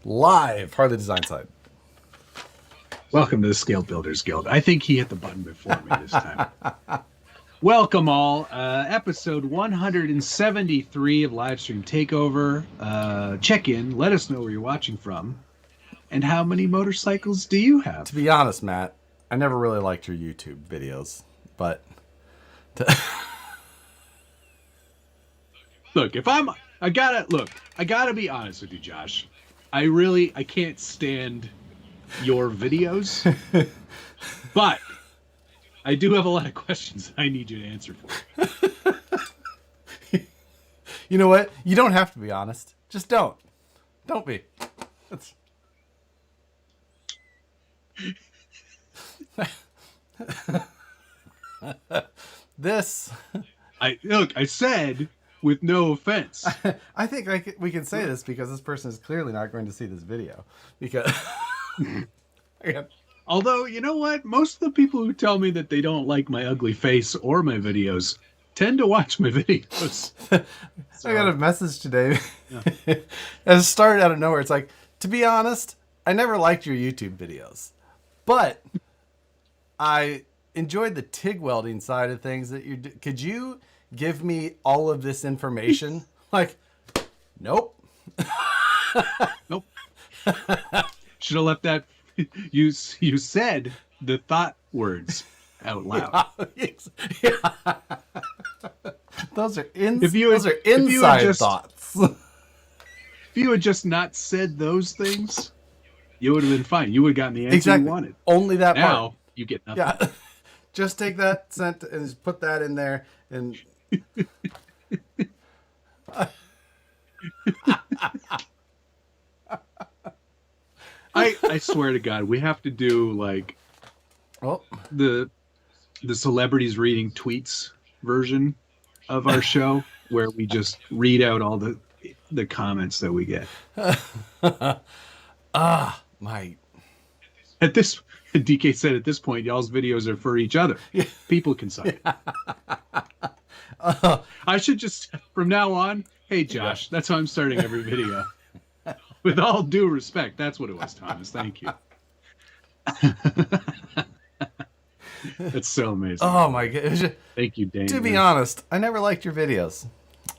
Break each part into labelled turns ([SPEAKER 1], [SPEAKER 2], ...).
[SPEAKER 1] live, Harley Design Side.
[SPEAKER 2] Welcome to the Scale Builders Guild. I think he hit the button before me this time. Welcome all. Episode 173 of Livestream Takeover. Check in. Let us know where you're watching from. And how many motorcycles do you have?
[SPEAKER 1] To be honest, Matt, I never really liked your YouTube videos, but...
[SPEAKER 2] Look, I gotta be honest with you, Josh. I can't stand your videos, but I do have a lot of questions I need you to answer for.
[SPEAKER 1] You know what? You don't have to be honest. Just don't. Don't be. That's... This...
[SPEAKER 2] I said with no offense.
[SPEAKER 1] I think we can say this because this person is clearly not going to see this video. Because...
[SPEAKER 2] Although, you know what? Most of the people who tell me that they don't like my ugly face or my videos tend to watch my videos.
[SPEAKER 1] So, I got a message today. Yeah. It started out of nowhere. It's like, to be honest, I never liked your YouTube videos. But I enjoyed the TIG welding side of things that you did. Could you give me all of this information? Like, nope.
[SPEAKER 2] Nope. Should have left that. You said the thought words out loud.
[SPEAKER 1] Yeah. Those are inside thoughts.
[SPEAKER 2] If you had just not said those things, you would have been fine. You would have gotten the answer you wanted.
[SPEAKER 1] Only that
[SPEAKER 2] now,
[SPEAKER 1] part.
[SPEAKER 2] You get nothing.
[SPEAKER 1] Yeah. Just take that sentence and just put that in there and...
[SPEAKER 2] I swear to God, we have to do like the celebrities reading tweets version of our show where we just read out all the comments that we get.
[SPEAKER 1] My.
[SPEAKER 2] At this, DK said at this point, y'all's videos are for each other. Yeah. People can suck. Yeah. I should just, from now on, hey Josh, that's how I'm starting every video. With all due respect, that's what it was, Thomas. Thank you. That's so amazing.
[SPEAKER 1] Oh my God.
[SPEAKER 2] Thank you, Dane.
[SPEAKER 1] To be honest, I never liked your videos.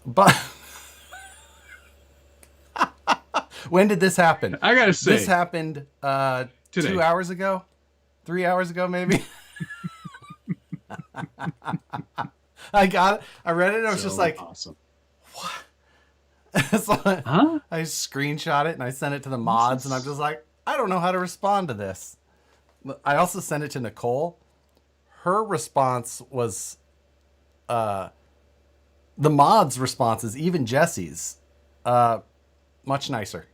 [SPEAKER 1] But when did this happen?
[SPEAKER 2] I gotta say,
[SPEAKER 1] this happened today. 2 hours ago, 3 hours ago, maybe. I got it. I read it. And I was just like,
[SPEAKER 2] awesome.
[SPEAKER 1] What? So I screenshot it and I sent it to the mods, and I'm just like, I don't know how to respond to this. I also sent it to Nicole. Her response was, the mods' responses, even Jesse's, much nicer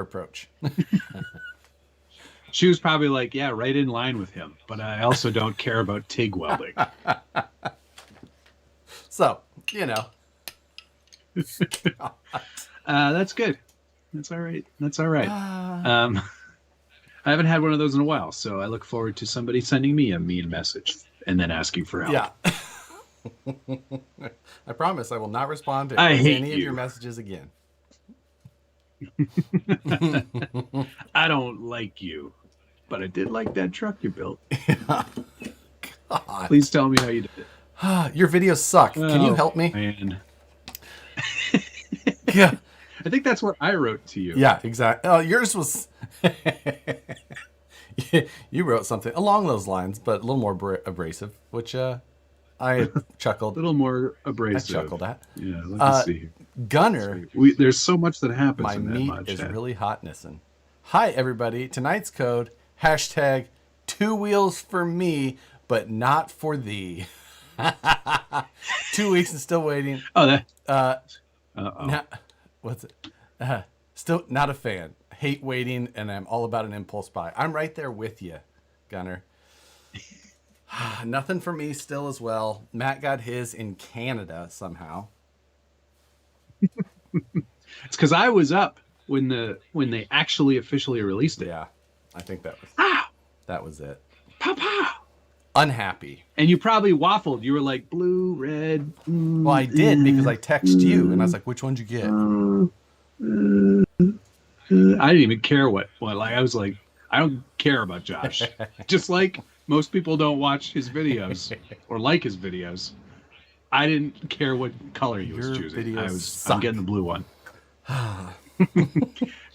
[SPEAKER 1] approach.
[SPEAKER 2] She was probably like, yeah, right in line with him, but I also don't care about TIG welding.
[SPEAKER 1] So, you know.
[SPEAKER 2] That's good. That's all right. I haven't had one of those in a while, so I look forward to somebody sending me a mean message and then asking for help.
[SPEAKER 1] Yeah. I promise I will not respond to any of your messages again.
[SPEAKER 2] I don't like you, but I did like that truck you built.
[SPEAKER 1] God.
[SPEAKER 2] Please tell me how you did it.
[SPEAKER 1] Your videos suck. Can you help me?
[SPEAKER 2] Man.
[SPEAKER 1] Yeah.
[SPEAKER 2] I think that's what I wrote to you.
[SPEAKER 1] Yeah, exactly. Oh, yours was... You wrote something along those lines, but a little more abrasive, which I chuckled.
[SPEAKER 2] A little more abrasive.
[SPEAKER 1] I chuckled at.
[SPEAKER 2] Yeah, let me see.
[SPEAKER 1] Gunner.
[SPEAKER 2] There's so much that happens
[SPEAKER 1] my
[SPEAKER 2] in that
[SPEAKER 1] meat
[SPEAKER 2] mod
[SPEAKER 1] is
[SPEAKER 2] chat.
[SPEAKER 1] really hotnessing. Hi, everybody. Tonight's code, hashtag 2 wheels for me, but not for thee. 2 weeks and still waiting.
[SPEAKER 2] Oh, that...
[SPEAKER 1] what's it? Still not a fan. Hate waiting, and I'm all about an impulse buy. I'm right there with you, Gunner. Nothing for me still as well. Matt got his in Canada somehow.
[SPEAKER 2] It's because I was up when they actually officially released it.
[SPEAKER 1] Yeah, I think that was it.
[SPEAKER 2] Pow pow.
[SPEAKER 1] Unhappy.
[SPEAKER 2] And you probably waffled. You were like blue, red.
[SPEAKER 1] Well, I did because I texted you, and I was like, "Which one did you get?"
[SPEAKER 2] I didn't even care what like I was like, I don't care about Josh. Just like most people don't watch his videos or like his videos. I didn't care what color he was choosing. I'm getting the blue one.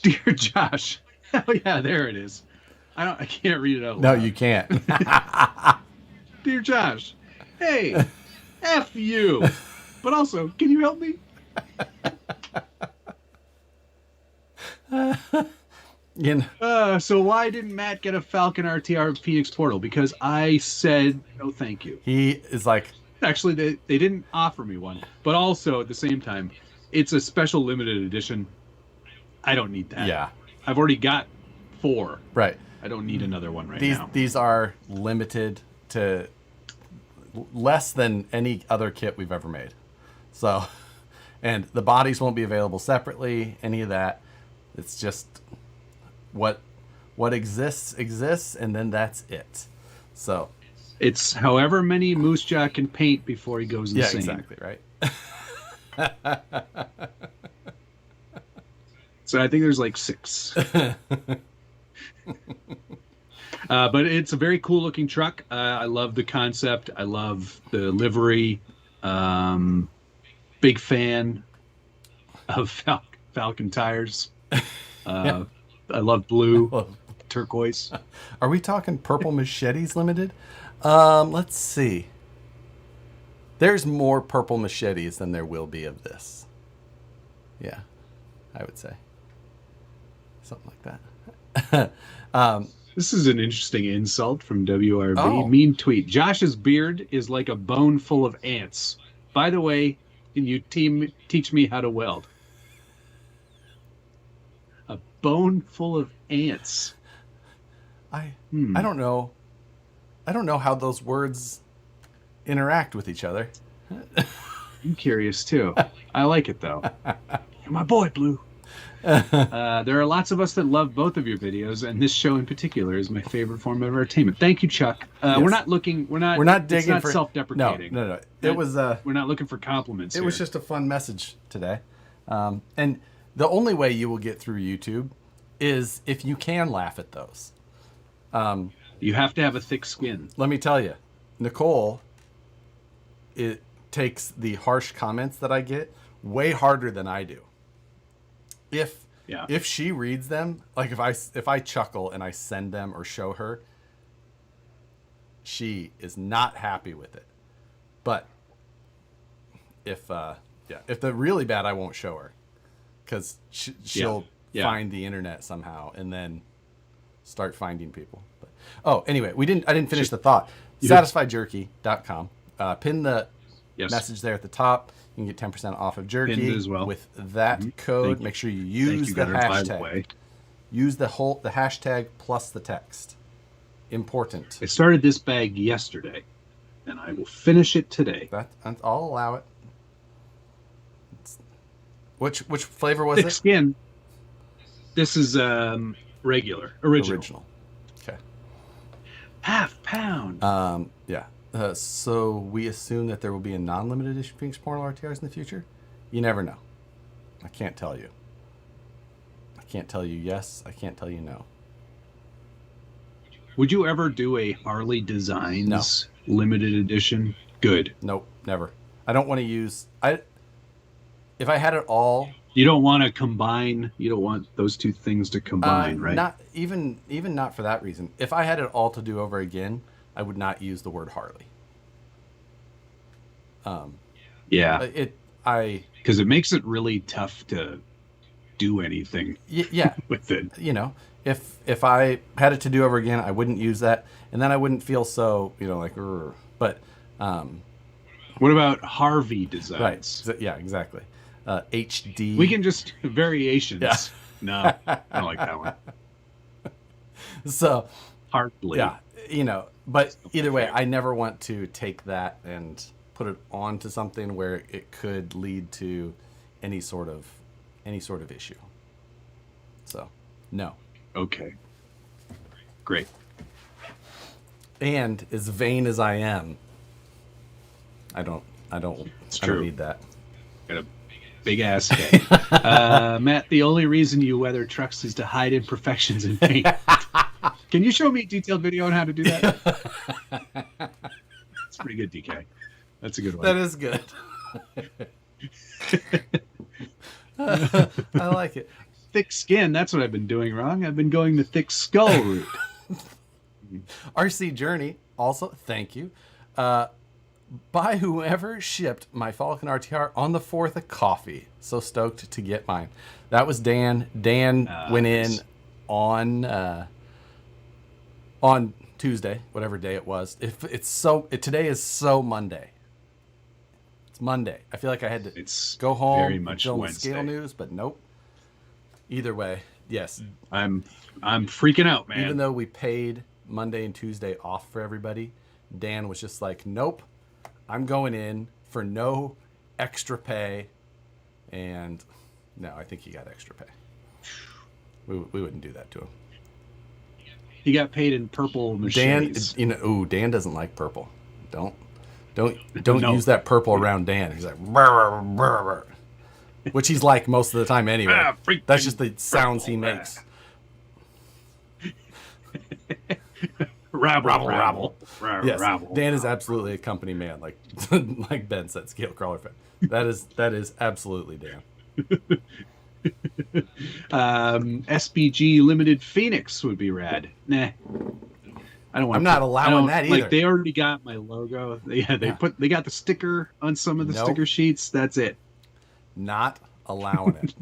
[SPEAKER 2] Dear Josh. Oh yeah, there it is. I can't read it out loud.
[SPEAKER 1] No, you can't.
[SPEAKER 2] Dear Josh, hey, F you. But also, can you help me? So why didn't Matt get a Falcon RTR Phoenix Portal? Because I said no thank you.
[SPEAKER 1] He is like...
[SPEAKER 2] Actually, they didn't offer me one. But also, at the same time, it's a special limited edition. I don't need that.
[SPEAKER 1] Yeah.
[SPEAKER 2] I've already got 4.
[SPEAKER 1] Right.
[SPEAKER 2] I don't need another one now.
[SPEAKER 1] These are limited to less than any other kit we've ever made. So, and the bodies won't be available separately, any of that. It's just what exists, and then that's it. So
[SPEAKER 2] it's however many Moose Jaw can paint before he goes insane.
[SPEAKER 1] Yeah, exactly, right.
[SPEAKER 2] So I think there's like 6. But it's a very cool looking truck. I love the concept. I love the livery. Big fan of Falcon tires. Yeah. I love blue, turquoise.
[SPEAKER 1] Are we talking purple machetes limited? Let's see. There's more purple machetes than there will be of this. Yeah, I would say. Something like that.
[SPEAKER 2] This is an interesting insult from WRB.
[SPEAKER 1] Oh.
[SPEAKER 2] Mean tweet. Josh's beard is like a bone full of ants. By the way, can you teach me how to weld? A bone full of ants.
[SPEAKER 1] I don't know. I don't know how those words interact with each other.
[SPEAKER 2] I'm curious too. I like it though. You're my boy, Blue. There are lots of us that love both of your videos, and this show in particular is my favorite form of entertainment. Thank you, Chuck. Yes. We're not digging. It's not self-deprecating.
[SPEAKER 1] No. It was.
[SPEAKER 2] We're not looking for compliments.
[SPEAKER 1] It was just a fun message today, and the only way you will get through YouTube is if you can laugh at those.
[SPEAKER 2] You have to have a thick skin.
[SPEAKER 1] Let me tell you, Nicole, it takes the harsh comments that I get way harder than I do. If she reads them, like if I chuckle and I send them or show her, she is not happy with it. But if they're really bad, I won't show her, because she'll find the internet somehow and then start finding people. But anyway, I didn't finish the thought. SatisfiedJerky.com. Pin the message there at the top. You can get 10% off of jerky
[SPEAKER 2] as well.
[SPEAKER 1] with that code. Make sure you use the hashtag. Use the hashtag plus the text. Important.
[SPEAKER 2] I started this bag yesterday, and I will finish it today.
[SPEAKER 1] I'll allow it. Which flavor was
[SPEAKER 2] Thick skin. This is original.
[SPEAKER 1] Okay.
[SPEAKER 2] Half pound.
[SPEAKER 1] Yeah. So we assume that there will be a non-limited edition Phoenix Portal RTRs in the future? You never know. I can't tell you. I can't tell you yes. I can't tell you no.
[SPEAKER 2] Would you ever do a Harley Designs limited edition? Good.
[SPEAKER 1] Nope, never. I don't want to use... If I had it all...
[SPEAKER 2] You don't want to combine... You don't want those two things to combine, right?
[SPEAKER 1] Not even not for that reason. If I had it all to do over again, I would not use the word Harley.
[SPEAKER 2] Because it makes it really tough to do anything. With it.
[SPEAKER 1] You know, if I had it to do over again, I wouldn't use that, and then I wouldn't feel so like. Urgh. But
[SPEAKER 2] what about Harvey Designs?
[SPEAKER 1] Right. Yeah. Exactly. HD.
[SPEAKER 2] We can just variations. Yeah. No, I don't like that one.
[SPEAKER 1] So
[SPEAKER 2] Hartley.
[SPEAKER 1] Yeah. But either way, I never want to take that and put it onto something where it could lead to any sort of issue. So, no.
[SPEAKER 2] Okay. Great.
[SPEAKER 1] And as vain as I am, I don't need that.
[SPEAKER 2] Got a big ass K. Matt, the only reason you weather trucks is to hide imperfections in paint. Can you show me a detailed video on how to do that? It's pretty good, DK. That's a good one.
[SPEAKER 1] That is good. I like it.
[SPEAKER 2] Thick skin, that's what I've been doing wrong. I've been going the thick skull route.
[SPEAKER 1] RC Journey, also, thank you. By whoever shipped my Falcon RTR on the 4th of coffee. So stoked to get mine. That was Dan. Dan went in on Tuesday, whatever day it was. Today is so Monday. It's Monday. I feel like I had to go home
[SPEAKER 2] very much
[SPEAKER 1] film
[SPEAKER 2] Wednesday.
[SPEAKER 1] Scale News, but nope. Either way, yes.
[SPEAKER 2] I'm freaking out, man.
[SPEAKER 1] Even though we paid Monday and Tuesday off for everybody, Dan was just like, nope, I'm going in for no extra pay. And no, I think he got extra pay. We wouldn't do that to him.
[SPEAKER 2] He got paid in purple machetes.
[SPEAKER 1] Dan, Dan doesn't like purple. Don't use that purple around Dan. He's like, brr, brr, brr. Which he's like most of the time anyway. That's just the sounds he makes.
[SPEAKER 2] Rabble.
[SPEAKER 1] Yes,
[SPEAKER 2] Rabble.
[SPEAKER 1] Dan is absolutely a company man, like like Ben said, Scale Crawler fan. That is absolutely Dan.
[SPEAKER 2] SBG Limited Phoenix would be rad. Nah. I don't want.
[SPEAKER 1] I'm not allowing that either.
[SPEAKER 2] Like, they already got my logo. They got the sticker on some of the sticker sheets. That's it.
[SPEAKER 1] Not allowing it.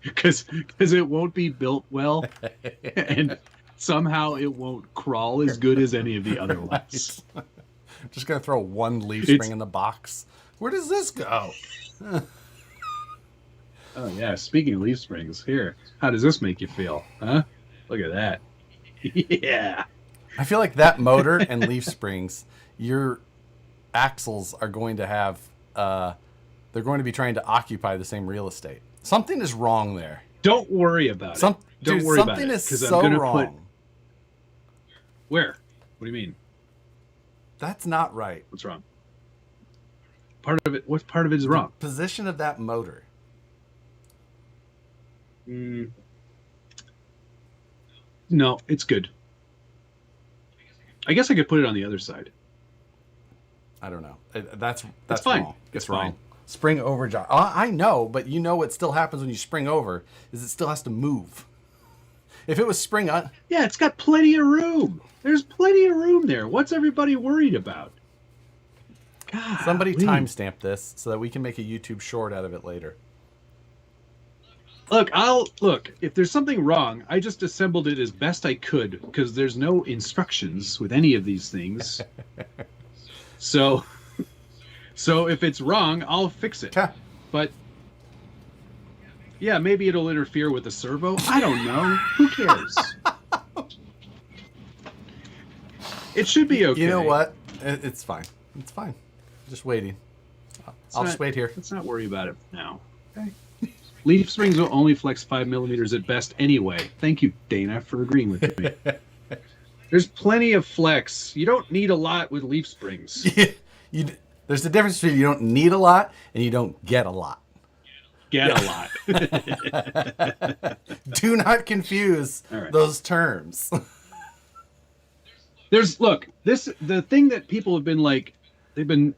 [SPEAKER 2] Because it won't be built well, and somehow it won't crawl as good as any of the other ones.
[SPEAKER 1] I'm just gonna throw one leaf spring in the box. Where does this go?
[SPEAKER 2] Oh yeah, speaking of leaf springs, here. How does this make you feel? Huh? Look at that. Yeah.
[SPEAKER 1] I feel like that motor and leaf springs, your axles are going to have they're going to be trying to occupy the same real estate. Something is wrong there.
[SPEAKER 2] Don't worry about it. Don't worry about it.
[SPEAKER 1] Something is so wrong.
[SPEAKER 2] Where? What do you mean?
[SPEAKER 1] That's not right.
[SPEAKER 2] What's wrong? What part of it is wrong?
[SPEAKER 1] The position of that motor.
[SPEAKER 2] No, it's good. I guess I could put it on the other side.
[SPEAKER 1] I don't know. That's
[SPEAKER 2] fine.
[SPEAKER 1] wrong.
[SPEAKER 2] It's
[SPEAKER 1] wrong.
[SPEAKER 2] fine.
[SPEAKER 1] Spring over job. I know, but you know what still happens when you spring over is it still has to move. If it was spring on,
[SPEAKER 2] yeah, it's got plenty of room. There's plenty of room there. What's everybody worried about? God,
[SPEAKER 1] somebody timestamp this so that we can make a YouTube short out of it later.
[SPEAKER 2] Look, if there's something wrong, I just assembled it as best I could because there's no instructions with any of these things. So if it's wrong, I'll fix it.
[SPEAKER 1] Okay.
[SPEAKER 2] But yeah, maybe it'll interfere with the servo. I don't know. Who cares? It should be okay.
[SPEAKER 1] You know what? It's fine. It's fine. Just waiting. I'll just wait here.
[SPEAKER 2] Let's not worry about it now. Okay. Leaf springs will only flex 5 millimeters at best anyway. Thank you, Dana, for agreeing with me. There's plenty of flex. You don't need a lot with leaf springs.
[SPEAKER 1] There's a difference between you don't need a lot and you don't get a lot.
[SPEAKER 2] Get a lot.
[SPEAKER 1] Do not confuse those terms.
[SPEAKER 2] The thing that people have been like, they've been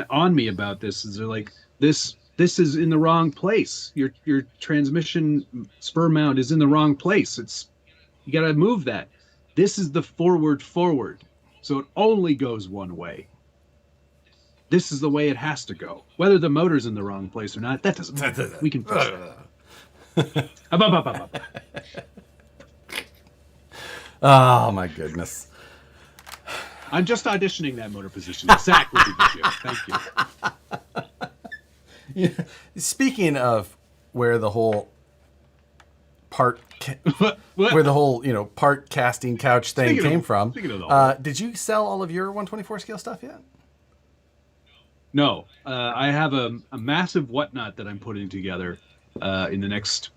[SPEAKER 2] on me about this is they're like, this is in the wrong place. Your transmission spur mount is in the wrong place. You got to move that. This is the forward, so it only goes one way. This is the way it has to go. Whether the motor's in the wrong place or not, that doesn't matter. We can fix it.
[SPEAKER 1] Oh my goodness.
[SPEAKER 2] I'm just auditioning that motor position. Exactly. Thank you.
[SPEAKER 1] Speaking of where the whole part casting couch thing came from, did you sell all of your 124 scale stuff yet?
[SPEAKER 2] No, I have a massive whatnot that I'm putting together in the next,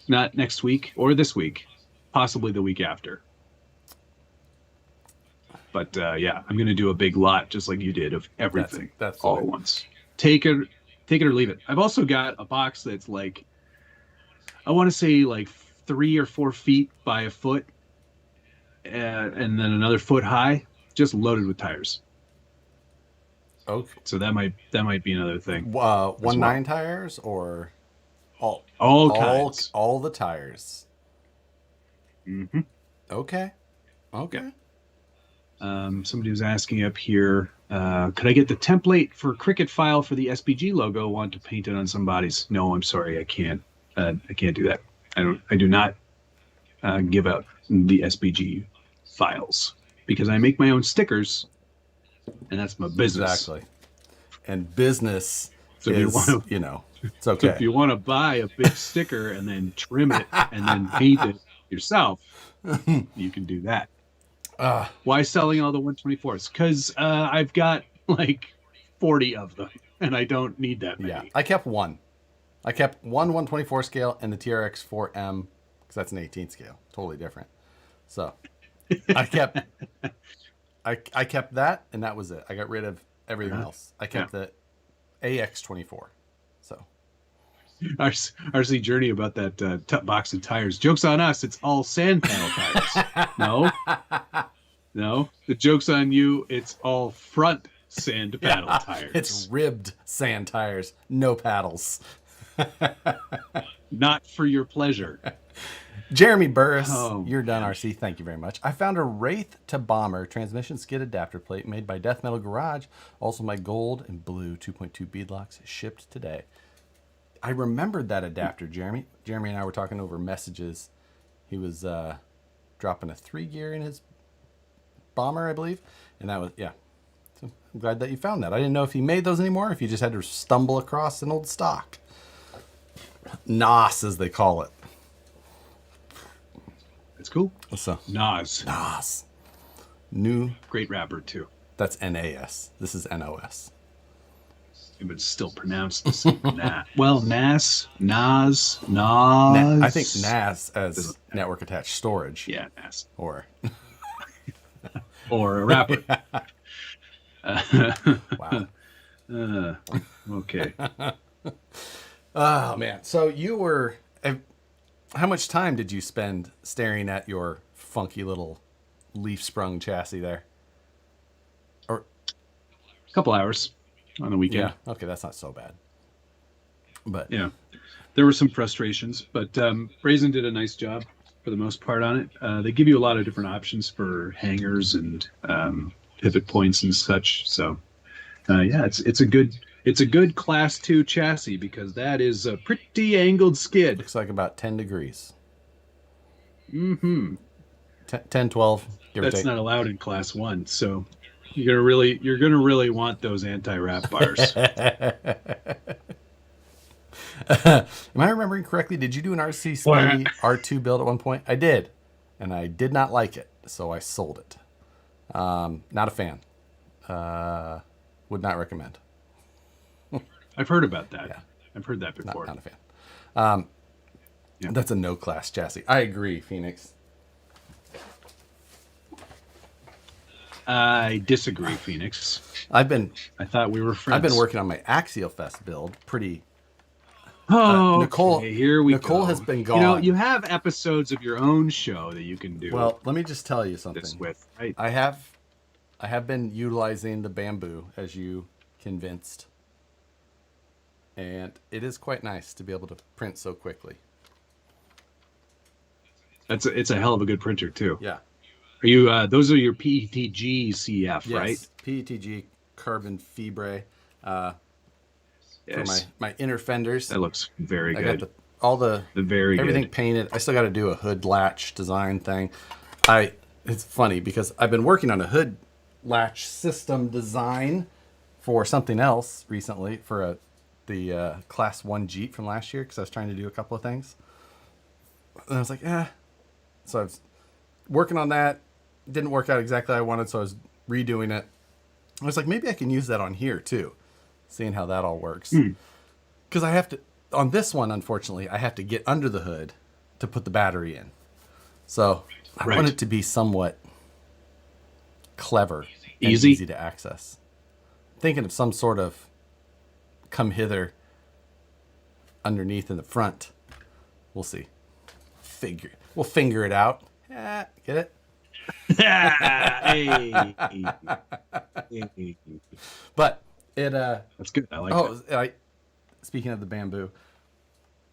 [SPEAKER 2] not next week or this week, possibly the week after. But yeah, I'm going to do a big lot just like you did of everything
[SPEAKER 1] that's
[SPEAKER 2] all at once. Take take it or leave it. I've also got a box that's like, I want to say like 3 or 4 feet by a foot, and then another foot high, just loaded with tires.
[SPEAKER 1] Okay.
[SPEAKER 2] So that might be another thing.
[SPEAKER 1] 1.9 tires or
[SPEAKER 2] all kinds,
[SPEAKER 1] all the tires.
[SPEAKER 2] Mm-hmm.
[SPEAKER 1] Okay.
[SPEAKER 2] Somebody was asking up here, could I get the template for Cricut file for the SBG logo? Want to paint it on some bodies? No, I'm sorry, I can't. I can't do that. I do not give out the SBG files because I make my own stickers, and that's my business.
[SPEAKER 1] Exactly. And business
[SPEAKER 2] so
[SPEAKER 1] is, it's okay.
[SPEAKER 2] So if you want to buy a big sticker and then trim it and then paint it yourself, you can do that. Why selling all the 124s? Because I've got like 40 of them, and I don't need that many.
[SPEAKER 1] Yeah, I kept one. I kept one 124 scale and the TRX 4M because that's an 18 scale, totally different. So I kept that, and that was it. I got rid of everything else. I kept the AX 24. So
[SPEAKER 2] RC Journey about that box of tires. Joke's on us. It's all sand panel tires. No. The joke's on you. It's all front sand paddle tires.
[SPEAKER 1] It's ribbed sand tires. No paddles.
[SPEAKER 2] Not for your pleasure.
[SPEAKER 1] Jeremy Burris, you're done, RC. Thank you very much. I found a Wraith to Bomber transmission skid adapter plate made by Death Metal Garage. Also, my gold and blue 2.2 beadlocks shipped today. I remembered that adapter, Jeremy. Jeremy and I were talking over messages. He was dropping a 3 gear in his Bomber, I believe. And that was, yeah. So I'm glad that you found that. I didn't know if he made those anymore, or if you just had to stumble across an old stock. NOS, as they call it.
[SPEAKER 2] It's cool.
[SPEAKER 1] So
[SPEAKER 2] NOS.
[SPEAKER 1] New.
[SPEAKER 2] Great rapper, too.
[SPEAKER 1] That's NAS. This is NOS.
[SPEAKER 2] It would still pronounced the same. Well, NAS.
[SPEAKER 1] I think NAS as network attached storage.
[SPEAKER 2] Yeah, NAS.
[SPEAKER 1] Or
[SPEAKER 2] a rapper.
[SPEAKER 1] Wow.
[SPEAKER 2] Okay.
[SPEAKER 1] Oh, man. So you were... How much time did you spend staring at your funky little leaf-sprung chassis there? Or
[SPEAKER 2] a couple hours on the weekend.
[SPEAKER 1] Yeah. Okay, that's not so bad. But
[SPEAKER 2] yeah, there were some frustrations, but Brazen did a nice job for the most part on it. They give you a lot of different options for hangers and pivot points and such. So yeah, it's a good class 2 chassis because that is a pretty angled skid.
[SPEAKER 1] Looks like about 10 degrees.
[SPEAKER 2] Mm-hmm.
[SPEAKER 1] 10, 12, give or take.
[SPEAKER 2] That's not allowed in class 1, so you're gonna really want those anti-wrap bars.
[SPEAKER 1] Am I remembering correctly? Did you do an RC Speedy R2 build at one point? I did, and I did not like it, so I sold it. Not a fan. Would not recommend.
[SPEAKER 2] I've heard about that.
[SPEAKER 1] Yeah.
[SPEAKER 2] I've heard that before.
[SPEAKER 1] Not a fan. Yeah. That's a no class chassis. I agree, Phoenix.
[SPEAKER 2] I disagree, Phoenix.
[SPEAKER 1] I
[SPEAKER 2] thought we were friends.
[SPEAKER 1] I've been working on my Axial Fest build. Pretty.
[SPEAKER 2] Nicole.
[SPEAKER 1] Okay,
[SPEAKER 2] here we
[SPEAKER 1] Nicole
[SPEAKER 2] go.
[SPEAKER 1] has been gone.
[SPEAKER 2] You have episodes of your own show that you can do.
[SPEAKER 1] Well, let me just tell you something.
[SPEAKER 2] Right?
[SPEAKER 1] I have been utilizing the bamboo, as you convinced. And it is quite nice to be able to print so quickly.
[SPEAKER 2] It's a hell of a good printer too.
[SPEAKER 1] Yeah.
[SPEAKER 2] Are you? Those are your PETG CF,
[SPEAKER 1] yes,
[SPEAKER 2] right?
[SPEAKER 1] PETG carbon fibre.
[SPEAKER 2] Yes.
[SPEAKER 1] For my inner fenders.
[SPEAKER 2] That looks very good.
[SPEAKER 1] I got everything painted. I still got to do a hood latch design thing. It's funny because I've been working on a hood latch system design for something else recently for the Class 1 Jeep from last year because I was trying to do a couple of things. And I was like, So I was working on that. Didn't work out exactly how I wanted, so I was redoing it. I was like, maybe I can use that on here too, seeing how that all works. Because I have to, on this one, unfortunately, I have to get under the hood to put the battery in. So I want it to be somewhat clever and easy to access. Thinking of some sort of come hither underneath in the front. We'll see. We'll finger it out. Get it?
[SPEAKER 2] Hey.
[SPEAKER 1] But it
[SPEAKER 2] that's good. I like that.
[SPEAKER 1] Speaking of the bamboo,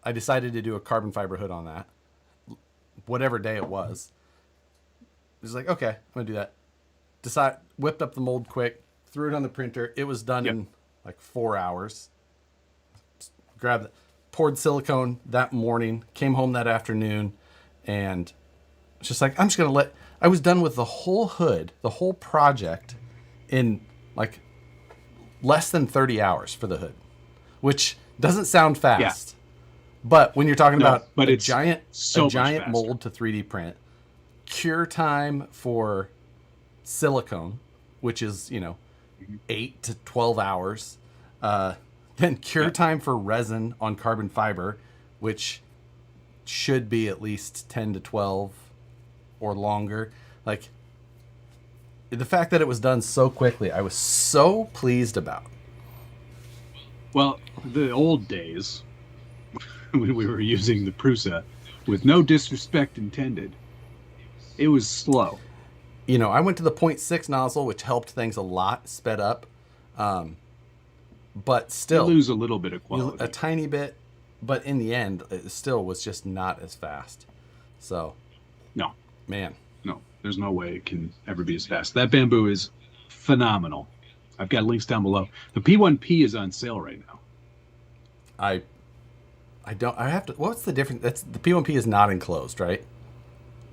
[SPEAKER 1] I decided to do a carbon fiber hood on that. Whatever day it was. It was like, okay, I'm gonna do that. Whipped up the mold quick, threw it on the printer. It was done in like 4 hours. Poured silicone that morning, came home that afternoon, and it's just like, I was done with the whole hood, the whole project in like less than 30 hours for the hood, which doesn't sound fast. But when you're talking about a giant mold to 3D print, cure time for silicone, which is, 8 to 12 hours, then cure time for resin on carbon fiber, which should be at least 10 to 12 or longer. Like, the fact that it was done so quickly, I was so pleased about.
[SPEAKER 2] Well, the old days, when we were using the Prusa, with no disrespect intended, it was slow.
[SPEAKER 1] I went to the 0.6 nozzle, which helped things a lot, sped up. But still,
[SPEAKER 2] you lose a little bit of quality.
[SPEAKER 1] A tiny bit, but in the end, it still was just not as fast. So,
[SPEAKER 2] no.
[SPEAKER 1] No,
[SPEAKER 2] there's no way it can ever be as fast. That bamboo is phenomenal. I've got links down below. The P1P is on sale right now.
[SPEAKER 1] I have to. What's the difference? The P1P is not enclosed, right?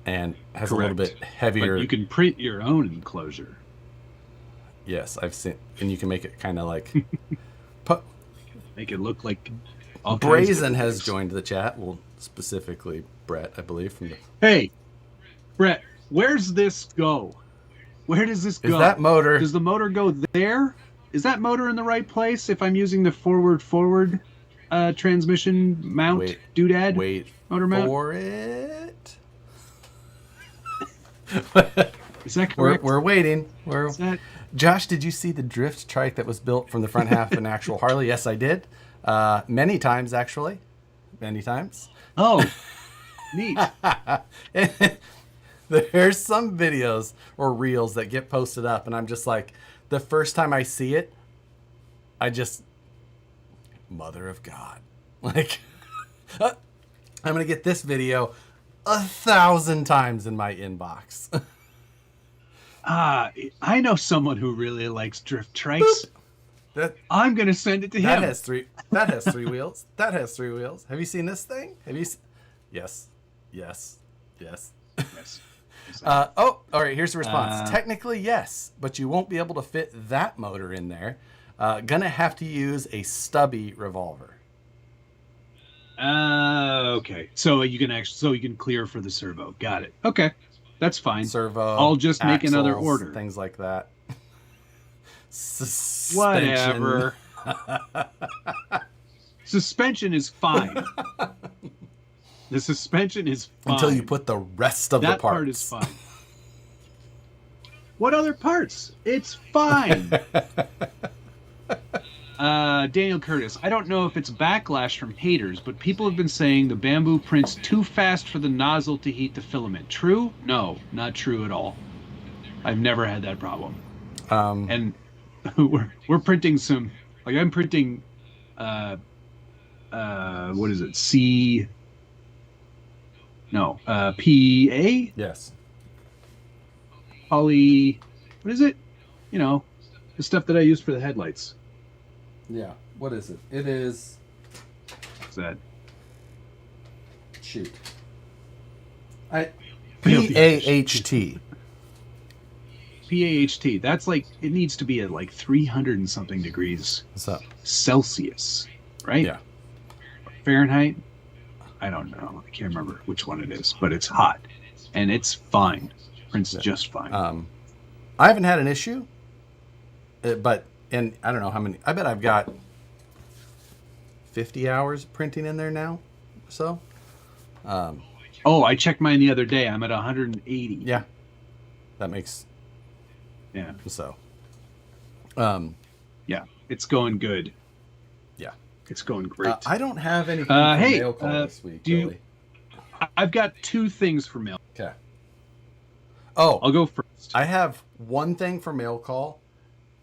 [SPEAKER 1] And has
[SPEAKER 2] Correct.
[SPEAKER 1] A little bit heavier.
[SPEAKER 2] But you can print your own enclosure.
[SPEAKER 1] Yes, I've seen, and you can make it kind of like.
[SPEAKER 2] Make it look like. All
[SPEAKER 1] Brazen has joined the chat. Well, specifically Brett, I believe.
[SPEAKER 2] Hey, Brett, where's this go? Where does this go?
[SPEAKER 1] Is that motor?
[SPEAKER 2] Does the motor go there? Is that motor in the right place if I'm using the forward transmission mount doodad?
[SPEAKER 1] Wait
[SPEAKER 2] motor mount
[SPEAKER 1] for it.
[SPEAKER 2] Is that correct?
[SPEAKER 1] We're waiting. Josh, did you see the drift trike that was built from the front half of an actual Harley? Yes, I did. Many times, actually. Many times.
[SPEAKER 2] Oh, neat.
[SPEAKER 1] There's some videos or reels that get posted up, and I'm just like, the first time I see it, Mother of God. Like, I'm going to get this video 1,000 times in my inbox.
[SPEAKER 2] I know someone who really likes drift trikes. I'm going to send it to him.
[SPEAKER 1] That has three wheels. That has 3 wheels. Have you seen this thing? Yes. All right, here's the response. Technically, yes, but you won't be able to fit that motor in there. Gonna have to use a stubby revolver.
[SPEAKER 2] Okay. So you can clear for the servo. Got it. Okay. That's fine.
[SPEAKER 1] Servo.
[SPEAKER 2] I'll just make
[SPEAKER 1] axles,
[SPEAKER 2] another order.
[SPEAKER 1] Things like that.
[SPEAKER 2] Whatever. Suspension is fine. The suspension is fine.
[SPEAKER 1] Until you put the rest of the parts.
[SPEAKER 2] That part is fine. What other parts? It's fine. Daniel Curtis, I don't know if it's backlash from haters, but people have been saying the bamboo prints too fast for the nozzle to heat the filament. True? No, not true at all. I've never had that problem. And we're printing some, like I'm printing, what is it? PA?
[SPEAKER 1] Yes.
[SPEAKER 2] Poly, what is it? The stuff that I use for the headlights.
[SPEAKER 1] Yeah. What is it? It is.
[SPEAKER 2] What's that?
[SPEAKER 1] Shoot. PAHT.
[SPEAKER 2] PAHT. That's like, it needs to be at like 300 and something degrees.
[SPEAKER 1] What's up?
[SPEAKER 2] Celsius, right?
[SPEAKER 1] Yeah.
[SPEAKER 2] Fahrenheit? I don't know. I can't remember which one it is, but it's hot and it's fine. Prints just fine.
[SPEAKER 1] I haven't had an issue, but I don't know how many. I bet I've got 50 hours printing in there now. So.
[SPEAKER 2] I checked mine the other day. I'm at 180.
[SPEAKER 1] Yeah. That makes.
[SPEAKER 2] Yeah.
[SPEAKER 1] So.
[SPEAKER 2] Yeah, it's going good.
[SPEAKER 1] Yeah.
[SPEAKER 2] It's going great.
[SPEAKER 1] I don't have anything for mail call this week, Billy.
[SPEAKER 2] I've got 2 things for mail.
[SPEAKER 1] Okay. Oh,
[SPEAKER 2] I'll go first.
[SPEAKER 1] I have one thing for mail call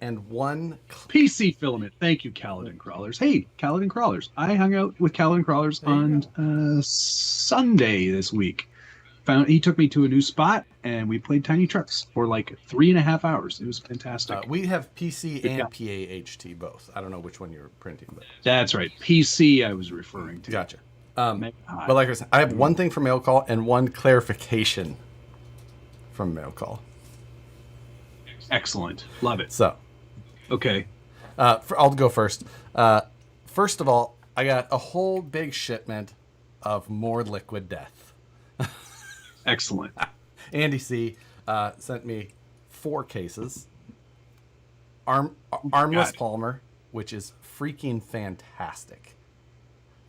[SPEAKER 1] and one
[SPEAKER 2] PC filament. Thank you, Caledon Crawlers. Hey, Caledon Crawlers. I hung out with Caledon Crawlers on Sunday this week. He took me to a new spot, and we played Tiny Trucks for like 3.5 hours. It was fantastic.
[SPEAKER 1] We have PC and PAHT both. I don't know which one you're printing, but
[SPEAKER 2] that's right. PC I was referring to.
[SPEAKER 1] Gotcha. But like I said, I have one thing for mail call and one clarification from mail call.
[SPEAKER 2] Excellent. Love it.
[SPEAKER 1] So,
[SPEAKER 2] okay.
[SPEAKER 1] I'll go first. First of all, I got a whole big shipment of more liquid death.
[SPEAKER 2] Excellent.
[SPEAKER 1] Andy C. Sent me 4 cases. Armless Palmer, which is freaking fantastic.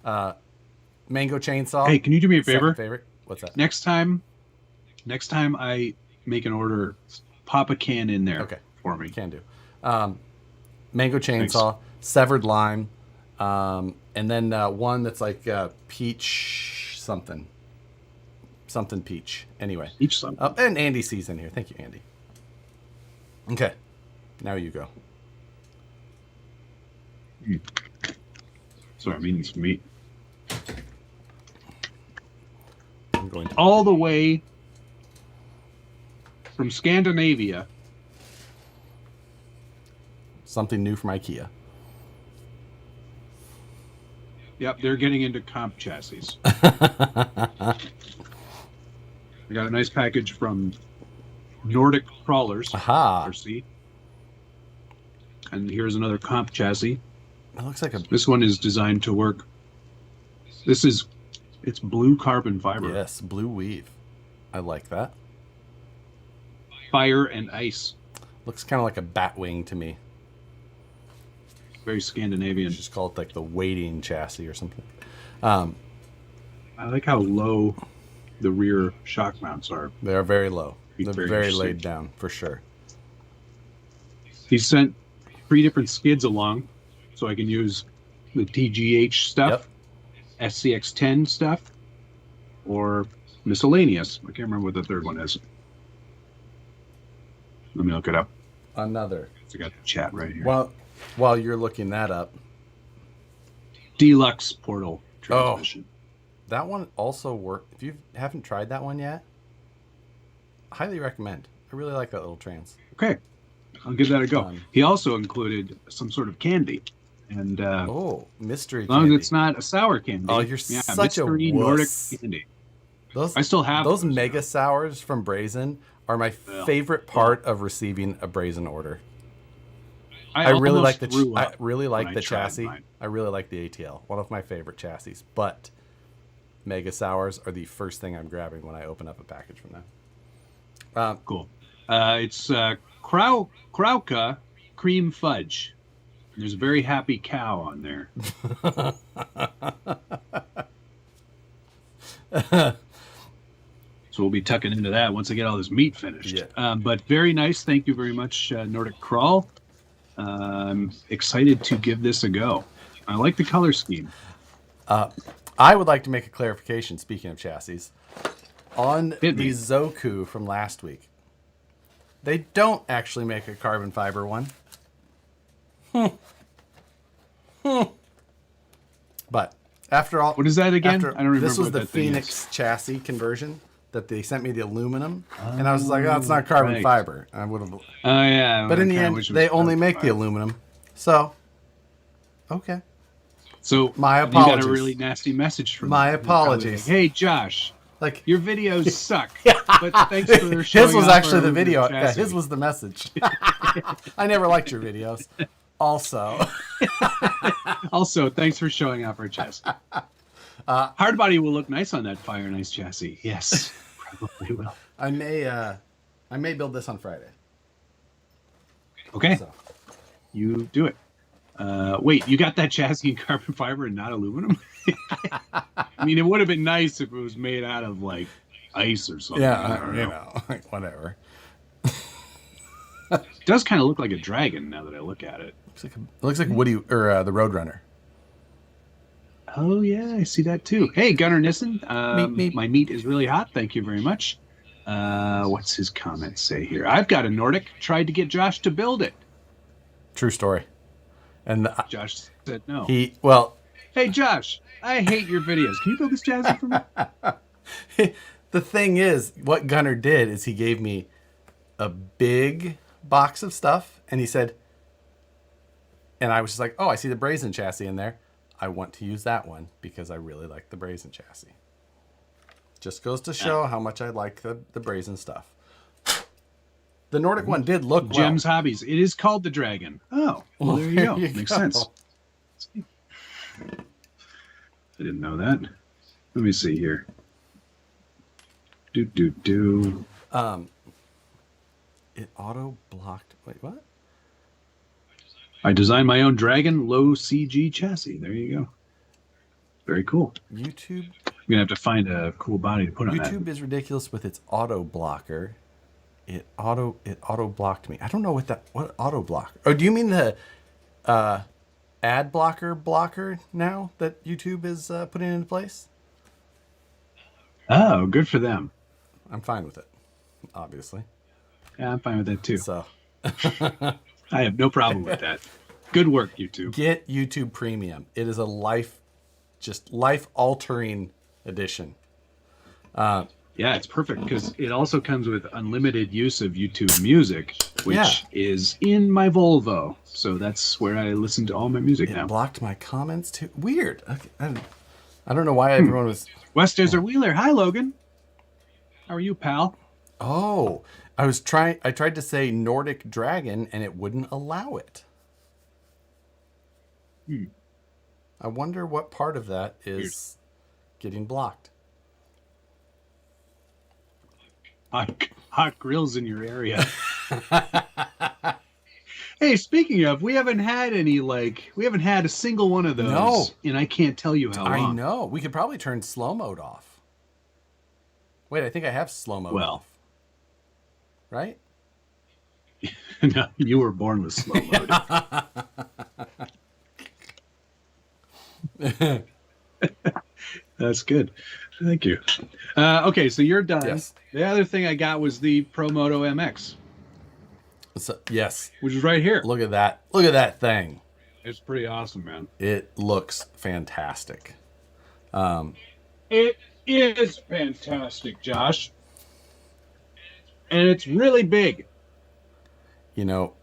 [SPEAKER 1] Mango Chainsaw.
[SPEAKER 2] Hey, can you do me a favor?
[SPEAKER 1] Favorite. What's that?
[SPEAKER 2] Next time I make an order, pop a can in there for me.
[SPEAKER 1] Can do. Mango Chainsaw, Severed Lime, and then one that's like peach something. Something peach. Anyway.
[SPEAKER 2] Peach something.
[SPEAKER 1] And Andy C's in here. Thank you, Andy. Okay. Now you go.
[SPEAKER 2] Sorry, I'm eating some meat.
[SPEAKER 1] I'm going to
[SPEAKER 2] all the way from Scandinavia.
[SPEAKER 1] Something new from IKEA.
[SPEAKER 2] Yep, they're getting into comp chassis. I got a nice package from Nordic Crawlers.
[SPEAKER 1] Aha.
[SPEAKER 2] RC. And here's another comp chassis.
[SPEAKER 1] It looks like
[SPEAKER 2] This one is designed to work. It's blue carbon fiber.
[SPEAKER 1] Yes, blue weave. I like that.
[SPEAKER 2] Fire and ice.
[SPEAKER 1] Looks kind of like a bat wing to me.
[SPEAKER 2] Very Scandinavian.
[SPEAKER 1] Just call it like the waiting chassis or something.
[SPEAKER 2] I like how low the rear shock mounts are.
[SPEAKER 1] They are very low. They're very laid down, for sure.
[SPEAKER 2] He sent 3 different skids along, so I can use the TGH stuff, SCX10 stuff, or miscellaneous. I can't remember what the third one is. Let me look it up.
[SPEAKER 1] Another.
[SPEAKER 2] I got the chat right here.
[SPEAKER 1] While you're looking that up.
[SPEAKER 2] Deluxe portal transmission.
[SPEAKER 1] That one also works. If you haven't tried that one yet, highly recommend. I really like that little trans.
[SPEAKER 2] Okay, I'll give that a go. He also included some sort of candy, and
[SPEAKER 1] mystery.
[SPEAKER 2] As long
[SPEAKER 1] candy.
[SPEAKER 2] as it's not a sour candy.
[SPEAKER 1] Oh, you're such a
[SPEAKER 2] mystery Nordic candy. I still have
[SPEAKER 1] those mega sours from Brazen are my favorite part of receiving a Brazen order. I really like the chassis. I really like the ATL. One of my favorite chassis, but mega sours are the first thing I'm grabbing when I open up a package from them.
[SPEAKER 2] Cool. It's Krauka cream fudge. There's a very happy cow on there. So we'll be tucking into that once I get all this meat finished.
[SPEAKER 1] Yeah.
[SPEAKER 2] But very nice. Thank you very much, Nordic Crawl. I'm excited to give this a go. I like the color scheme.
[SPEAKER 1] I would like to make a clarification, speaking of chassis. On the Zoku from last week, they don't actually make a carbon fiber one. But after all...
[SPEAKER 2] What is that again? I don't remember.
[SPEAKER 1] This was the Phoenix chassis conversion that they sent me the aluminum. And I was like, oh, it's not carbon fiber. I would have...
[SPEAKER 2] Oh, yeah.
[SPEAKER 1] But in the end, they only make the aluminum. So, okay.
[SPEAKER 2] So
[SPEAKER 1] my apologies.
[SPEAKER 2] You got a really nasty message from
[SPEAKER 1] my apologies.
[SPEAKER 2] Hey, Josh.
[SPEAKER 1] Like
[SPEAKER 2] your videos suck. But thanks for showing
[SPEAKER 1] his was actually the video.
[SPEAKER 2] Yeah,
[SPEAKER 1] his was the message. I never liked your videos. Also,
[SPEAKER 2] thanks for showing off our chassis. Hard body will look nice on that Fire and Ice chassis. Yes, probably will.
[SPEAKER 1] I may build this on Friday.
[SPEAKER 2] Okay, so. You do it. Wait, you got that chassis in carbon fiber and not aluminum? I mean, it would have been nice if it was made out of like ice or something.
[SPEAKER 1] Yeah, like, whatever.
[SPEAKER 2] It does kind of look like a dragon now that I look at it.
[SPEAKER 1] Looks like Woody or the Roadrunner.
[SPEAKER 2] Oh, yeah, I see that too. Hey, Gunnar Nissen.
[SPEAKER 1] Meep.
[SPEAKER 2] My meat is really hot. Thank you very much. What's his comment say here? I've got a Nordic. Tried to get Josh to build it.
[SPEAKER 1] True story. And
[SPEAKER 2] Josh said no.
[SPEAKER 1] Hey,
[SPEAKER 2] Josh, I hate your videos. Can you build this Jazzy for
[SPEAKER 1] me? The thing is, what Gunnar did is he gave me a big box of stuff, and he said, and I was just like, oh, I see the brazen chassis in there. I want to use that one because I really like the brazen chassis. Just goes to show how much I like the brazen stuff. The Nordic one did look
[SPEAKER 2] Jem's Hobbies. It is called the Dragon. Oh, well, there you go. Makes sense. I didn't know that. Let me see here. It
[SPEAKER 1] auto blocked. Wait, what?
[SPEAKER 2] I designed my own Dragon low CG chassis. There you go. Very cool.
[SPEAKER 1] YouTube.
[SPEAKER 2] I'm gonna have to find a cool body to put on that.
[SPEAKER 1] YouTube is ridiculous with its auto blocker. It auto blocked me. I don't know what auto block. Oh, do you mean the ad blocker now that YouTube is putting into place?
[SPEAKER 2] Oh, good for them.
[SPEAKER 1] I'm fine with it, obviously.
[SPEAKER 2] Yeah, I'm fine with that too.
[SPEAKER 1] So
[SPEAKER 2] I have no problem with that. Good work, YouTube.
[SPEAKER 1] Get YouTube Premium. It is a life-altering edition.
[SPEAKER 2] Yeah, it's perfect because it also comes with unlimited use of YouTube Music, which is in my Volvo. So that's where I listen to all my music now.
[SPEAKER 1] It blocked my comments too. Weird. Okay. I don't know why everyone was...
[SPEAKER 2] Westers or Wheeler. Hi, Logan. How are you, pal?
[SPEAKER 1] Oh, I tried to say Nordic Dragon and it wouldn't allow it. I wonder what part of that is getting blocked.
[SPEAKER 2] Hot grills in your area. Hey, speaking of, we haven't had a single one of those.
[SPEAKER 1] No.
[SPEAKER 2] And I can't tell you how long.
[SPEAKER 1] I know. We could probably turn slow mode off. Wait, I think I have slow mode off. Right?
[SPEAKER 2] No, you were born with slow mode. That's good. Thank you. Okay, so you're done.
[SPEAKER 1] Yes.
[SPEAKER 2] The other thing I got was the Pro Moto MX.
[SPEAKER 1] So, yes.
[SPEAKER 2] Which is right here.
[SPEAKER 1] Look at that. Look at that thing.
[SPEAKER 2] It's pretty awesome, man.
[SPEAKER 1] It looks fantastic.
[SPEAKER 2] It is fantastic, Josh. And it's really big.
[SPEAKER 1] You know,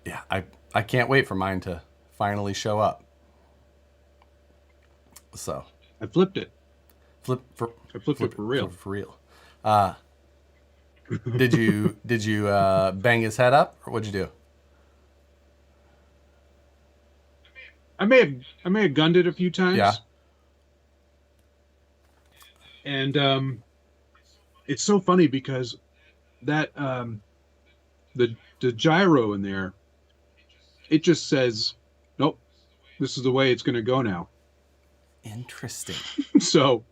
[SPEAKER 1] yeah, I can't wait for mine to finally show up. So
[SPEAKER 2] I flipped it.
[SPEAKER 1] I
[SPEAKER 2] flipped it for real.
[SPEAKER 1] For real. Did you bang his head up, or what'd you do?
[SPEAKER 2] I may have gunned it a few times.
[SPEAKER 1] Yeah.
[SPEAKER 2] And it's so funny because that the gyro in there, it just says, nope, this is the way it's going to go now.
[SPEAKER 1] Interesting.
[SPEAKER 2] So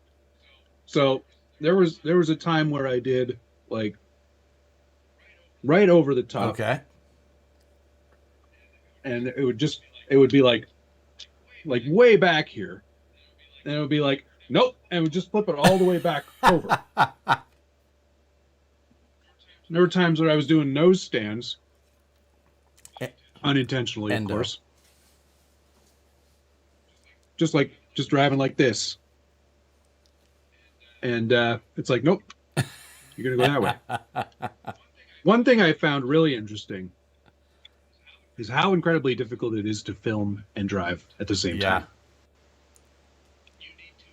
[SPEAKER 2] there was a time where I did like right over the top.
[SPEAKER 1] Okay.
[SPEAKER 2] And it would be like way back here. And it would be like, nope, and would just flip it all the way back over. There were times where I was doing nose stands, unintentionally, of course. Just driving like this. And it's like, nope, you're going to go that way. One thing I found really interesting is how incredibly difficult it is to film and drive at the same time.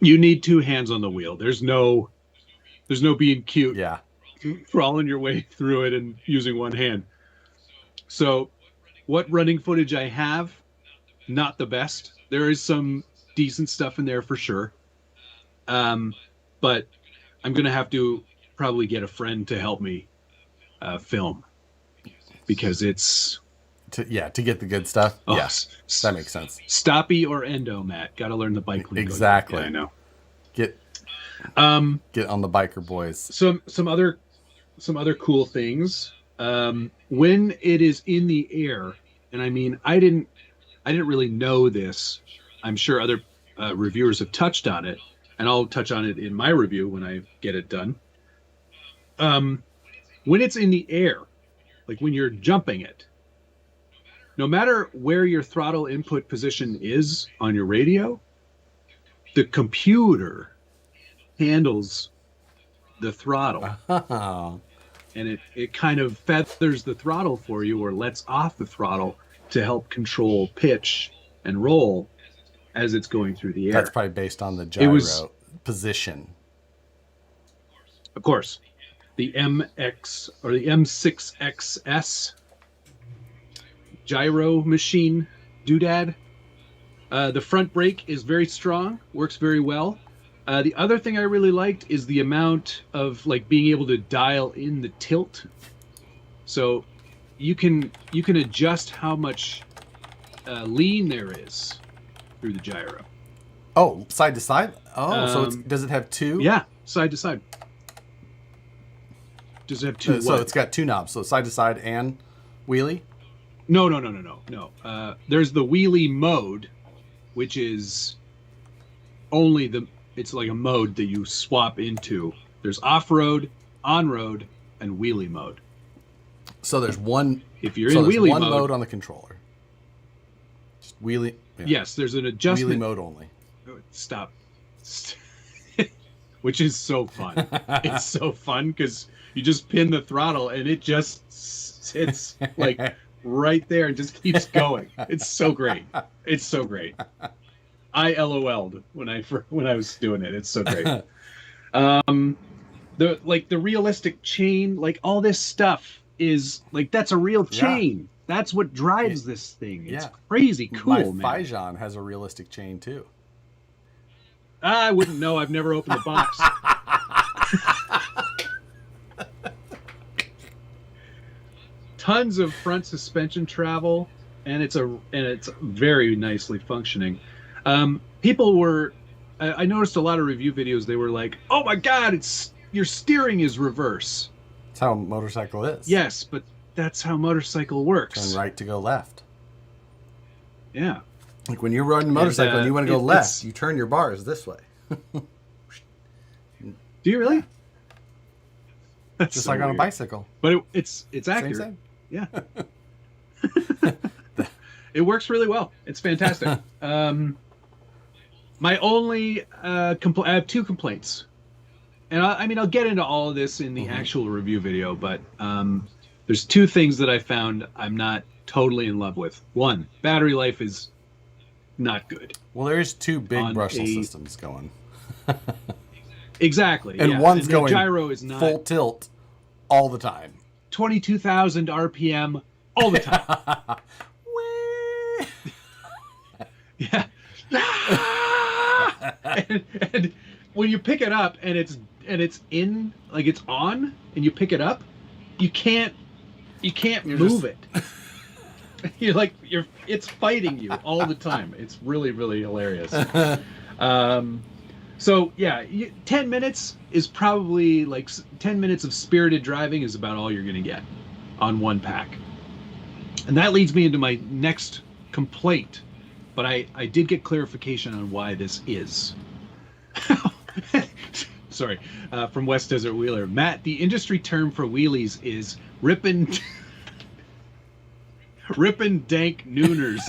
[SPEAKER 2] You need two hands on the wheel. There's no being cute.
[SPEAKER 1] Yeah.
[SPEAKER 2] Crawling your way through it and using one hand. So what running footage I have, not the best. There is some decent stuff in there for sure. But I'm going to have to probably get a friend to help me film because it's...
[SPEAKER 1] To get the good stuff.
[SPEAKER 2] Oh,
[SPEAKER 1] yes, that makes sense.
[SPEAKER 2] Stoppy or endo, Matt. Got to learn the bike lingo.
[SPEAKER 1] Exactly.
[SPEAKER 2] Yeah, I know.
[SPEAKER 1] Get on the biker boys.
[SPEAKER 2] Some other cool things. When it is in the air, and I mean, I didn't really know this. I'm sure other reviewers have touched on it, and I'll touch on it in my review when I get it done. When it's in the air, like when you're jumping it, no matter where your throttle input position is on your radio, the computer handles the throttle. And it kind of feathers the throttle for you or lets off the throttle to help control pitch and roll as it's going through the air.
[SPEAKER 1] That's probably based on the gyro position.
[SPEAKER 2] Of course. The MX or the M6XS gyro machine doodad. The front brake is very strong, works very well. The other thing I really liked is the amount of like being able to dial in the tilt. So you can adjust how much lean there is through the gyro.
[SPEAKER 1] Oh, side to side? Oh, so does it have two?
[SPEAKER 2] Yeah, side to side. Does it have two?
[SPEAKER 1] So it's got two knobs, so side to side and wheelie?
[SPEAKER 2] No. There's the wheelie mode, which is only it's like a mode that you swap into. There's off-road, on-road, and wheelie mode.
[SPEAKER 1] So there's one.
[SPEAKER 2] If you're in wheelie
[SPEAKER 1] mode on the controller. Just wheelie.
[SPEAKER 2] Yeah. Yes, there's an adjustment.
[SPEAKER 1] Wheelie mode only.
[SPEAKER 2] Stop. Which is so fun. It's so fun because you just pin the throttle and it just sits like right there and just keeps going. It's so great. It's so great. I LOL'd when I was doing it. It's so great. The realistic chain, like all this stuff is like that's a real chain. Yeah. That's what drives this thing. It's crazy cool.
[SPEAKER 1] My Fajon has a realistic chain too.
[SPEAKER 2] I wouldn't know. I've never opened the box. Tons of front suspension travel, and it's very nicely functioning. People were, I noticed a lot of review videos. They were like, "Oh my God, your steering is reverse."
[SPEAKER 1] That's how a motorcycle is.
[SPEAKER 2] Yes, but that's how motorcycle works.
[SPEAKER 1] Turn right to go left.
[SPEAKER 2] Yeah.
[SPEAKER 1] Like when you're riding a motorcycle and you want to go left, you turn your bars this way.
[SPEAKER 2] Do you really?
[SPEAKER 1] That's just so like weird. On a bicycle.
[SPEAKER 2] But it's accurate.
[SPEAKER 1] Same.
[SPEAKER 2] Yeah. It works really well. It's fantastic. My only I have two complaints. And I'll get into all of this in the actual review video, but there's two things that I found I'm not totally in love with. One, battery life is not good.
[SPEAKER 1] Well, there's two big Brussels systems going.
[SPEAKER 2] Exactly.
[SPEAKER 1] And one's going
[SPEAKER 2] gyro is not
[SPEAKER 1] full tilt all the time.
[SPEAKER 2] 22,000 RPM all the time. Yeah. and when you pick it up and it's in, like it's on, and you pick it up, you can't move it. It's fighting you all the time. It's really, really hilarious. So yeah, 10 minutes is probably like 10 minutes of spirited driving is about all you're going to get on one pack. And that leads me into my next complaint, but I did get clarification on why this is. Sorry, from West Desert Wheeler. Matt, the industry term for wheelies is rippin' dank nooners.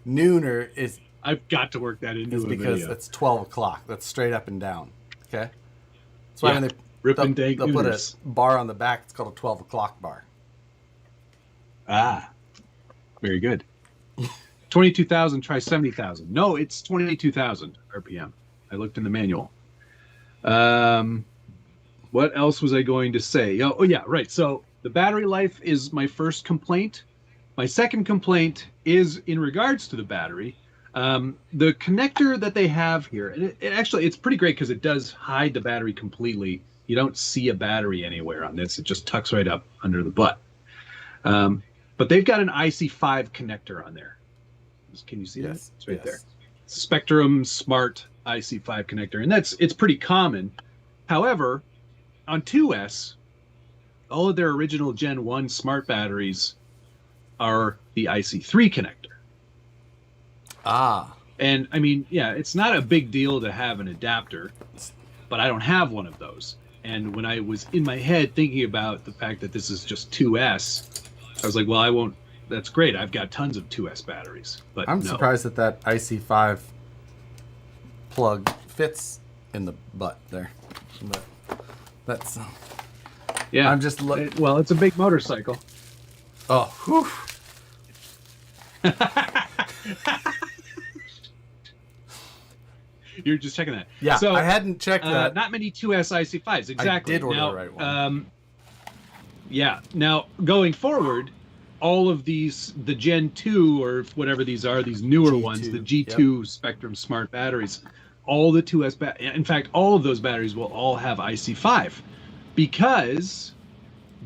[SPEAKER 1] Nooner is...
[SPEAKER 2] I've got to work that into a video.
[SPEAKER 1] Because it's 12 o'clock. That's straight up and down. Okay? That's why when they'll put a bar on the back, it's called a 12 o'clock bar.
[SPEAKER 2] Ah, very good. 22,000, try 70,000. No, it's 22,000 RPM. I looked in the manual. What else was I going to say? Oh yeah, right. So the battery life is my first complaint. My second complaint is in regards to the battery. The connector that they have here, and it's pretty great because it does hide the battery completely. You don't see a battery anywhere on this. It just tucks right up under the butt. But they've got an IC5 connector on there. Can you see that? It's right there. Spectrum Smart IC5 connector, and it's pretty common. However, on 2S, all of their original Gen 1 smart batteries are the IC3 connector. And I mean, yeah, it's not a big deal to have an adapter, but I don't have one of those. And when I was in my head thinking about the fact that this is just 2S, I was like, well, I won't. That's great. I've got tons of 2S batteries. But
[SPEAKER 1] I'm
[SPEAKER 2] no.
[SPEAKER 1] surprised that IC5 plug fits in the butt there. But that's...
[SPEAKER 2] Yeah.
[SPEAKER 1] I'm just...
[SPEAKER 2] well, it's a big motorcycle.
[SPEAKER 1] Oh, whew.
[SPEAKER 2] You're just checking that.
[SPEAKER 1] Yeah,
[SPEAKER 2] so,
[SPEAKER 1] I hadn't checked that.
[SPEAKER 2] Not many 2S IC5s, exactly.
[SPEAKER 1] I did order
[SPEAKER 2] now,
[SPEAKER 1] the right one.
[SPEAKER 2] Yeah. Now, going forward, all of these, the Gen 2 or whatever these are, these newer
[SPEAKER 1] G2,
[SPEAKER 2] ones, the G2 Spectrum Smart batteries, all the 2S, in fact, all of those batteries will all have IC5 because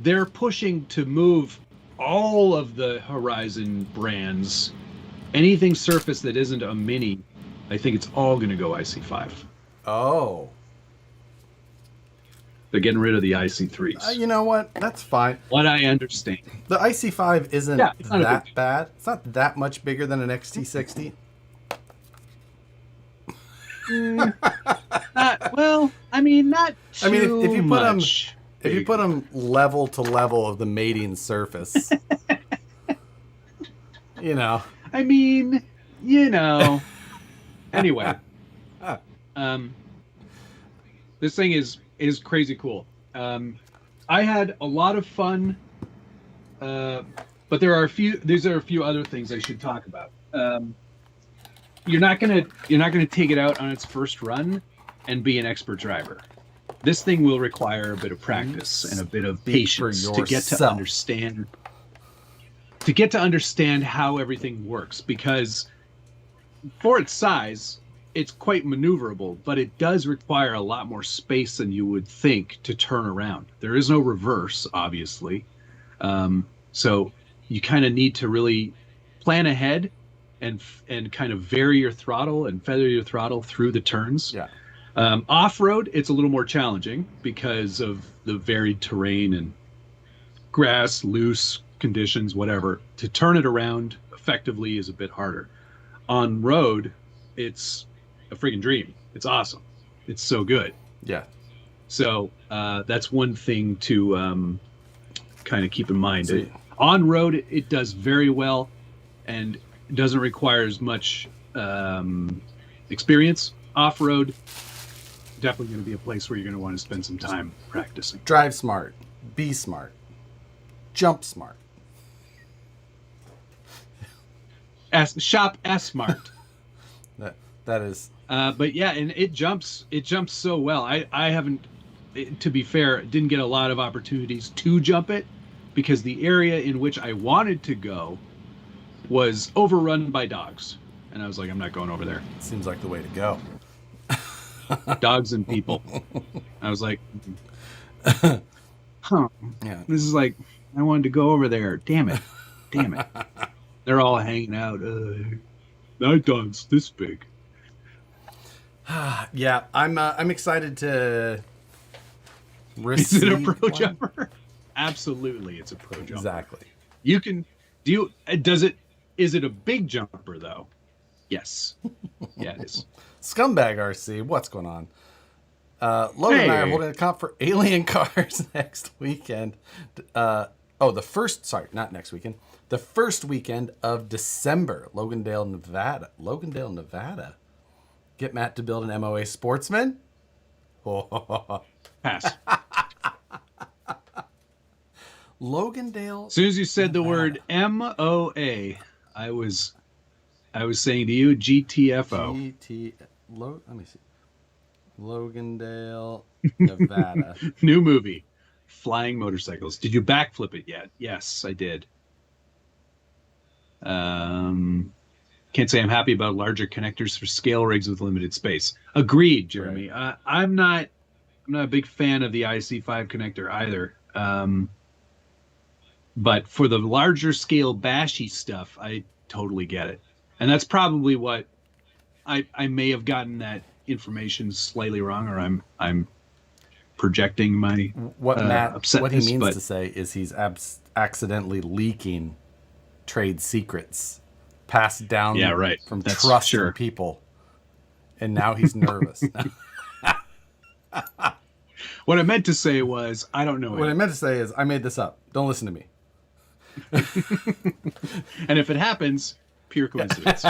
[SPEAKER 2] they're pushing to move all of the Horizon brands, anything Surface that isn't a Mini, I think it's all going to go IC5.
[SPEAKER 1] Oh.
[SPEAKER 2] They're getting rid of the IC3s.
[SPEAKER 1] You know what? That's fine.
[SPEAKER 2] What I understand.
[SPEAKER 1] The IC5 isn't that bad. It's not that much bigger than an XT60.
[SPEAKER 2] Well, I mean, not too
[SPEAKER 1] if you put
[SPEAKER 2] much.
[SPEAKER 1] If you put them level to level of the mating surface, you know.
[SPEAKER 2] I mean, you know. Anyway, this thing is crazy cool. I had a lot of fun, but there are a few. These are a few other things I should talk about. You're not gonna take it out on its first run and be an expert driver. This thing will require a bit of practice and a bit of patience to get to understand how everything works, because for its size, it's quite maneuverable, but it does require a lot more space than you would think to turn around. There is no reverse, obviously. So you kind of need to really plan ahead and kind of vary your throttle and feather your throttle through the turns.
[SPEAKER 1] Yeah.
[SPEAKER 2] Off-road, it's a little more challenging because of the varied terrain and grass, loose conditions, whatever. To turn it around effectively is a bit harder. On road, it's a freaking dream. It's awesome. It's so good.
[SPEAKER 1] Yeah.
[SPEAKER 2] So that's one thing to kind of keep in mind. On road, it does very well and doesn't require as much experience. Off road, definitely going to be a place where you're going to want to spend some time practicing.
[SPEAKER 1] Drive smart, be smart, jump smart.
[SPEAKER 2] Shop S-Smart.
[SPEAKER 1] that is.
[SPEAKER 2] But yeah, and it jumps so well. I haven't, to be fair, didn't get a lot of opportunities to jump it because the area in which I wanted to go was overrun by dogs. And I was like, I'm not going over there.
[SPEAKER 1] Seems like the way to go.
[SPEAKER 2] Dogs and people. I was like, huh.
[SPEAKER 1] Yeah.
[SPEAKER 2] This is like, I wanted to go over there. Damn it. They're all hanging out. That dog's this big.
[SPEAKER 1] Yeah, I'm excited to
[SPEAKER 2] Is it a pro jumper? Absolutely, it's a pro jumper.
[SPEAKER 1] Exactly.
[SPEAKER 2] You can is it a big jumper though? Yes. Yeah, it is.
[SPEAKER 1] Scumbag RC, what's going on? Logan and I are holding a comp for Alien Cars next weekend. Not next weekend. The first weekend of December, Logandale, Nevada. Get Matt to build an MOA Sportsman?
[SPEAKER 2] Pass.
[SPEAKER 1] Logandale.
[SPEAKER 2] As soon as you said the word MOA, I was saying to you GTFO.
[SPEAKER 1] Let me see. Logandale, Nevada.
[SPEAKER 2] New movie, Flying Motorcycles. Did you backflip it yet? Yes, I did. Can't say I'm happy about larger connectors for scale rigs with limited space. Agreed, Jeremy. Right. I'm not a big fan of the IC5 connector either. But for the larger scale bashy stuff, I totally get it. And that's probably what I may have gotten that information slightly wrong, or I'm projecting my upsetness.
[SPEAKER 1] What he means to say is he's accidentally leaking trade secrets passed down from trust from people. And now he's nervous.
[SPEAKER 2] What I meant to say was, I don't know.
[SPEAKER 1] What I meant to say is, I made this up. Don't listen to me.
[SPEAKER 2] And if it happens, pure coincidence.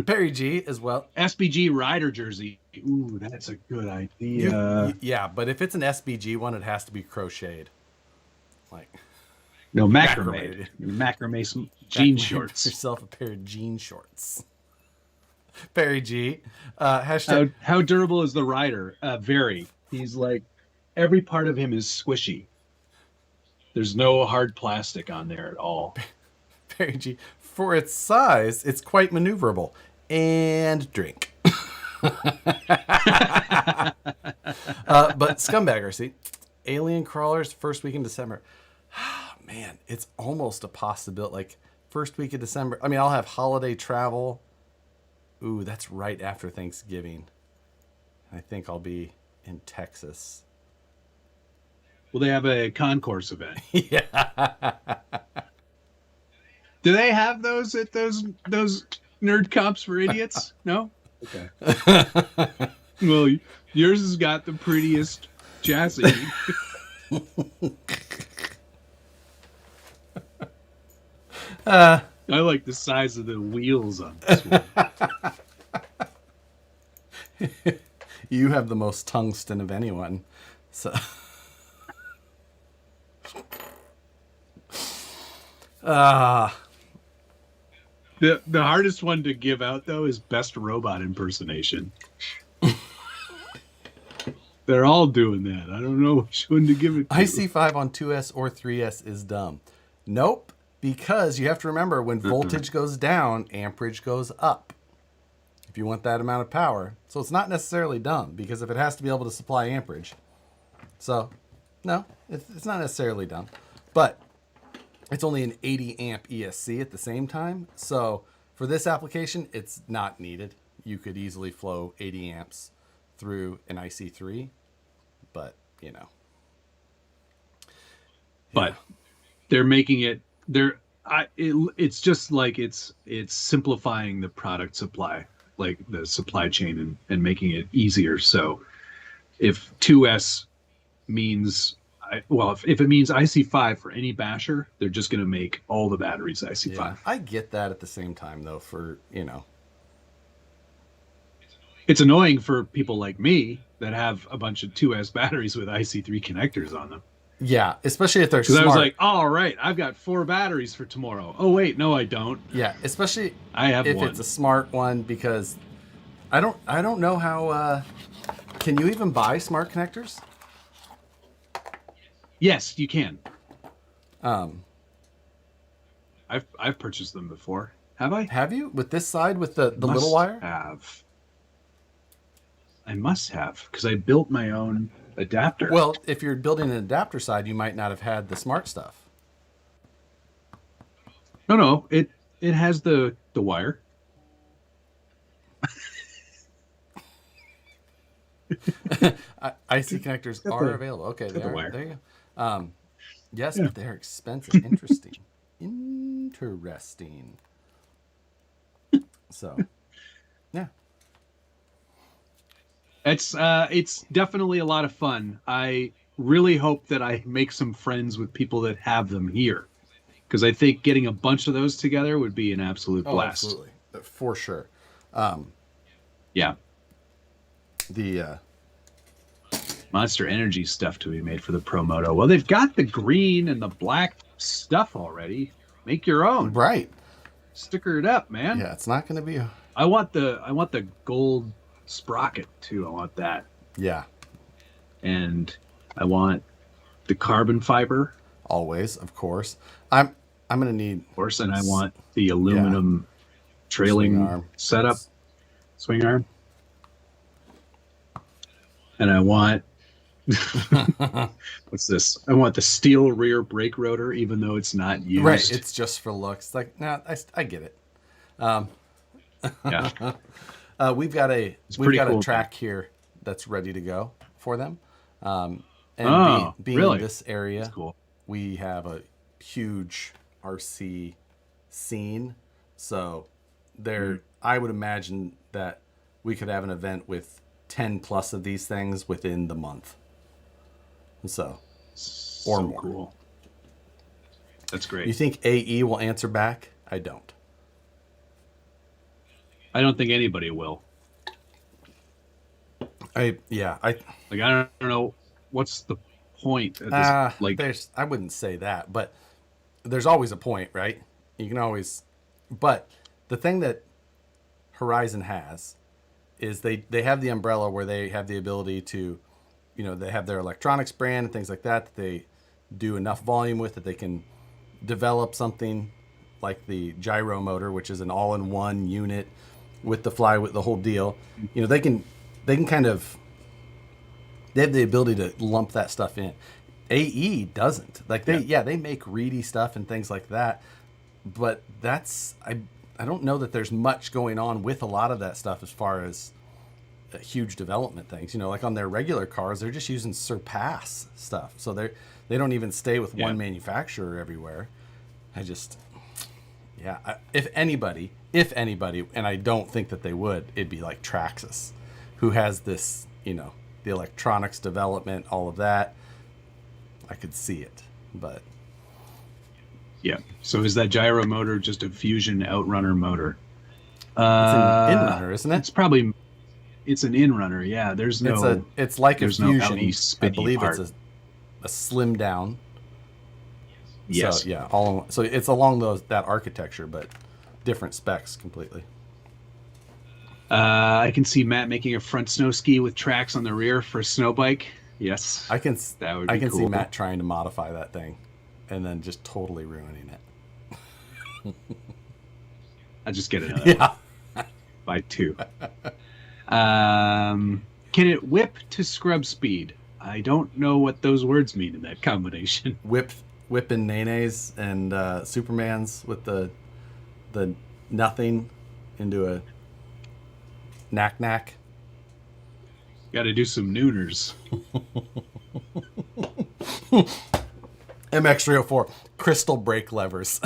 [SPEAKER 1] Perry G as well.
[SPEAKER 2] SBG rider jersey. Ooh, that's a good idea.
[SPEAKER 1] Yeah, but if it's an SBG one, it has to be crocheted.
[SPEAKER 2] No, macrame. Macrame jean shorts.
[SPEAKER 1] Yourself a pair of jean shorts. Perry G.
[SPEAKER 2] How durable is the rider? Very. He's like, every part of him is squishy. There's no hard plastic on there at all.
[SPEAKER 1] Perry G. For its size, it's quite maneuverable. And drink. But Scumbagger, see? Alien Crawlers, first week in December. Man, it's almost a possibility. Like, first week of December. I mean, I'll have holiday travel. Ooh, that's right after Thanksgiving. I think I'll be in Texas.
[SPEAKER 2] Will they have a concourse event?
[SPEAKER 1] Yeah.
[SPEAKER 2] Do they have those at those nerd comps for idiots? No? Okay. Well, yours has got the prettiest chassis. I like the size of the wheels on this one.
[SPEAKER 1] You have the most tungsten of anyone. So
[SPEAKER 2] The hardest one to give out, though, is best robot impersonation. They're all doing that. I don't know which one to give it to.
[SPEAKER 1] IC5 on 2S or 3S is dumb. Nope, because you have to remember when voltage goes down, amperage goes up. If you want that amount of power. So it's not necessarily dumb, because if it has to be able to supply amperage. So, no, it's not necessarily dumb. But it's only an 80 amp ESC at the same time. So for this application, it's not needed. You could easily flow 80 amps through an IC3, but you know.
[SPEAKER 2] But they're making it it's just like it's simplifying the product supply, like the supply chain, and making it easier. So if 2S means if it means IC5 for any basher, they're just going to make all the batteries IC5.
[SPEAKER 1] Yeah, I get that at the same time, though,
[SPEAKER 2] It's annoying for people like me that have a bunch of 2S batteries with IC3 connectors on them.
[SPEAKER 1] Yeah, especially if they're smart.
[SPEAKER 2] Because I was like, all right, I've got 4 batteries for tomorrow. Oh, wait, no, I don't.
[SPEAKER 1] Yeah, especially
[SPEAKER 2] if
[SPEAKER 1] it's a smart one, because I don't know how... can you even buy smart connectors?
[SPEAKER 2] Yes, you can. I've purchased them before. Have I?
[SPEAKER 1] Have you? With this side, with the little wire?
[SPEAKER 2] I must have, because I built my own adapter.
[SPEAKER 1] Well, if you're building an adapter side, you might not have had the smart stuff.
[SPEAKER 2] No, it has the wire.
[SPEAKER 1] IC connectors are available. Okay, they are. There you go. Yes, but they're expensive. Interesting. So, yeah.
[SPEAKER 2] It's definitely a lot of fun. I really hope that I make some friends with people that have them here, because I think getting a bunch of those together would be an absolute blast.
[SPEAKER 1] Absolutely, for sure.
[SPEAKER 2] Yeah.
[SPEAKER 1] The
[SPEAKER 2] Monster Energy stuff to be made for the Pro Moto. Well, they've got the green and the black stuff already. Make your own.
[SPEAKER 1] Right.
[SPEAKER 2] Sticker it up, man.
[SPEAKER 1] Yeah, it's not going to be.
[SPEAKER 2] I want the gold sprocket too. I want that.
[SPEAKER 1] Yeah.
[SPEAKER 2] And I want the carbon fiber.
[SPEAKER 1] Always, of course. I'm going to need.
[SPEAKER 2] Of course, and I want the aluminum trailing setup, swing arm. And I want, what's this? I want the steel rear brake rotor, even though it's not used.
[SPEAKER 1] Right, it's just for looks. Like, nah, I get it.
[SPEAKER 2] Yeah.
[SPEAKER 1] We've got a
[SPEAKER 2] cool
[SPEAKER 1] track here that's ready to go for them. And being
[SPEAKER 2] really?
[SPEAKER 1] in this area,
[SPEAKER 2] cool.
[SPEAKER 1] We have a huge RC seen. So I would imagine that we could have an event with 10 plus of these things within the month. So or more.
[SPEAKER 2] Cool. That's great.
[SPEAKER 1] You think AE will answer back? I don't.
[SPEAKER 2] I don't think anybody will.
[SPEAKER 1] I
[SPEAKER 2] don't know what's the point at this,
[SPEAKER 1] I wouldn't say that, but there's always a point, right? You can always, but the thing that Horizon has is they have the umbrella where they have the ability to, they have their electronics brand and things like that they do enough volume with that they can develop something like the gyro motor, which is an all-in-one unit with the flywheel, the whole deal. They can kind of, they have the ability to lump that stuff in. AE doesn't. They make reedy stuff and things like that, but that's I don't know that there's much going on with a lot of that stuff as far as huge development things. Like on their regular cars, they're just using Surpass stuff, so they don't even stay with one manufacturer everywhere. If anybody, and I don't think that they would, it'd be like Traxxas, who has this, the electronics development, all of that. I could see it, but
[SPEAKER 2] yeah. So is that gyro motor just a Fusion Outrunner motor?
[SPEAKER 1] It's an in-runner, isn't it?
[SPEAKER 2] It's an in-runner. Yeah.
[SPEAKER 1] It's like a Fusion.
[SPEAKER 2] No
[SPEAKER 1] I believe
[SPEAKER 2] part.
[SPEAKER 1] It's a slim down.
[SPEAKER 2] Yes.
[SPEAKER 1] So yeah, so it's along that architecture, but different specs completely.
[SPEAKER 2] I can see Matt making a front snow ski with tracks on the rear for a snow bike. Yes,
[SPEAKER 1] I can
[SPEAKER 2] cool.
[SPEAKER 1] see Matt trying to modify that thing, and then just totally ruining it.
[SPEAKER 2] I'll just get another one. By 2. Can it whip to scrub speed? I don't know what those words mean in that combination.
[SPEAKER 1] Whipping Nenes and Supermans with the nothing into a knack.
[SPEAKER 2] Got to do some nooners.
[SPEAKER 1] MX304 crystal brake levers.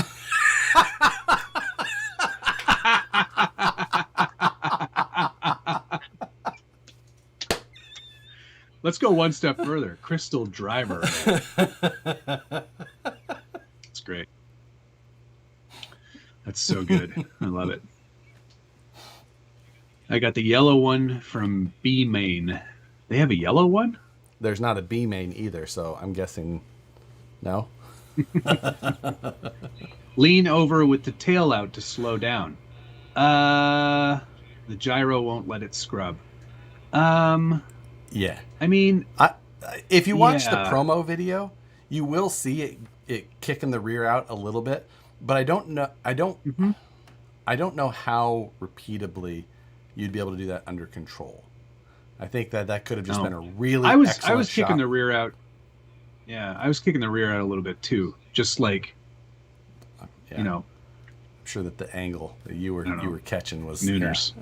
[SPEAKER 2] Let's go one step further. Crystal driver. That's great. That's so good. I love it. I got the yellow one from B Main. They have a yellow one?
[SPEAKER 1] There's not a B main either, so I'm guessing no.
[SPEAKER 2] Lean over with the tail out to slow down. The gyro won't let it scrub.
[SPEAKER 1] Yeah.
[SPEAKER 2] I mean,
[SPEAKER 1] if you watch the promo video, you will see it kicking the rear out a little bit, but I don't know how repeatedly you'd be able to do that under control. I think that could have just been a really
[SPEAKER 2] I was
[SPEAKER 1] excellent
[SPEAKER 2] kicking
[SPEAKER 1] shot.
[SPEAKER 2] the rear out. Yeah, I was kicking the rear out a little bit too, just like
[SPEAKER 1] I'm sure that the angle that you were catching was
[SPEAKER 2] nooners.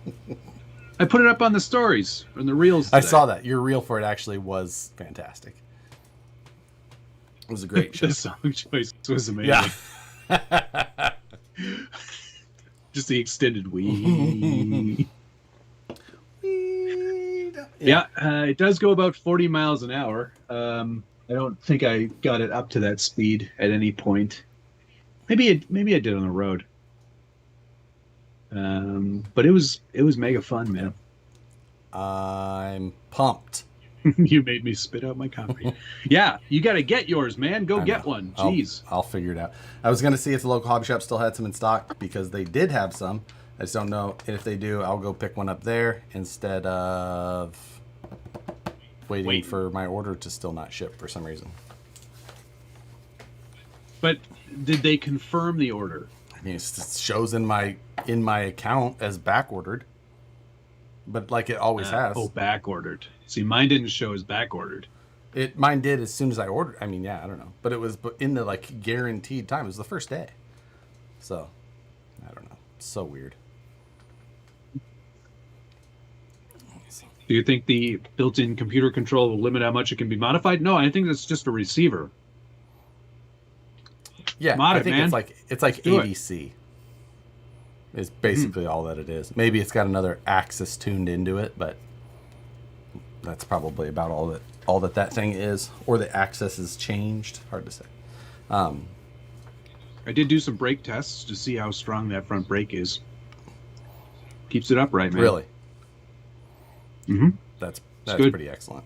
[SPEAKER 2] Yeah. I put it up on the stories on the reels today.
[SPEAKER 1] I saw that. Your reel for it actually was fantastic. It was a great show.
[SPEAKER 2] The song choice was amazing.
[SPEAKER 1] Yeah.
[SPEAKER 2] Just the extended weed. Yeah, it does go about 40 miles an hour. I don't think I got it up to that speed at any point. Maybe I did on the road. But it was mega fun, man.
[SPEAKER 1] I'm pumped.
[SPEAKER 2] You made me spit out my coffee. Yeah, you got to get yours, man. Go get one. Jeez.
[SPEAKER 1] I'll figure it out. I was going to see if the local hobby shop still had some in stock because they did have some. I just don't know. If they do, I'll go pick one up there instead of waiting for my order to still not ship for some reason.
[SPEAKER 2] But did they confirm the order?
[SPEAKER 1] I mean, it shows in my account as back ordered, but like it always has.
[SPEAKER 2] Oh, back ordered. See, mine didn't show as back ordered.
[SPEAKER 1] Mine did as soon as I ordered. I mean, yeah, I don't know, but it was in the like guaranteed time. It was the first day, so I don't know. It's so weird.
[SPEAKER 2] Do you think the built-in computer control will limit how much it can be modified? No, I think that's just a receiver.
[SPEAKER 1] Yeah,
[SPEAKER 2] Mod
[SPEAKER 1] I
[SPEAKER 2] it,
[SPEAKER 1] think
[SPEAKER 2] man.
[SPEAKER 1] it's like AVC. Is basically all that it is. Maybe it's got another axis tuned into it, but that's probably about all that thing is, or the axis is changed. Hard to say.
[SPEAKER 2] I did do some brake tests to see how strong that front brake is. Keeps it upright, man.
[SPEAKER 1] Really?
[SPEAKER 2] Mm-hmm.
[SPEAKER 1] That's
[SPEAKER 2] good.
[SPEAKER 1] pretty excellent.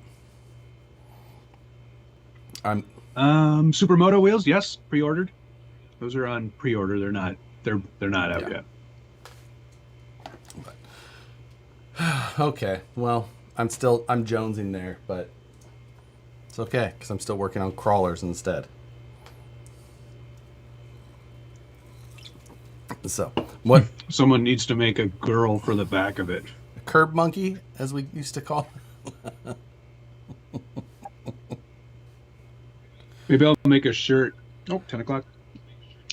[SPEAKER 2] Supermoto wheels, yes, pre-ordered. Those are on pre-order. They're not out yet.
[SPEAKER 1] But, okay. Well, I'm jonesing there, but it's okay because I'm still working on crawlers instead. So, what?
[SPEAKER 2] Someone needs to make a girl for the back of it.
[SPEAKER 1] A curb monkey, as we used to call it.
[SPEAKER 2] Maybe I'll make a shirt. 10 o'clock.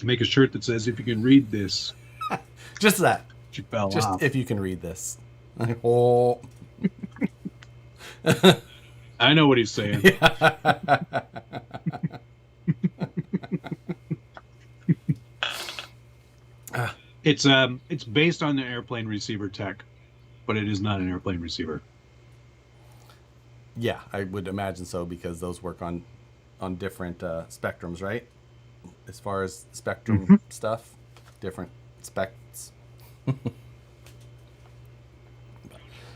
[SPEAKER 2] Make a shirt that says, if you can read this.
[SPEAKER 1] Just that.
[SPEAKER 2] She fell
[SPEAKER 1] Just
[SPEAKER 2] off.
[SPEAKER 1] if you can read this. Oh.
[SPEAKER 2] I know what he's saying.
[SPEAKER 1] Yeah.
[SPEAKER 2] It's based on the airplane receiver tech, but it is not an airplane receiver.
[SPEAKER 1] Yeah, I would imagine so because those work on different spectrums, right? As far as spectrum stuff, different specs.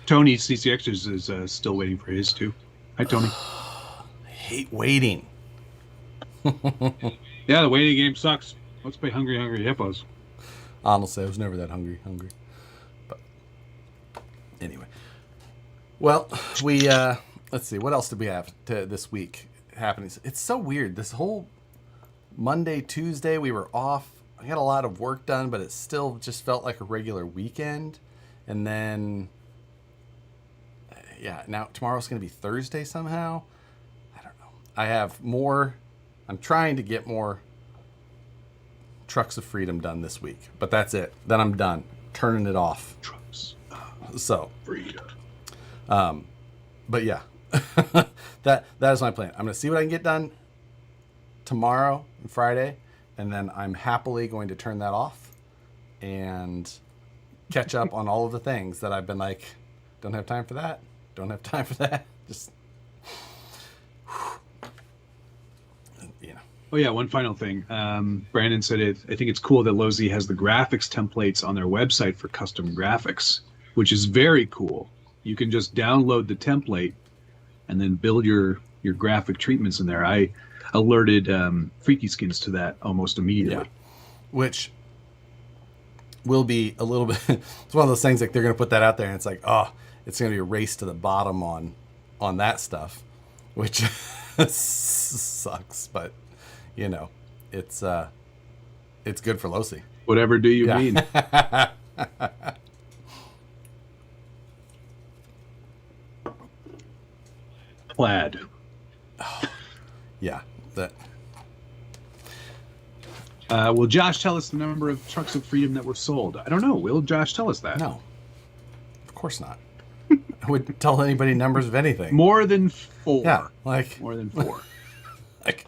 [SPEAKER 2] Tony CCX is still waiting for his too. Hi, Tony.
[SPEAKER 1] I hate waiting.
[SPEAKER 2] Yeah, the waiting game sucks. Let's play Hungry Hungry Hippos.
[SPEAKER 1] Honestly, I was never that hungry. But anyway. Well, we let's see, what else did we have this week happening? It's so weird. This whole Monday, Tuesday, we were off. I got a lot of work done, but it still just felt like a regular weekend. And then now tomorrow's going to be Thursday somehow. I don't know. I'm trying to get more Trucks of Freedom done this week, but that's it. Then I'm done. Turning it off.
[SPEAKER 2] Trucks.
[SPEAKER 1] So.
[SPEAKER 2] Freedom.
[SPEAKER 1] But yeah, that is my plan. I'm going to see what I can get done tomorrow and Friday, and then I'm happily going to turn that off and catch up on all of the things that I've been like, don't have time for that. Don't have time for that. Just, you know.
[SPEAKER 2] Oh yeah, one final thing. Brandon said I think it's cool that Lozi has the graphics templates on their website for custom graphics, which is very cool. You can just download the template and then build your graphic treatments in there. I alerted Freaky Skins to that almost immediately.
[SPEAKER 1] Yeah. Which will be a little bit, it's one of those things like they're going to put that out there and it's like, oh, it's going to be a race to the bottom on that stuff, which sucks, but you know, it's good for Losi.
[SPEAKER 2] Whatever do you mean? Plaid.
[SPEAKER 1] Oh, yeah. That.
[SPEAKER 2] Will Josh tell us the number of Trucks of Freedom that were sold? I don't know. Will Josh tell us that?
[SPEAKER 1] No. Of course not. I wouldn't tell anybody numbers of anything.
[SPEAKER 2] More than 4.
[SPEAKER 1] Yeah, like
[SPEAKER 2] more than 4.
[SPEAKER 1] Like,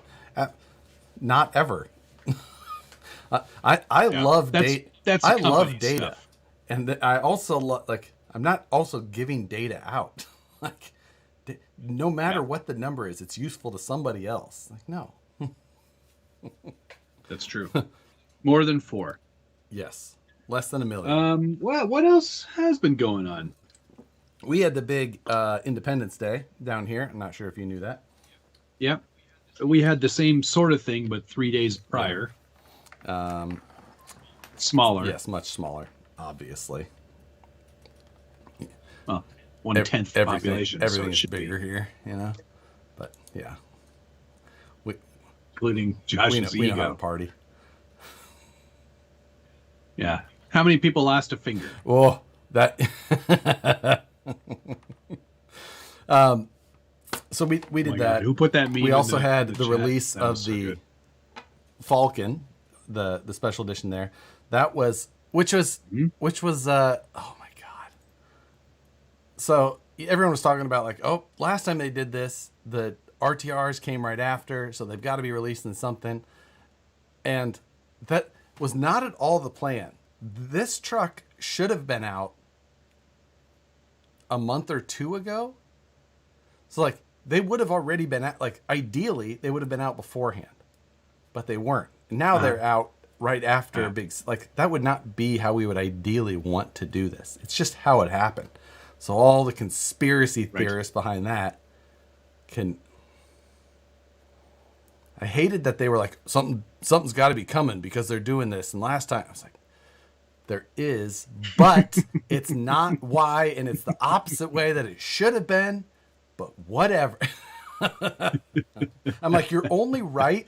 [SPEAKER 1] not ever. I love data. I love data,
[SPEAKER 2] stuff.
[SPEAKER 1] And I also like. I'm not also giving data out. Like, no matter what the number is, it's useful to somebody else. Like, no.
[SPEAKER 2] That's true. More than 4.
[SPEAKER 1] Yes, less than 1 million.
[SPEAKER 2] Well, what else has been going on?
[SPEAKER 1] We had the big Independence Day down here. I'm not sure if you knew that.
[SPEAKER 2] Yep. We had the same sort of thing, but 3 days prior. Smaller.
[SPEAKER 1] Yes, much smaller, obviously.
[SPEAKER 2] Well, 1/10 the population.
[SPEAKER 1] Everything is bigger here, you know. But yeah,
[SPEAKER 2] including Josh's
[SPEAKER 1] we know
[SPEAKER 2] ego.
[SPEAKER 1] how to party.
[SPEAKER 2] Yeah. How many people lost a finger?
[SPEAKER 1] Oh, that. So we did that.
[SPEAKER 2] God, who put that meme?
[SPEAKER 1] We also had the
[SPEAKER 2] chat?
[SPEAKER 1] release
[SPEAKER 2] That
[SPEAKER 1] of
[SPEAKER 2] so
[SPEAKER 1] the
[SPEAKER 2] good.
[SPEAKER 1] Falcon, the special edition there. That was which was oh my god. So everyone was talking about like, oh, last time they did this, the RTRs came right after, so they've got to be releasing something. And that was not at all the plan. This truck should have been out a month or two ago. So like they would have already been out, like ideally they would have been out beforehand, but they weren't. Now they're out right after a big, like that would not be how we would ideally want to do this. It's just how it happened. So all the conspiracy theorists behind that can, I hated that they were like, something's got to be coming because they're doing this. And last time I was like, there is, but it's not why, and it's the opposite way that it should have been, but whatever. I'm like, you're only right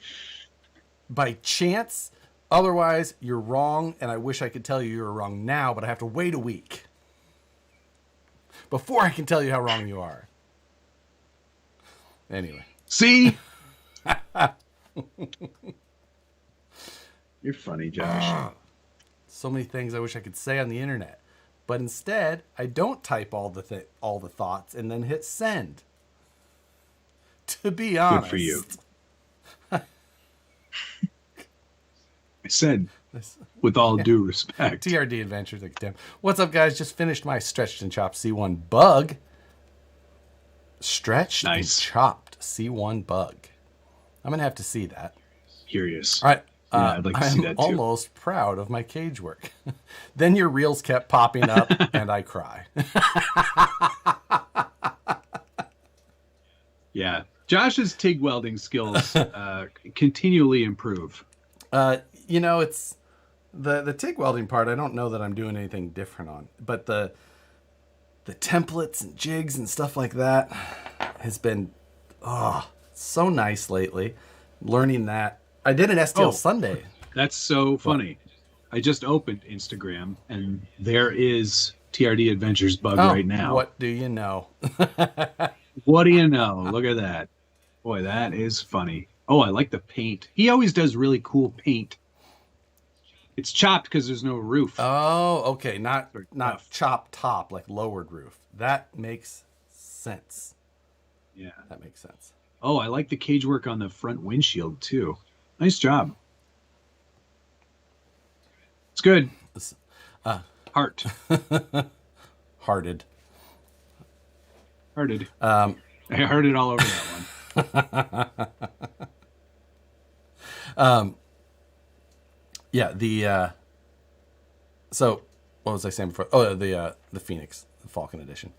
[SPEAKER 1] by chance. Otherwise, you're wrong, and I wish I could tell you you're wrong now, but I have to wait a week before I can tell you how wrong you are. Anyway.
[SPEAKER 2] See? You're funny, Josh.
[SPEAKER 1] So many things I wish I could say on the internet, but instead I don't type all the thoughts and then hit send. To be honest,
[SPEAKER 2] good for you. I said, with all due respect,
[SPEAKER 1] TRD Adventures. Like, damn. What's up, guys? Just finished my stretched and chopped C1 bug. Stretched and chopped C1 bug. I'm gonna have to see that.
[SPEAKER 2] Curious.
[SPEAKER 1] All right.
[SPEAKER 2] Yeah, I'd like to see that too.
[SPEAKER 1] I'm almost proud of my cage work. Then your reels kept popping up, and I cry.
[SPEAKER 2] Yeah, Josh's TIG welding skills continually improve.
[SPEAKER 1] It's the TIG welding part. I don't know that I'm doing anything different on, but the templates and jigs and stuff like that has been so nice lately. Learning that. I did an STL Sunday.
[SPEAKER 2] That's so funny. I just opened Instagram, and there is TRD Adventures bug right now.
[SPEAKER 1] What do you know?
[SPEAKER 2] What do you know? Look at that. Boy, that is funny. Oh, I like the paint. He always does really cool paint. It's chopped because there's no roof.
[SPEAKER 1] Oh, okay. Not chopped top, like lowered roof. That makes sense.
[SPEAKER 2] Yeah.
[SPEAKER 1] That makes sense.
[SPEAKER 2] Oh, I like the cage work on the front windshield, too. Nice job. It's good. Heart.
[SPEAKER 1] Hearted.
[SPEAKER 2] Hearted. I hearted all over that one.
[SPEAKER 1] Yeah, so what was I saying before? Oh, the Phoenix, the Falcon edition.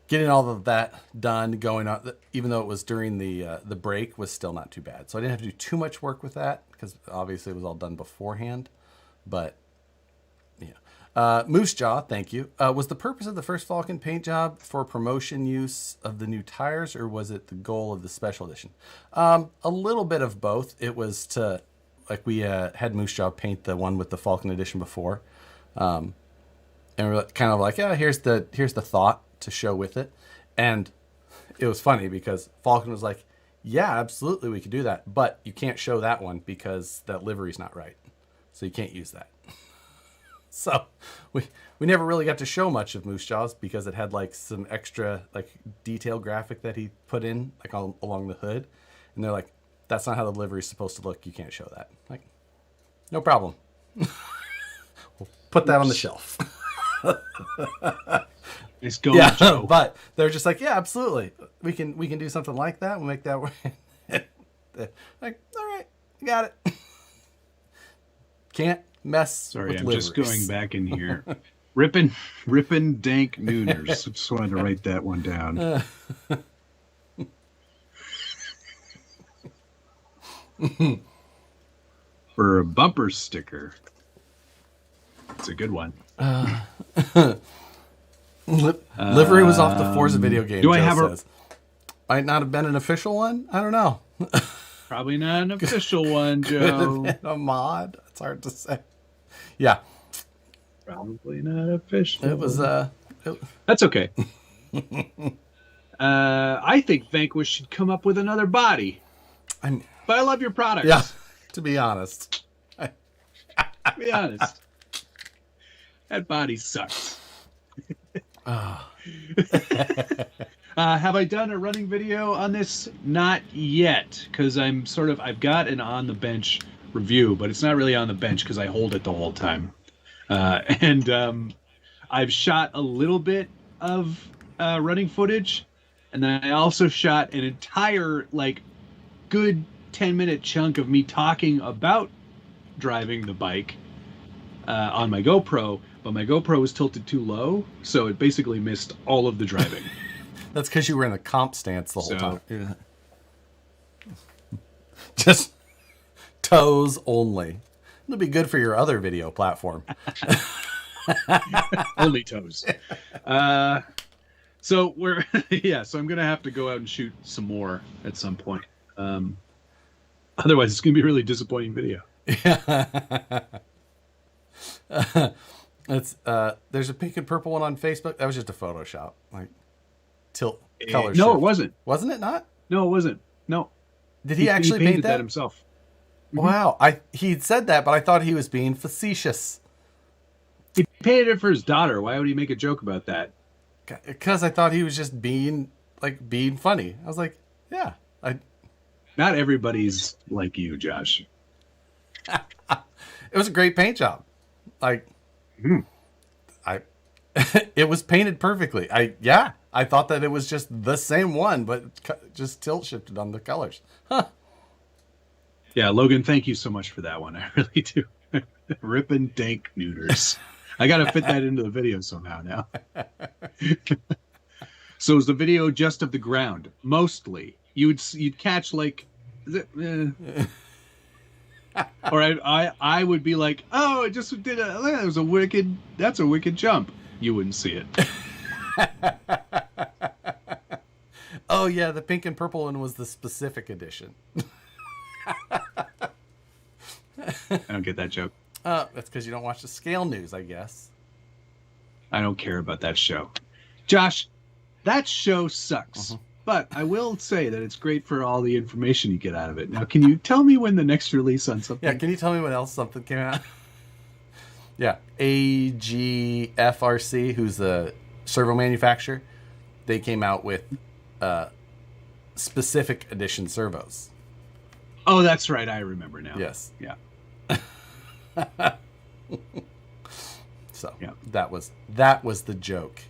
[SPEAKER 1] Getting all of that done, going on, even though it was during the break, was still not too bad. So I didn't have to do too much work with that because obviously it was all done beforehand. But yeah, Moose Jaw, thank you. Was the purpose of the first Falcon paint job for promotion use of the new tires, or was it the goal of the special edition? A little bit of both. It was to, like, we had Moose Jaw paint the one with the Falcon edition before, and we're kind of like, yeah, here's the thought to show with it. And it was funny because Falcon was like, yeah, absolutely, we could do that, but you can't show that one because that livery's not right, so you can't use that. So we never really got to show much of Moose Jaws because it had like some extra like detail graphic that he put in like along the hood, and they're like, that's not how the livery's supposed to look, you can't show that. Like, no problem. We'll put that on the shelf.
[SPEAKER 2] It's going, Joe.
[SPEAKER 1] But they're just like, yeah, absolutely, we can do something like that. We'll make that work. Like, all right, got it. Can't mess.
[SPEAKER 2] Sorry,
[SPEAKER 1] with
[SPEAKER 2] I'm
[SPEAKER 1] liveries.
[SPEAKER 2] just going back in here. Rippin' dank nooners. Just wanted to write that one down. For a bumper sticker. It's a good one.
[SPEAKER 1] Livery was off the Forza video game.
[SPEAKER 2] Do
[SPEAKER 1] Joe
[SPEAKER 2] I have
[SPEAKER 1] says. Might not have been an official one. I don't know.
[SPEAKER 2] Probably not an official one, Joe.
[SPEAKER 1] Could have been a mod. It's hard to say. Yeah.
[SPEAKER 2] Probably not official.
[SPEAKER 1] It was.
[SPEAKER 2] That's okay. I think Vanquish should come up with another body. But I love your products.
[SPEAKER 1] Yeah. To be honest.
[SPEAKER 2] To be honest. That body sucks. Have I done a running video on this? Not yet, because I've got an on the bench review, but it's not really on the bench because I hold it the whole time. And I've shot a little bit of running footage, and then I also shot an entire good 10-minute chunk of me talking about driving the bike on my GoPro, but my GoPro was tilted too low, so it basically missed all of the driving.
[SPEAKER 1] That's because you were in a comp stance the whole time. Yeah. Just toes only. It'll be good for your other video platform.
[SPEAKER 2] Only toes. So we're so I'm gonna have to go out and shoot some more at some point. Otherwise, it's gonna be a really disappointing video.
[SPEAKER 1] It's there's a pink and purple one on Facebook. That was just a Photoshop, tilt color.
[SPEAKER 2] No,
[SPEAKER 1] shift.
[SPEAKER 2] it wasn't.
[SPEAKER 1] Wasn't it not?
[SPEAKER 2] No, it wasn't. No.
[SPEAKER 1] Did he actually
[SPEAKER 2] painted
[SPEAKER 1] paint that
[SPEAKER 2] himself?
[SPEAKER 1] Wow, he said that, but I thought he was being facetious.
[SPEAKER 2] He painted it for his daughter. Why would he make a joke about that?
[SPEAKER 1] Because I thought he was just being funny. I was like, yeah,
[SPEAKER 2] Not everybody's like you, Josh.
[SPEAKER 1] It was a great paint job. It was painted perfectly. I thought that it was just the same one, but just tilt shifted on the colors. Huh.
[SPEAKER 2] Yeah, Logan, thank you so much for that one. I really do. Rippin' dank neuters. I got to fit that into the video somehow now. So is the video just of the ground? Mostly. You'd catch or I would be like, oh, it just did that's a wicked jump. You wouldn't see it.
[SPEAKER 1] Oh yeah, the pink and purple one was the specific edition.
[SPEAKER 2] I don't get that joke.
[SPEAKER 1] That's because you don't watch the scale news, I guess.
[SPEAKER 2] I don't care about that show. Josh, that show sucks. But I will say that it's great for all the information you get out of it. Now, can you tell me when the next release on something?
[SPEAKER 1] Yeah, can you tell me when else something came out? Yeah, AGFRC, who's the servo manufacturer, they came out with specific edition servos.
[SPEAKER 2] Oh, that's right. I remember now.
[SPEAKER 1] Yes.
[SPEAKER 2] Yeah.
[SPEAKER 1] So
[SPEAKER 2] yeah.
[SPEAKER 1] that was the joke.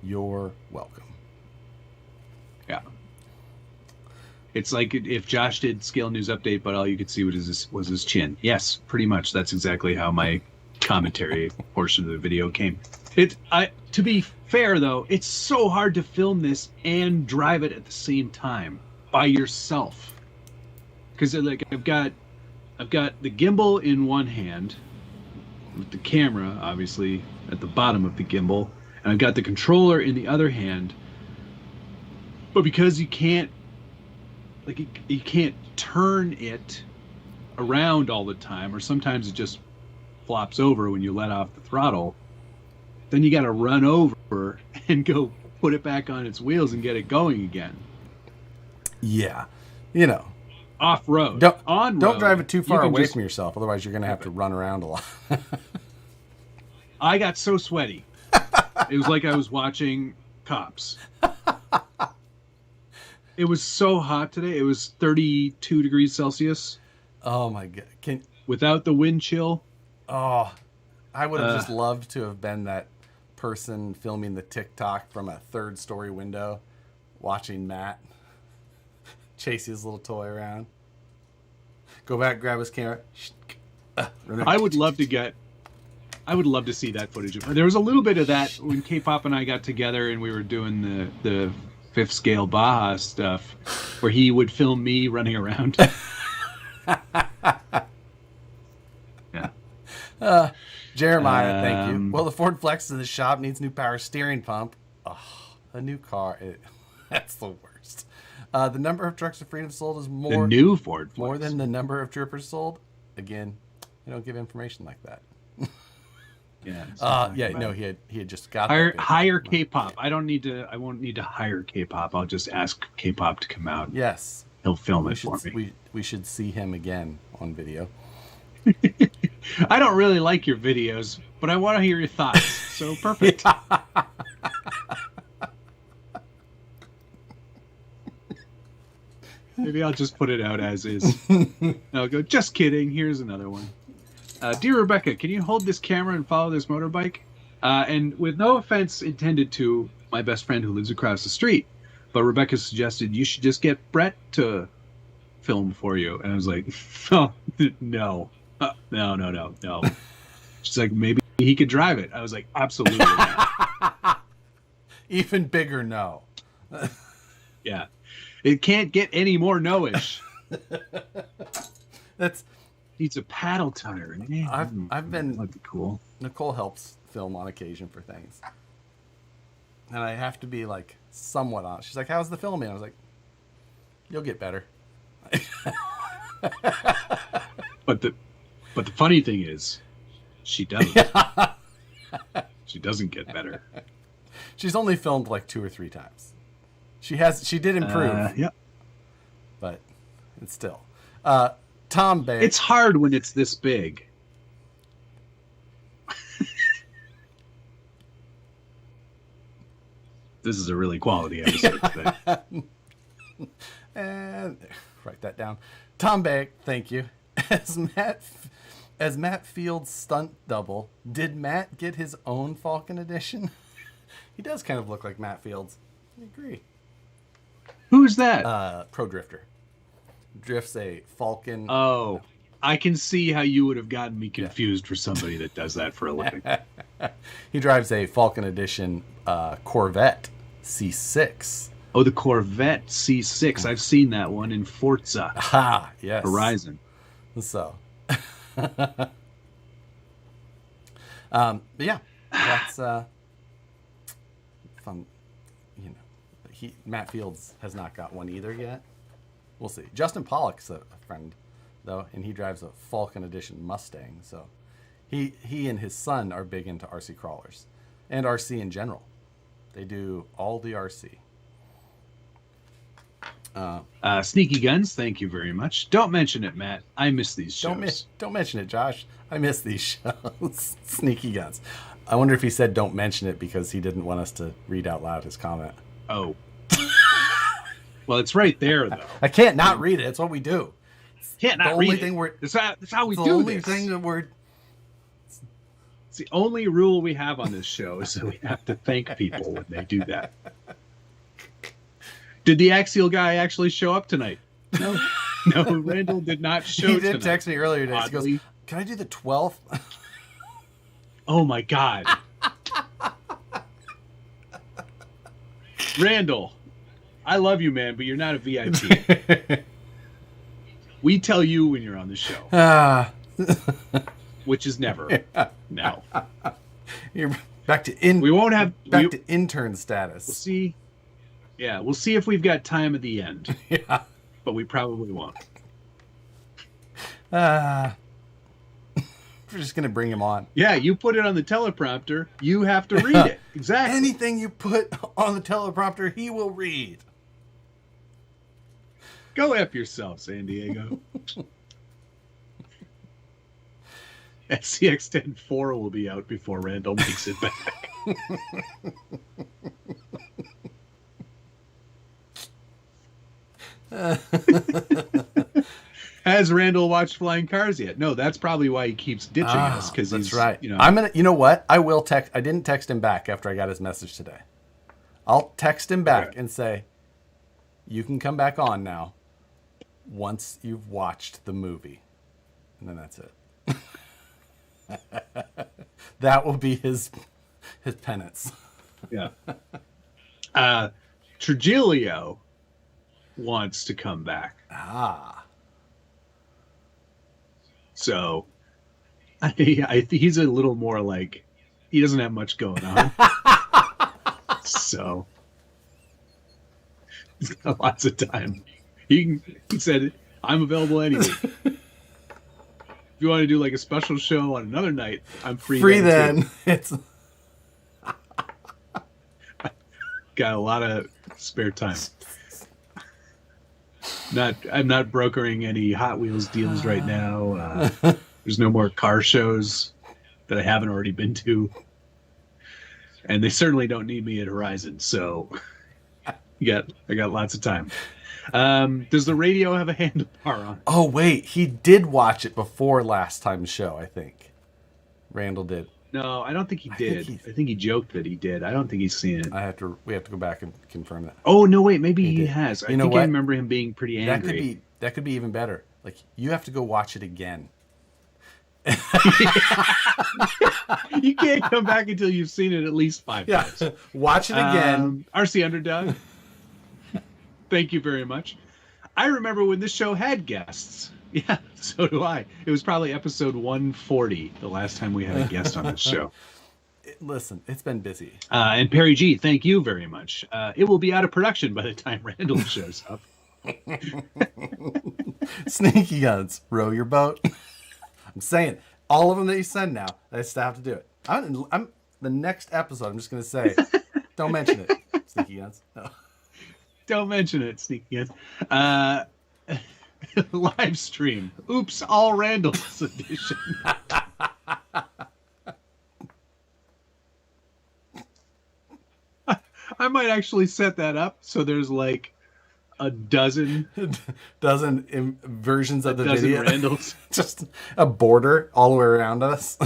[SPEAKER 1] You're welcome.
[SPEAKER 2] Yeah. It's like if Josh did scale news update, but all you could see was his chin. Yes, pretty much. That's exactly how my commentary portion of the video came. To be fair though, it's so hard to film this and drive it at the same time by yourself. Because I've got the gimbal in one hand, with the camera obviously at the bottom of the gimbal, and I've got the controller in the other hand. But because you can't turn it around all the time, or sometimes it just flops over when you let off the throttle, then you got to run over and go put it back on its wheels and get it going again.
[SPEAKER 1] Yeah,
[SPEAKER 2] off-road.
[SPEAKER 1] Don't drive it too far away from yourself, otherwise you're going to have to run around a lot.
[SPEAKER 2] I got so sweaty. It was like I was watching Cops. It was so hot today. It was 32 degrees Celsius.
[SPEAKER 1] Oh my God.
[SPEAKER 2] Without the wind chill.
[SPEAKER 1] Oh, I would have just loved to have been that person filming the TikTok from a third-story window, watching Matt chase his little toy around. Go back, grab his camera.
[SPEAKER 2] I would love to see that footage. There was a little bit of that when K-Pop and I got together and we were doing the fifth scale Baja stuff, where he would film me running around.
[SPEAKER 1] Yeah. Jeremiah, thank you. Well, the Ford Flex in the shop needs new power steering pump. Oh, a new car. That's the worst. The number of trucks of freedom sold is more.
[SPEAKER 2] The new Ford Flex.
[SPEAKER 1] More than the number of drippers sold. Again, they don't give information like that.
[SPEAKER 2] Yeah.
[SPEAKER 1] No, he had just got
[SPEAKER 2] hire K-Pop. I won't need to hire K-Pop. I'll just ask K-Pop to come out.
[SPEAKER 1] Yes.
[SPEAKER 2] He'll film it for me.
[SPEAKER 1] We should see him again on video.
[SPEAKER 2] I don't really like your videos, but I want to hear your thoughts. So perfect. Maybe I'll just put it out as is. I'll go, just kidding. Here's another one. Dear Rebecca, can you hold this camera and follow this motorbike? And with no offense intended to my best friend who lives across the street, but Rebecca suggested you should just get Brett to film for you. And I was like, oh, no. No. She's like, maybe he could drive it. I was like, absolutely not.
[SPEAKER 1] Even bigger no.
[SPEAKER 2] Yeah. It can't get any more no-ish.
[SPEAKER 1] That's
[SPEAKER 2] needs a paddle tire.
[SPEAKER 1] I've been
[SPEAKER 2] that'd be cool.
[SPEAKER 1] Nicole helps film on occasion for things. And I have to be like somewhat on. She's like, how's the filming? I was like, you'll get better.
[SPEAKER 2] But the funny thing is, she doesn't. Yeah. She doesn't get better.
[SPEAKER 1] She's only filmed like 2 or 3 times. She did improve.
[SPEAKER 2] Yep.
[SPEAKER 1] But it's still. Tom Bay.
[SPEAKER 2] It's hard when it's this big. This is a really quality episode today.
[SPEAKER 1] And write that down. Tom Bay, thank you. As Matt Field's stunt double, did Matt get his own Falcon edition? He does kind of look like Matt Fields. I agree.
[SPEAKER 2] Who's that?
[SPEAKER 1] Pro Drifter. Drifts a Falcon.
[SPEAKER 2] Oh, I can see how you would have gotten me confused for somebody that does that for a living.
[SPEAKER 1] He drives a Falcon edition Corvette C6.
[SPEAKER 2] Oh, the Corvette C6. I've seen that one in Forza.
[SPEAKER 1] Ah, yes.
[SPEAKER 2] Horizon.
[SPEAKER 1] So, but yeah, that's fun. You know, Matt Fields has not got one either yet. We'll see. Justin Pollock's a friend, though, and he drives a Falcon edition Mustang. So, he and his son are big into RC crawlers and RC in general. They do all the RC.
[SPEAKER 2] Sneaky Guns, thank you very much. Don't mention it, Matt. I miss these shows.
[SPEAKER 1] Don't mention it, Josh. I miss these shows. Sneaky Guns. I wonder if he said don't mention it because he didn't want us to read out loud his comment.
[SPEAKER 2] Oh. Well, it's right there, though.
[SPEAKER 1] I can't not read it. It's what we do.
[SPEAKER 2] Can't not read it. That's how we do this. The only thing that we're... It's the only rule we have on this show is that we have to thank people when they do that. Did the Axial guy actually show up tonight? No. No, Randall did not show up
[SPEAKER 1] He did text me earlier today. He goes, can I do the 12th?
[SPEAKER 2] Oh, my God. Randall, I love you, man, but you're not a VIP. We tell you when you're on the show. Which is never. Yeah. No.
[SPEAKER 1] You're back to
[SPEAKER 2] we won't have
[SPEAKER 1] to intern status.
[SPEAKER 2] We'll see. Yeah, we'll see if we've got time at the end.
[SPEAKER 1] Yeah.
[SPEAKER 2] But we probably won't.
[SPEAKER 1] We're just going to bring him on.
[SPEAKER 2] Yeah, you put it on the teleprompter. You have to read it. Exactly.
[SPEAKER 1] Anything you put on the teleprompter, he will read.
[SPEAKER 2] Go F yourself, San Diego. SCX-10 4 will be out before Randall makes it back. Has Randall watched Flying Cars yet? No, that's probably why he keeps ditching us. Because
[SPEAKER 1] that's right. I'm gonna. You know what? I will text. I didn't text him back after I got his message today. I'll text him back and say, "You can come back on now, once you've watched the movie," and then that's it. That will be his penance.
[SPEAKER 2] Yeah. Trigilio wants to come back. So I think he's a little more like, he doesn't have much going on. So he's got lots of time. He said, I'm available anyway. If you want to do like a special show on another night, I'm free.
[SPEAKER 1] Free then. It's
[SPEAKER 2] got a lot of spare time. I'm not brokering any Hot Wheels deals right now. There's no more car shows that I haven't already been to, and they certainly don't need me at Horizon. So, I got lots of time. Does the radio have a handlebar on?
[SPEAKER 1] Oh, wait. He did watch it before last time's show, I think. Randall did.
[SPEAKER 2] No, I don't think he did. I think he joked that he did. I don't think he's seen it.
[SPEAKER 1] We have to go back and confirm that.
[SPEAKER 2] Oh, no, wait. Maybe he has. I think
[SPEAKER 1] what?
[SPEAKER 2] I remember him being pretty angry.
[SPEAKER 1] That could be even better. Like, you have to go watch it again.
[SPEAKER 2] You can't come back until you've seen it at least 5 times.
[SPEAKER 1] Watch it again.
[SPEAKER 2] RC Underdog, thank you very much. I remember when this show had guests. Yeah, so do I. It was probably episode 140 the last time we had a guest on this show.
[SPEAKER 1] Listen, it's been busy.
[SPEAKER 2] And Perry G, thank you very much. It will be out of production by the time Randall shows up.
[SPEAKER 1] Sneaky guns, row your boat. I'm saying, all of them that you send now, I still have to do it. I'm the next episode, I'm just going to say, don't mention it, Sneaky guns. No.
[SPEAKER 2] Don't mention it, Sneaky guns. Live stream. Oops, all Randall's edition. I might actually set that up so there's like a dozen
[SPEAKER 1] versions of the video.
[SPEAKER 2] Randalls.
[SPEAKER 1] Just a border all the way around us.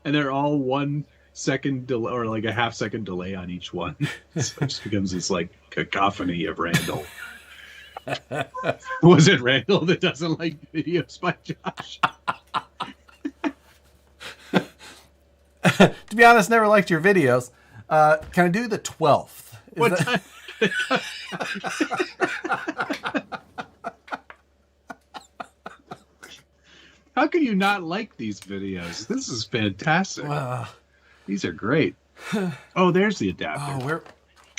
[SPEAKER 2] And they're all 1 second delay or like a half second delay on each one. So it just becomes this like cacophony of Randall. Was it Randall that doesn't like videos by Josh?
[SPEAKER 1] To be honest, never liked your videos. Can I do the 12th?
[SPEAKER 2] Time? How can you not like these videos? This is fantastic. These are great. Oh, there's the adapter.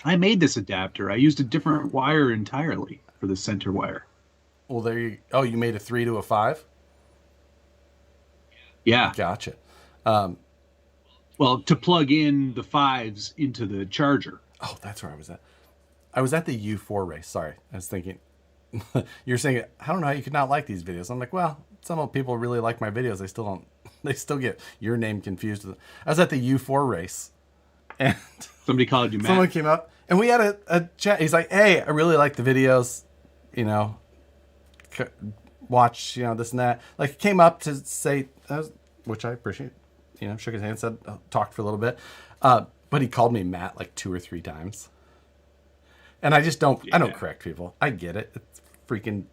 [SPEAKER 2] I made this adapter. I used a different wire entirely for the center wire.
[SPEAKER 1] Well, there you. Oh, you made a 3 to a 5.
[SPEAKER 2] Yeah.
[SPEAKER 1] Gotcha.
[SPEAKER 2] Well, to plug in the 5s into the charger.
[SPEAKER 1] Oh, that's where I was at. I was at the U4 race. Sorry. I was thinking, you're saying, I don't know how you could not like these videos. I'm like, well, some people really like my videos. They still get your name confused. I was at the U4 race. And
[SPEAKER 2] somebody called you Matt.
[SPEAKER 1] Someone came up and we had a chat. He's like, hey, I really like the videos, watch, this and that. Like, he came up to say, which I appreciate. Shook his hand, said, talked for a little bit. But he called me Matt like 2 or 3 times. And I just don't correct people. I get it. It's freaking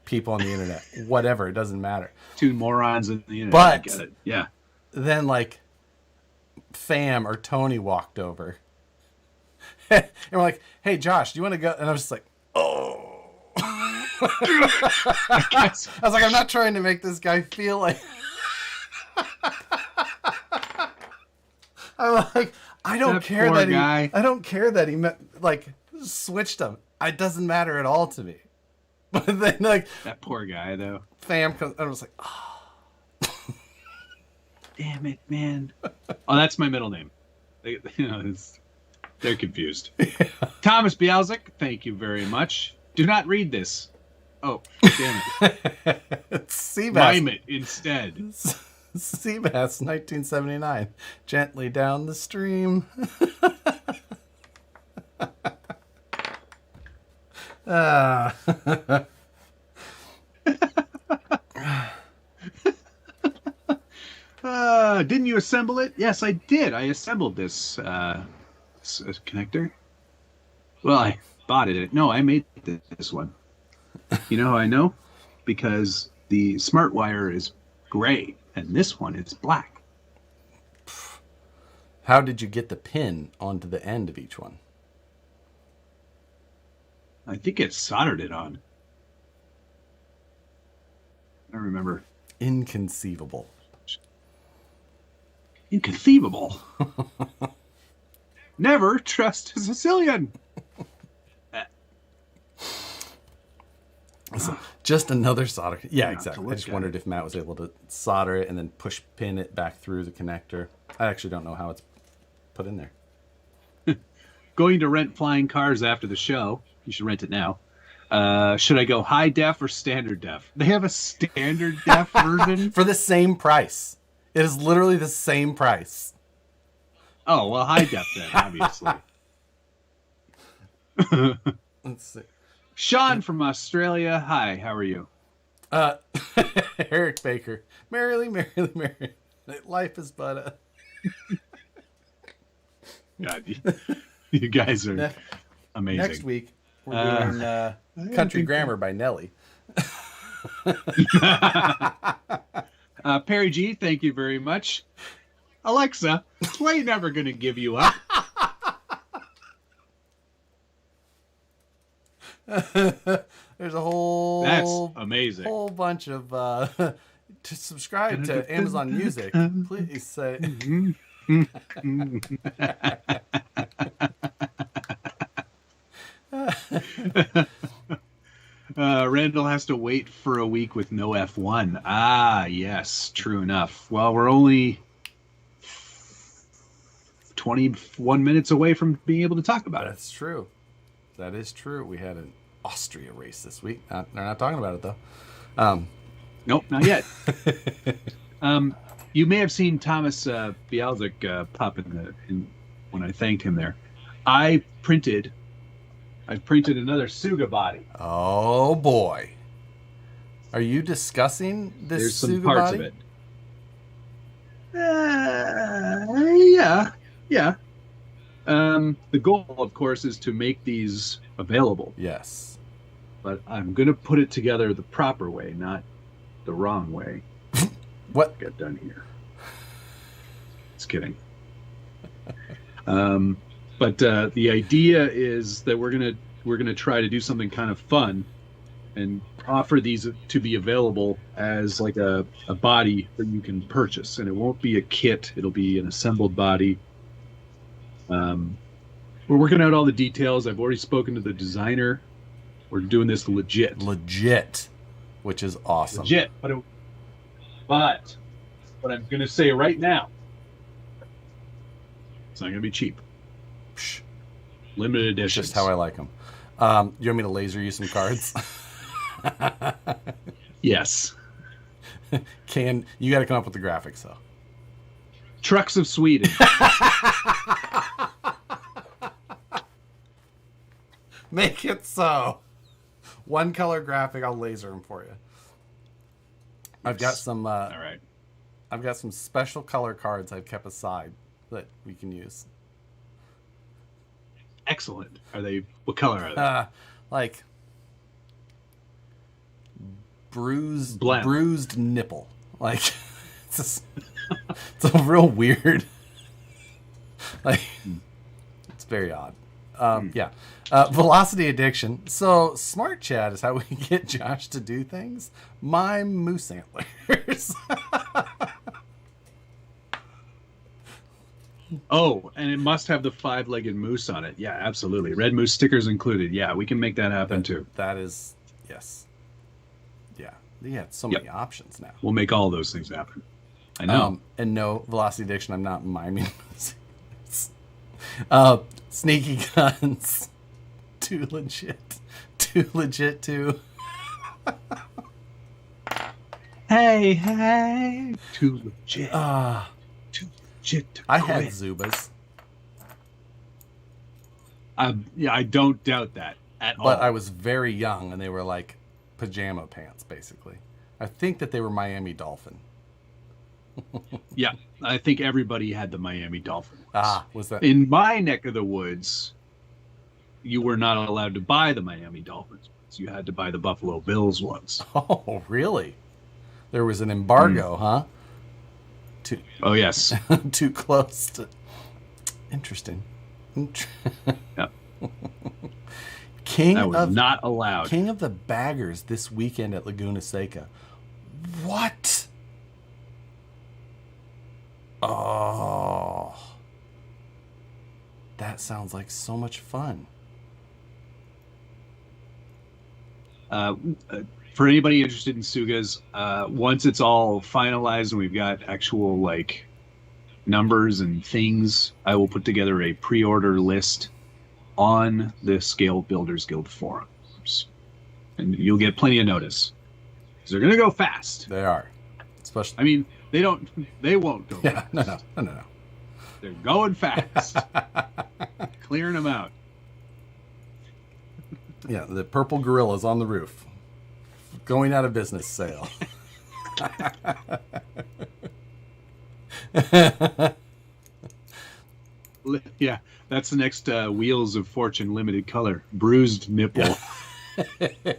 [SPEAKER 1] people on the internet. Whatever, it doesn't matter.
[SPEAKER 2] 2 morons on the internet.
[SPEAKER 1] But
[SPEAKER 2] I get it. Yeah.
[SPEAKER 1] Then like Fam or Tony walked over. And we're like, hey Josh, do you want to go? And I was just like, oh. I was like, I'm not trying to make this guy feel like I'm like, I don't care that he switched him. It doesn't matter at all to me. But then like
[SPEAKER 2] that poor guy though.
[SPEAKER 1] Fam comes, I was like, oh.
[SPEAKER 2] Damn it, man. Oh, that's my middle name. They're confused. Yeah. Thomas Bialzik, thank you very much. Do not read this. Oh, damn it.
[SPEAKER 1] It's Seabass.
[SPEAKER 2] Mime it instead.
[SPEAKER 1] Seabass 1979. Gently down the stream.
[SPEAKER 2] Didn't you assemble it? Yes, I did. I assembled this connector. Well, I bought it. No, I made this one. You know how I know? Because the smart wire is gray and this one is black.
[SPEAKER 1] How did you get the pin onto the end of each one?
[SPEAKER 2] I think it soldered it on. I don't remember.
[SPEAKER 1] Inconceivable.
[SPEAKER 2] Inconceivable. Never trust a Sicilian.
[SPEAKER 1] So, just another solder. Yeah, exactly. I just wondered if Matt was able to solder it and then push pin it back through the connector. I actually don't know how it's put in there.
[SPEAKER 2] Going to rent flying cars after the show. You should rent it now. Should I go high def or standard def? They have a standard def version
[SPEAKER 1] for the same price. It is literally the same price.
[SPEAKER 2] Oh, well, high def then, obviously.
[SPEAKER 1] Let's see.
[SPEAKER 2] Sean from Australia. Hi, how are you?
[SPEAKER 1] Eric Baker. Merrily, merrily, merrily. Life is but a...
[SPEAKER 2] God, you guys are amazing.
[SPEAKER 1] Next week, we're doing Country Grammar by Nelly.
[SPEAKER 2] Perry G, thank you very much. Alexa, play Never Gonna Give You Up.
[SPEAKER 1] There's a whole...
[SPEAKER 2] That's amazing.
[SPEAKER 1] Whole bunch of... to subscribe to Amazon Music, please say...
[SPEAKER 2] Randall has to wait for a week with no F1. Ah, yes, true enough. Well, we're only 21 minutes away from being able to talk about it.
[SPEAKER 1] That's true. That is true. We had an Austria race this week. They're not talking about it, though.
[SPEAKER 2] Nope, not yet. You may have seen Thomas Bialzik pop in when I thanked him there. I printed another Suga body.
[SPEAKER 1] Oh boy! Are you discussing this?
[SPEAKER 2] There's some
[SPEAKER 1] Suga
[SPEAKER 2] parts
[SPEAKER 1] body?
[SPEAKER 2] of it. Yeah. The goal, of course, is to make these available.
[SPEAKER 1] Yes.
[SPEAKER 2] But I'm gonna put it together the proper way, not the wrong way.
[SPEAKER 1] What
[SPEAKER 2] got done here? Just kidding. But the idea is that we're gonna try to do something kind of fun and offer these to be available as like a body that you can purchase, and it won't be a kit, it'll be an assembled body. We're working out all the details. I've already spoken to the designer. We're doing this legit,
[SPEAKER 1] which is awesome.
[SPEAKER 2] Legit, but what I'm gonna say right now, it's not gonna be cheap.
[SPEAKER 1] Psh.
[SPEAKER 2] Limited edition.
[SPEAKER 1] Just how I like them. You want me to laser you some cards?
[SPEAKER 2] Yes.
[SPEAKER 1] You got to come up with the graphics though.
[SPEAKER 2] Trucks of Sweden.
[SPEAKER 1] Make it so. One color graphic, I'll laser them for you. I've got some.
[SPEAKER 2] All right.
[SPEAKER 1] I've got some special color cards I've kept aside that we can use.
[SPEAKER 2] Excellent. What color are they?
[SPEAKER 1] Like bruised nipple. Like it's a real weird. Like it's very odd. Yeah. Velocity addiction. So smart chat is how we get Josh to do things. Mime moose antlers.
[SPEAKER 2] Oh, and it must have the 5-legged moose on it. Yeah, absolutely. Red moose stickers included. Yeah, we can make that happen too.
[SPEAKER 1] That is, yes. Yeah. You have so many options now.
[SPEAKER 2] We'll make all those things happen. I know.
[SPEAKER 1] And no, velocity addiction, I'm not miming. Sneaky guns. Too legit. Too legit too.
[SPEAKER 2] Hey. Too legit.
[SPEAKER 1] I had Zubas.
[SPEAKER 2] Yeah, I don't doubt that at all.
[SPEAKER 1] But I was very young, and they were like pajama pants, basically. I think that they were Miami Dolphin.
[SPEAKER 2] Yeah, I think everybody had the Miami Dolphin ones.
[SPEAKER 1] Was that...
[SPEAKER 2] In my neck of the woods, you were not allowed to buy the Miami Dolphins ones. You had to buy the Buffalo Bills ones.
[SPEAKER 1] Oh, really? There was an embargo, huh?
[SPEAKER 2] Oh, yes.
[SPEAKER 1] Too close to... Interesting.
[SPEAKER 2] Yep. Not allowed.
[SPEAKER 1] King of the Baggers this weekend at Laguna Seca. What? Oh. That sounds like so much fun.
[SPEAKER 2] For anybody interested in Sugas, once it's all finalized and we've got actual like numbers and things, I will put together a pre-order list on the Scale Builders Guild forums, and you'll get plenty of notice because they're going to go fast.
[SPEAKER 1] They are, especially.
[SPEAKER 2] I mean, they won't go fast.
[SPEAKER 1] No.
[SPEAKER 2] They're going fast, clearing them out.
[SPEAKER 1] Yeah, the purple gorilla's on the roof. Going out of business sale.
[SPEAKER 2] Yeah, that's the next Wheels of Fortune limited color. Bruised nipple.
[SPEAKER 1] Yeah.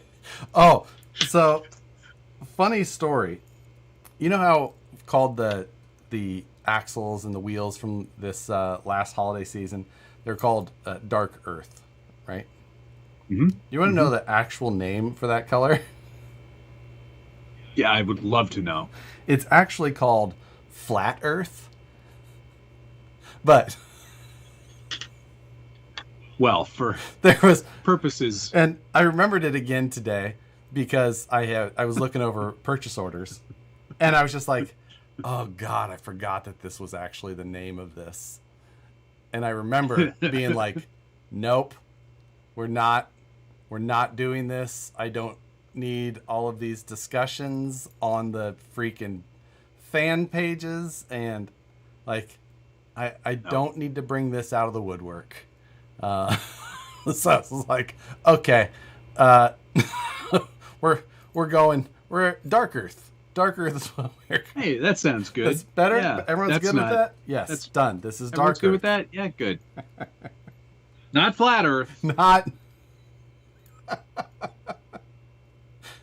[SPEAKER 1] Oh, so funny story. You know how called the axles and the wheels from this last holiday season? They're called Dark Earth, right?
[SPEAKER 2] Mm-hmm.
[SPEAKER 1] You want to know the actual name for that color?
[SPEAKER 2] Yeah, I would love to know.
[SPEAKER 1] It's actually called Flat Earth. But
[SPEAKER 2] well, for
[SPEAKER 1] there was
[SPEAKER 2] purposes,
[SPEAKER 1] and I remembered it again today because I was looking over purchase orders, and I was just like, "Oh God, I forgot that this was actually the name of this." And I remember being like, "Nope, we're not doing this. I don't need all of these discussions on the freaking fan pages, and like, I don't need to bring this out of the woodwork." So I was like, okay, we're Dark Earth. Dark Earth is what we're.
[SPEAKER 2] Hey, that sounds good.
[SPEAKER 1] That's better.
[SPEAKER 2] Yeah,
[SPEAKER 1] Everyone's good with that. Yes, that's done. This is Dark Earth.
[SPEAKER 2] Good with that. Yeah, good. Not Flat Earth.
[SPEAKER 1] Not.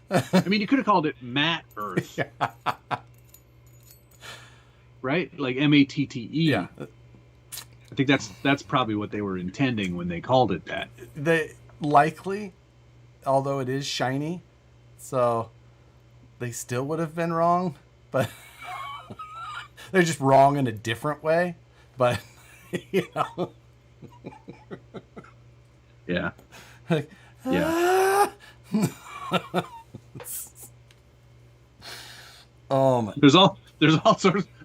[SPEAKER 2] I mean, you could have called it Matte Earth. Yeah. Right? Like MATTE.
[SPEAKER 1] Yeah.
[SPEAKER 2] I think that's probably what they were intending when they called it that.
[SPEAKER 1] They likely, although it is shiny, so they still would have been wrong, but they're just wrong in a different way. But you know.
[SPEAKER 2] Yeah.
[SPEAKER 1] Like,
[SPEAKER 2] yeah.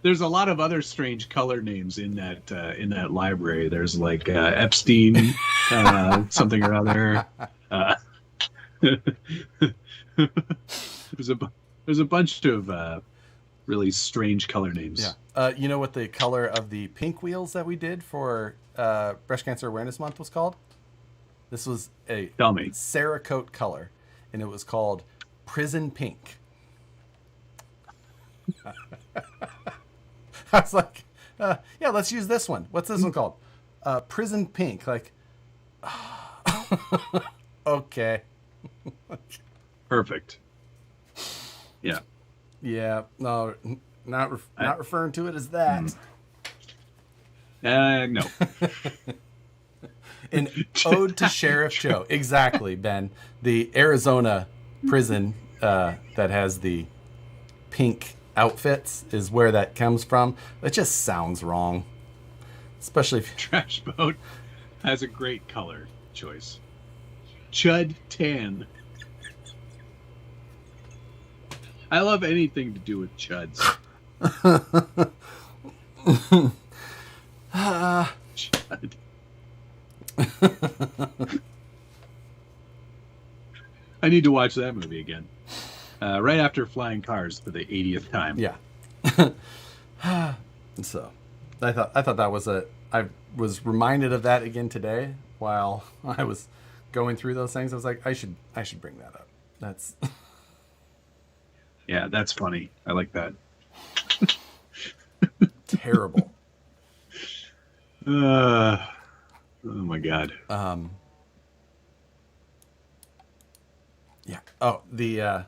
[SPEAKER 2] There's a lot of other strange color names in that library. There's like Epstein, something or other. There's a bunch of really strange color names.
[SPEAKER 1] Yeah. You know what the color of the pink wheels that we did for Breast Cancer Awareness Month was called? This was a Cerakote color, and it was called Prison Pink. I was like, yeah, let's use this one. What's this one called? Prison Pink. Like, okay.
[SPEAKER 2] Perfect. Yeah.
[SPEAKER 1] Yeah. No, not referring to it as that.
[SPEAKER 2] No.
[SPEAKER 1] An ode to Sheriff Joe. Exactly, Ben. The Arizona prison that has the pink outfits is where that comes from. It just sounds wrong. Especially if
[SPEAKER 2] Trash Boat has a great color choice. Chud Tan. I love anything to do with chuds. Chud. I need to watch that movie again. Right after Flying Cars for the 80th time.
[SPEAKER 1] Yeah. So, I thought that was I was reminded of that again today while I was going through those things. I was like, I should bring that up. That's.
[SPEAKER 2] Yeah, that's funny. I like that.
[SPEAKER 1] Terrible.
[SPEAKER 2] Oh my God.
[SPEAKER 1] Yeah. Oh, the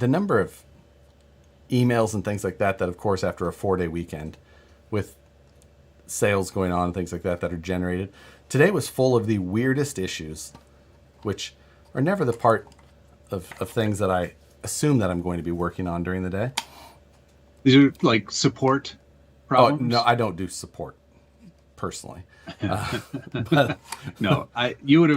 [SPEAKER 1] number of emails and things like that of course after a 4-day weekend with sales going on and things like that are generated today was full of the weirdest issues, which are never the part of things that I assume that I'm going to be working on during the day.
[SPEAKER 2] These are like support problems?
[SPEAKER 1] Oh, no, I don't do support personally. But
[SPEAKER 2] no, you would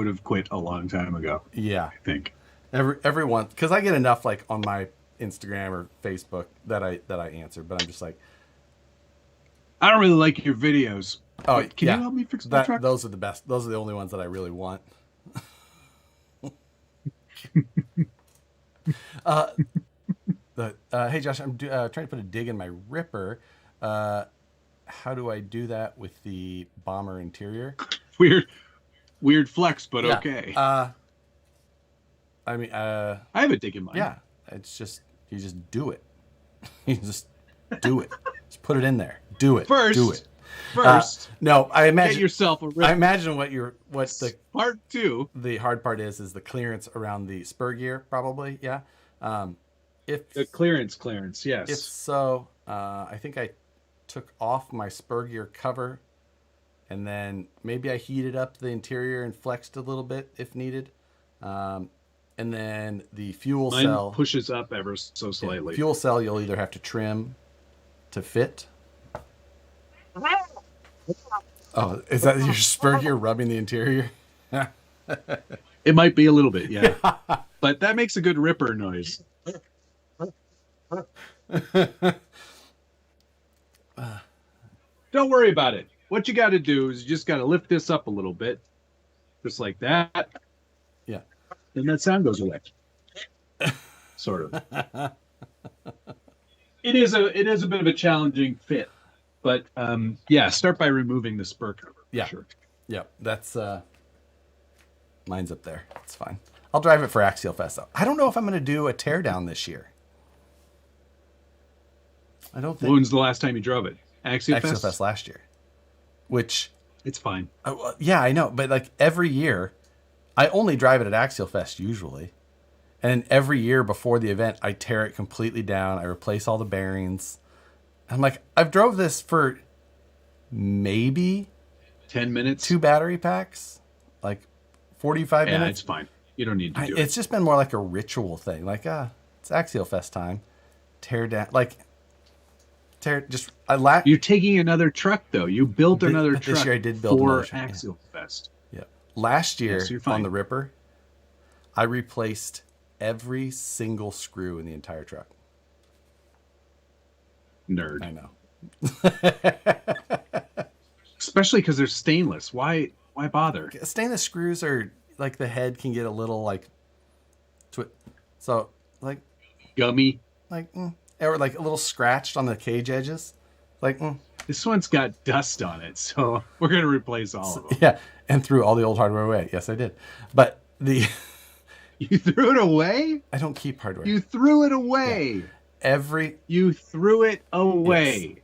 [SPEAKER 2] have quit a long time ago.
[SPEAKER 1] Yeah.
[SPEAKER 2] I think.
[SPEAKER 1] Everyone, because I get enough like on my Instagram or Facebook that I answer, but I'm just like,
[SPEAKER 2] I don't really like your videos.
[SPEAKER 1] Oh,
[SPEAKER 2] can you help me fix my truck?
[SPEAKER 1] Those are the best. Those are the only ones that I really want. Hey Josh, I'm trying to put a dig in my ripper. how do I do that with the bomber interior?
[SPEAKER 2] Weird flex, but
[SPEAKER 1] Yeah.
[SPEAKER 2] okay.
[SPEAKER 1] I mean,
[SPEAKER 2] I have a dig in mind.
[SPEAKER 1] Yeah, it's just you just do it. You just do it. Just put it in there. Do it. Do it.
[SPEAKER 2] First,
[SPEAKER 1] no, I imagine
[SPEAKER 2] get yourself a rip.
[SPEAKER 1] I imagine what the
[SPEAKER 2] part 2.
[SPEAKER 1] The hard part is the clearance around the spur gear, probably. Yeah. If
[SPEAKER 2] the clearance, yes.
[SPEAKER 1] If so, I think I took off my spur gear cover, and then maybe I heated up the interior and flexed a little bit if needed. And then the fuel cell
[SPEAKER 2] pushes up ever so slightly.
[SPEAKER 1] Fuel cell, you'll either have to trim to fit. Oh, is that your spur gear rubbing the interior?
[SPEAKER 2] It might be a little bit, yeah. But that makes a good ripper noise. Don't worry about it. What you got to do is you just got to lift this up a little bit, just like that.
[SPEAKER 1] Yeah.
[SPEAKER 2] Then that sound goes away. Sort of. It is a bit of a challenging fit, but yeah, start by removing the spur cover.
[SPEAKER 1] Yeah.
[SPEAKER 2] Sure.
[SPEAKER 1] Yeah, that's mine's up there. It's fine. I'll drive it for Axial Fest though. I don't know if I'm going to do a teardown this year. I don't think.
[SPEAKER 2] When's the last time you drove it? Axial
[SPEAKER 1] Fest last year. Which
[SPEAKER 2] it's fine.
[SPEAKER 1] Yeah, I know, but like every year, I only drive it at Axial Fest usually, and every year before the event, I tear it completely down. I replace all the bearings. I'm like, I've drove this for maybe
[SPEAKER 2] 10 minutes,
[SPEAKER 1] 2 battery packs, like 45 minutes.
[SPEAKER 2] Yeah, it's fine. You don't need to do it.
[SPEAKER 1] It's just been more like a ritual thing. Like, it's Axial Fest time. Tear down, like.
[SPEAKER 2] You're taking another truck though. You built another truck
[SPEAKER 1] this year. I did build
[SPEAKER 2] for Axial Fest.
[SPEAKER 1] Yeah. Last year
[SPEAKER 2] so
[SPEAKER 1] on the Ripper, I replaced every single screw in the entire truck.
[SPEAKER 2] Nerd.
[SPEAKER 1] I know.
[SPEAKER 2] Especially because they're stainless. Why bother?
[SPEAKER 1] Stainless screws are like the head can get a little like, so like
[SPEAKER 2] gummy,
[SPEAKER 1] like. Or like a little scratched on the cage edges. Like,
[SPEAKER 2] This one's got dust on it, so we're going to replace all of them.
[SPEAKER 1] Yeah, and threw all the old hardware away. Yes, I did. But
[SPEAKER 2] You threw it away?
[SPEAKER 1] I don't keep hardware.
[SPEAKER 2] You threw it away.
[SPEAKER 1] Yeah.
[SPEAKER 2] You threw it away.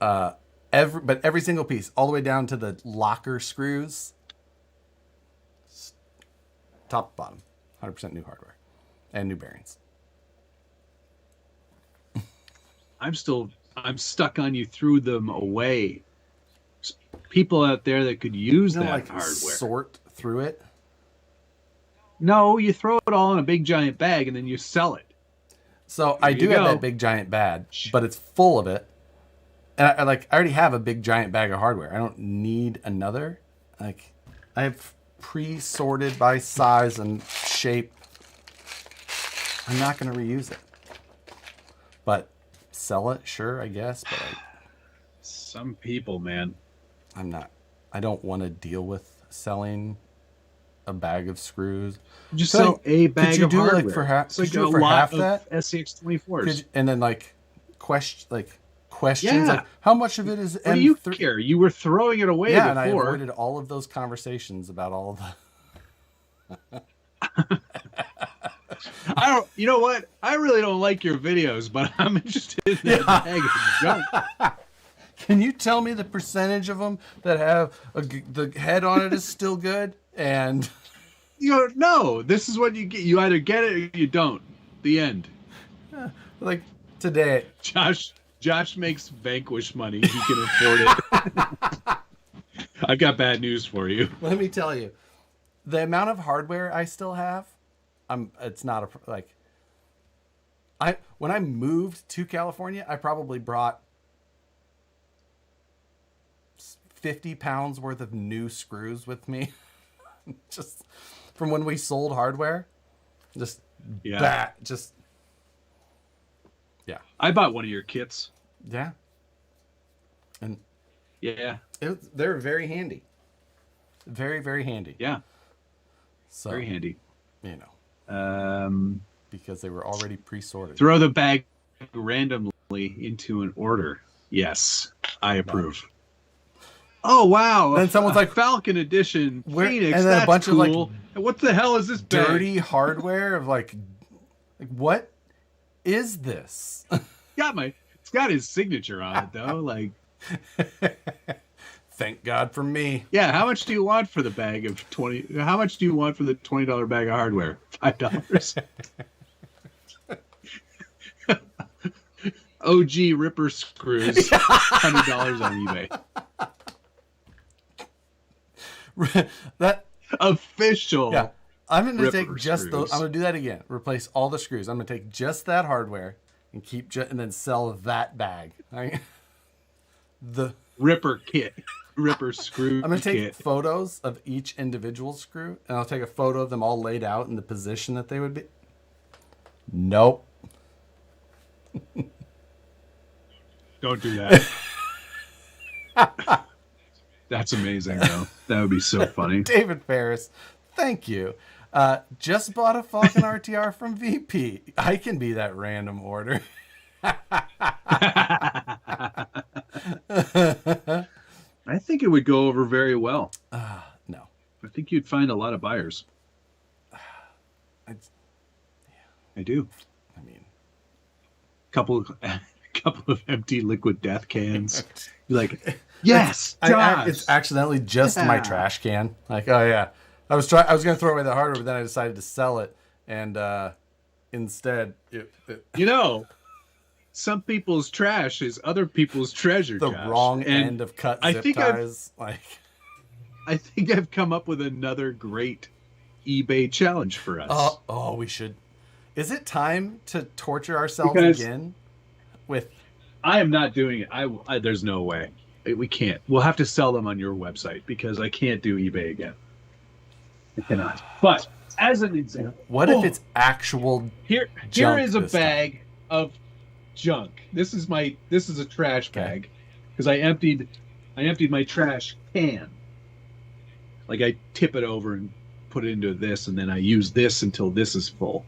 [SPEAKER 1] Yes. Every single piece, all the way down to the locker screws, top to bottom, 100% new hardware and new bearings.
[SPEAKER 2] I'm stuck on you threw them away. There's people out there that could use that hardware.
[SPEAKER 1] Sort through it.
[SPEAKER 2] No, you throw it all in a big giant bag and then you sell it.
[SPEAKER 1] So I do have that big giant bag, but it's full of it. And I already have a big giant bag of hardware. I don't need another. Like I have pre-sorted by size and shape. I'm not going to reuse it. But sell it, sure, I guess. But
[SPEAKER 2] some people, man.
[SPEAKER 1] I'm not. I don't want to deal with selling a bag of screws.
[SPEAKER 2] Just sell a bag of hardware.
[SPEAKER 1] Like for half,
[SPEAKER 2] like
[SPEAKER 1] could you do it for half that?
[SPEAKER 2] SCX24s.
[SPEAKER 1] And then questions. Yeah. Like, how much of it is
[SPEAKER 2] M3? Do you care? You were throwing it away before.
[SPEAKER 1] And I avoided all of those conversations about all of the...
[SPEAKER 2] You know what? I really don't like your videos, but I'm interested in that bag of junk.
[SPEAKER 1] Can you tell me the percentage of them that have the head on it is still good? And
[SPEAKER 2] no, this is what you get. You either get it or you don't. The end.
[SPEAKER 1] Like today,
[SPEAKER 2] Josh makes Vanquish money. He can afford it. I've got bad news for you.
[SPEAKER 1] Let me tell you, the amount of hardware I still have. It's not when I moved to California, I probably brought 50 pounds worth of new screws with me. Just from when we sold hardware. Yeah.
[SPEAKER 2] I bought one of your kits.
[SPEAKER 1] Yeah. And
[SPEAKER 2] yeah,
[SPEAKER 1] they're very handy. Very, very handy.
[SPEAKER 2] Yeah.
[SPEAKER 1] So,
[SPEAKER 2] very handy.
[SPEAKER 1] You know. Because they were already pre-sorted.
[SPEAKER 2] Throw the bag randomly into an order. Yes, I approve. Oh wow!
[SPEAKER 1] Then someone's like,
[SPEAKER 2] Falcon Edition Phoenix.
[SPEAKER 1] And then
[SPEAKER 2] that's
[SPEAKER 1] a bunch
[SPEAKER 2] cool.
[SPEAKER 1] of like,
[SPEAKER 2] what the hell is this
[SPEAKER 1] dirty
[SPEAKER 2] bag?
[SPEAKER 1] hardware of like what is this?
[SPEAKER 2] It's got his signature on it though. Like,
[SPEAKER 1] thank God for me.
[SPEAKER 2] Yeah, how much do you want for the bag of 20? How much do you want for the $20 bag of hardware? $5. OG Ripper screws, $100 on eBay.
[SPEAKER 1] That
[SPEAKER 2] official.
[SPEAKER 1] Yeah, I'm going to take
[SPEAKER 2] Ripper
[SPEAKER 1] just
[SPEAKER 2] screws.
[SPEAKER 1] those. I'm going to do that again. Replace all the screws. I'm going to take just that hardware and and then sell that bag. The
[SPEAKER 2] Ripper kit. Ripper screw.
[SPEAKER 1] I'm going to take
[SPEAKER 2] kit.
[SPEAKER 1] photos of each individual screw, and I'll take a photo of them all laid out in the position that they would be. Nope.
[SPEAKER 2] Don't do that. That's amazing, though. That would be so funny.
[SPEAKER 1] David Ferris, thank you. Just bought a Falcon RTR from VP. I can be that random order.
[SPEAKER 2] I think it would go over very well.
[SPEAKER 1] No.
[SPEAKER 2] I think you'd find a lot of buyers. I do.
[SPEAKER 1] I mean,
[SPEAKER 2] couple of empty liquid death cans. You're like, yes, Josh.
[SPEAKER 1] It's accidentally just my trash can. Like, oh yeah, I was going to throw away the hardware, but then I decided to sell it, and instead,
[SPEAKER 2] some people's trash is other people's treasure.
[SPEAKER 1] The
[SPEAKER 2] Josh.
[SPEAKER 1] wrong end of cut zip ties.
[SPEAKER 2] I think I've come up with another great eBay challenge for us.
[SPEAKER 1] We should. Is it time to torture ourselves again?
[SPEAKER 2] I am not doing it. I there's no way. We can't. We'll have to sell them on your website because I can't do eBay again. I cannot. But as an example,
[SPEAKER 1] what if it's actual?
[SPEAKER 2] Here is a bag of junk. This is a trash bag because I emptied my trash can. Like I tip it over and put it into this, and then I use this until this is full.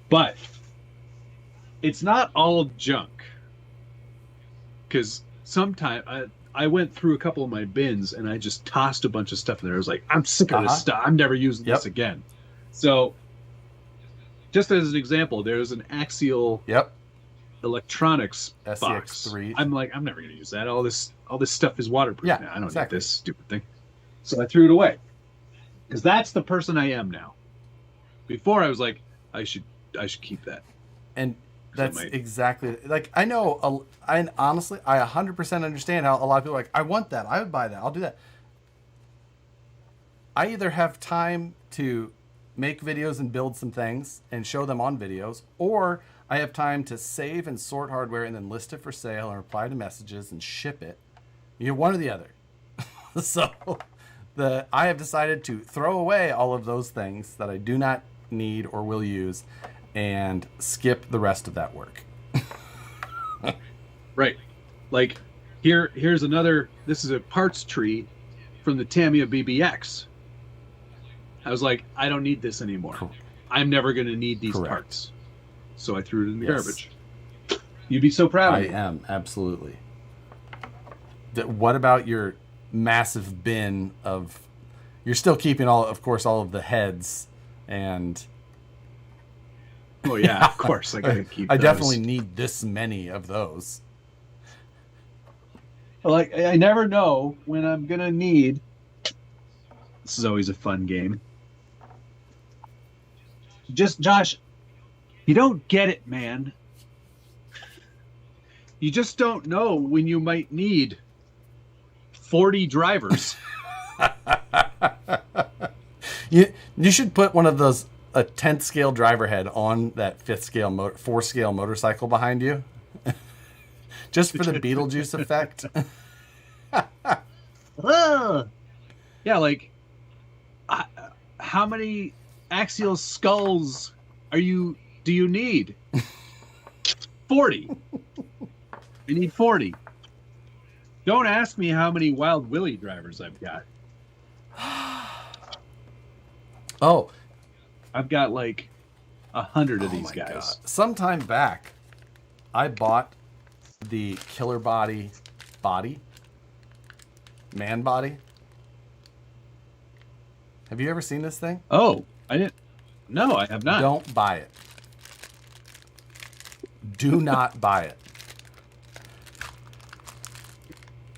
[SPEAKER 2] But it's not all junk. Because sometimes I went through a couple of my bins and I just tossed a bunch of stuff in there. I was like, I'm sick of this stuff. I'm never using this again. So, just as an example, there's an Axial electronics box. I'm like, I'm never going to use that. All this stuff is waterproof.
[SPEAKER 1] Yeah,
[SPEAKER 2] now. I don't need this stupid thing. So I threw it away. Because that's the person I am now. Before I was like, I should keep that.
[SPEAKER 1] And that's exactly like I know. I honestly, I 100% understand how a lot of people are like, I want that. I would buy that. I'll do that. I either have time to make videos and build some things and show them on videos, or I have time to save and sort hardware and then list it for sale and reply to messages and ship it. You're one or the other. So I have decided to throw away all of those things that I do not need or will use and skip the rest of that work.
[SPEAKER 2] Right. Like here's another, this is a parts tree from the Tamiya BBX. I was like, I don't need this anymore.
[SPEAKER 1] Cool.
[SPEAKER 2] I'm never going to need these parts. So I threw it in the garbage. You'd be so proud of me.
[SPEAKER 1] I am, absolutely. What about your massive bin of... You're still keeping all of the heads and...
[SPEAKER 2] Oh yeah, of course. I gotta keep
[SPEAKER 1] I
[SPEAKER 2] those.
[SPEAKER 1] definitely need this many of those.
[SPEAKER 2] Like, I never know when I'm gonna need... This is always a fun game. Just, Josh, you don't get it, man. You just don't know when you might need 40 drivers.
[SPEAKER 1] You should put one of those, a 10th scale driver head on that 4th scale motorcycle behind you. Just for the Beetlejuice effect.
[SPEAKER 2] Yeah, like, how many axial skulls do you need? 40. I need 40. Don't ask me how many Wild Willie drivers I've got.
[SPEAKER 1] Oh,
[SPEAKER 2] I've got like 100 of these guys.
[SPEAKER 1] God. Sometime back, I bought the killer body, man body. Have you ever seen this thing?
[SPEAKER 2] Oh, I didn't. No, I have not.
[SPEAKER 1] Don't buy it. Do not buy it.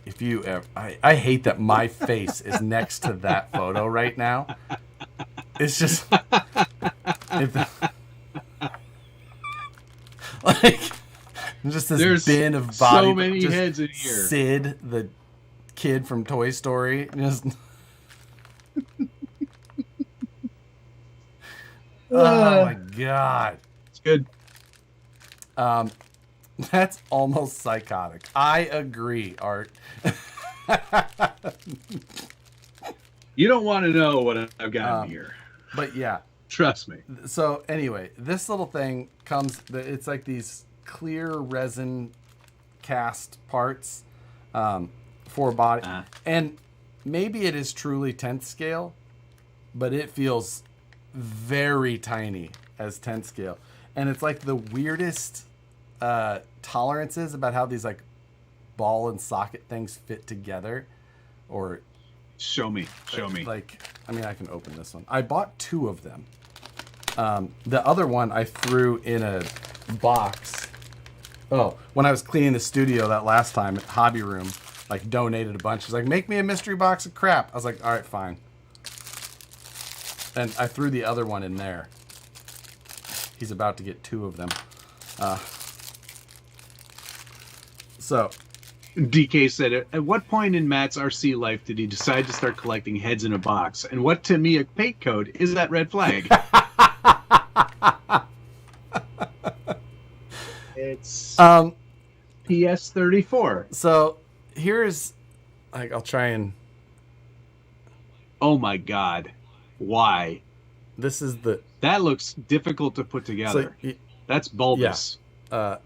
[SPEAKER 1] If you ever, I hate that my face is next to that photo right now. It's just like just this
[SPEAKER 2] There's
[SPEAKER 1] bin of body.
[SPEAKER 2] So many heads in here.
[SPEAKER 1] Sid, the kid from Toy Story, just. Oh my god.
[SPEAKER 2] It's good.
[SPEAKER 1] That's almost psychotic. I agree, Art.
[SPEAKER 2] You don't want to know what I've got in here.
[SPEAKER 1] But yeah.
[SPEAKER 2] Trust me.
[SPEAKER 1] So anyway, this little thing comes, it's like these clear resin cast parts for a body. And maybe it is truly 10th scale, but it feels very tiny as 10th scale. And it's like the weirdest tolerances about how these like ball and socket things fit together. Or
[SPEAKER 2] show me.
[SPEAKER 1] Like, I mean, I can open this one. I bought 2 of them. The other one I threw in a box. Oh, when I was cleaning the studio that last time at Hobby Room, like donated a bunch. He's like, make me a mystery box of crap. I was like, all right, fine. And I threw the other one in there. He's about to get 2 of them. So,
[SPEAKER 2] DK said, at what point in Matt's RC life did he decide to start collecting heads in a box? And what to me a paint code is that red flag? It's PS34.
[SPEAKER 1] So here's, like, I'll try and.
[SPEAKER 2] Oh my god. Why?
[SPEAKER 1] This is the.
[SPEAKER 2] That looks difficult to put together.
[SPEAKER 1] So,
[SPEAKER 2] that's bulbous.
[SPEAKER 1] Yeah.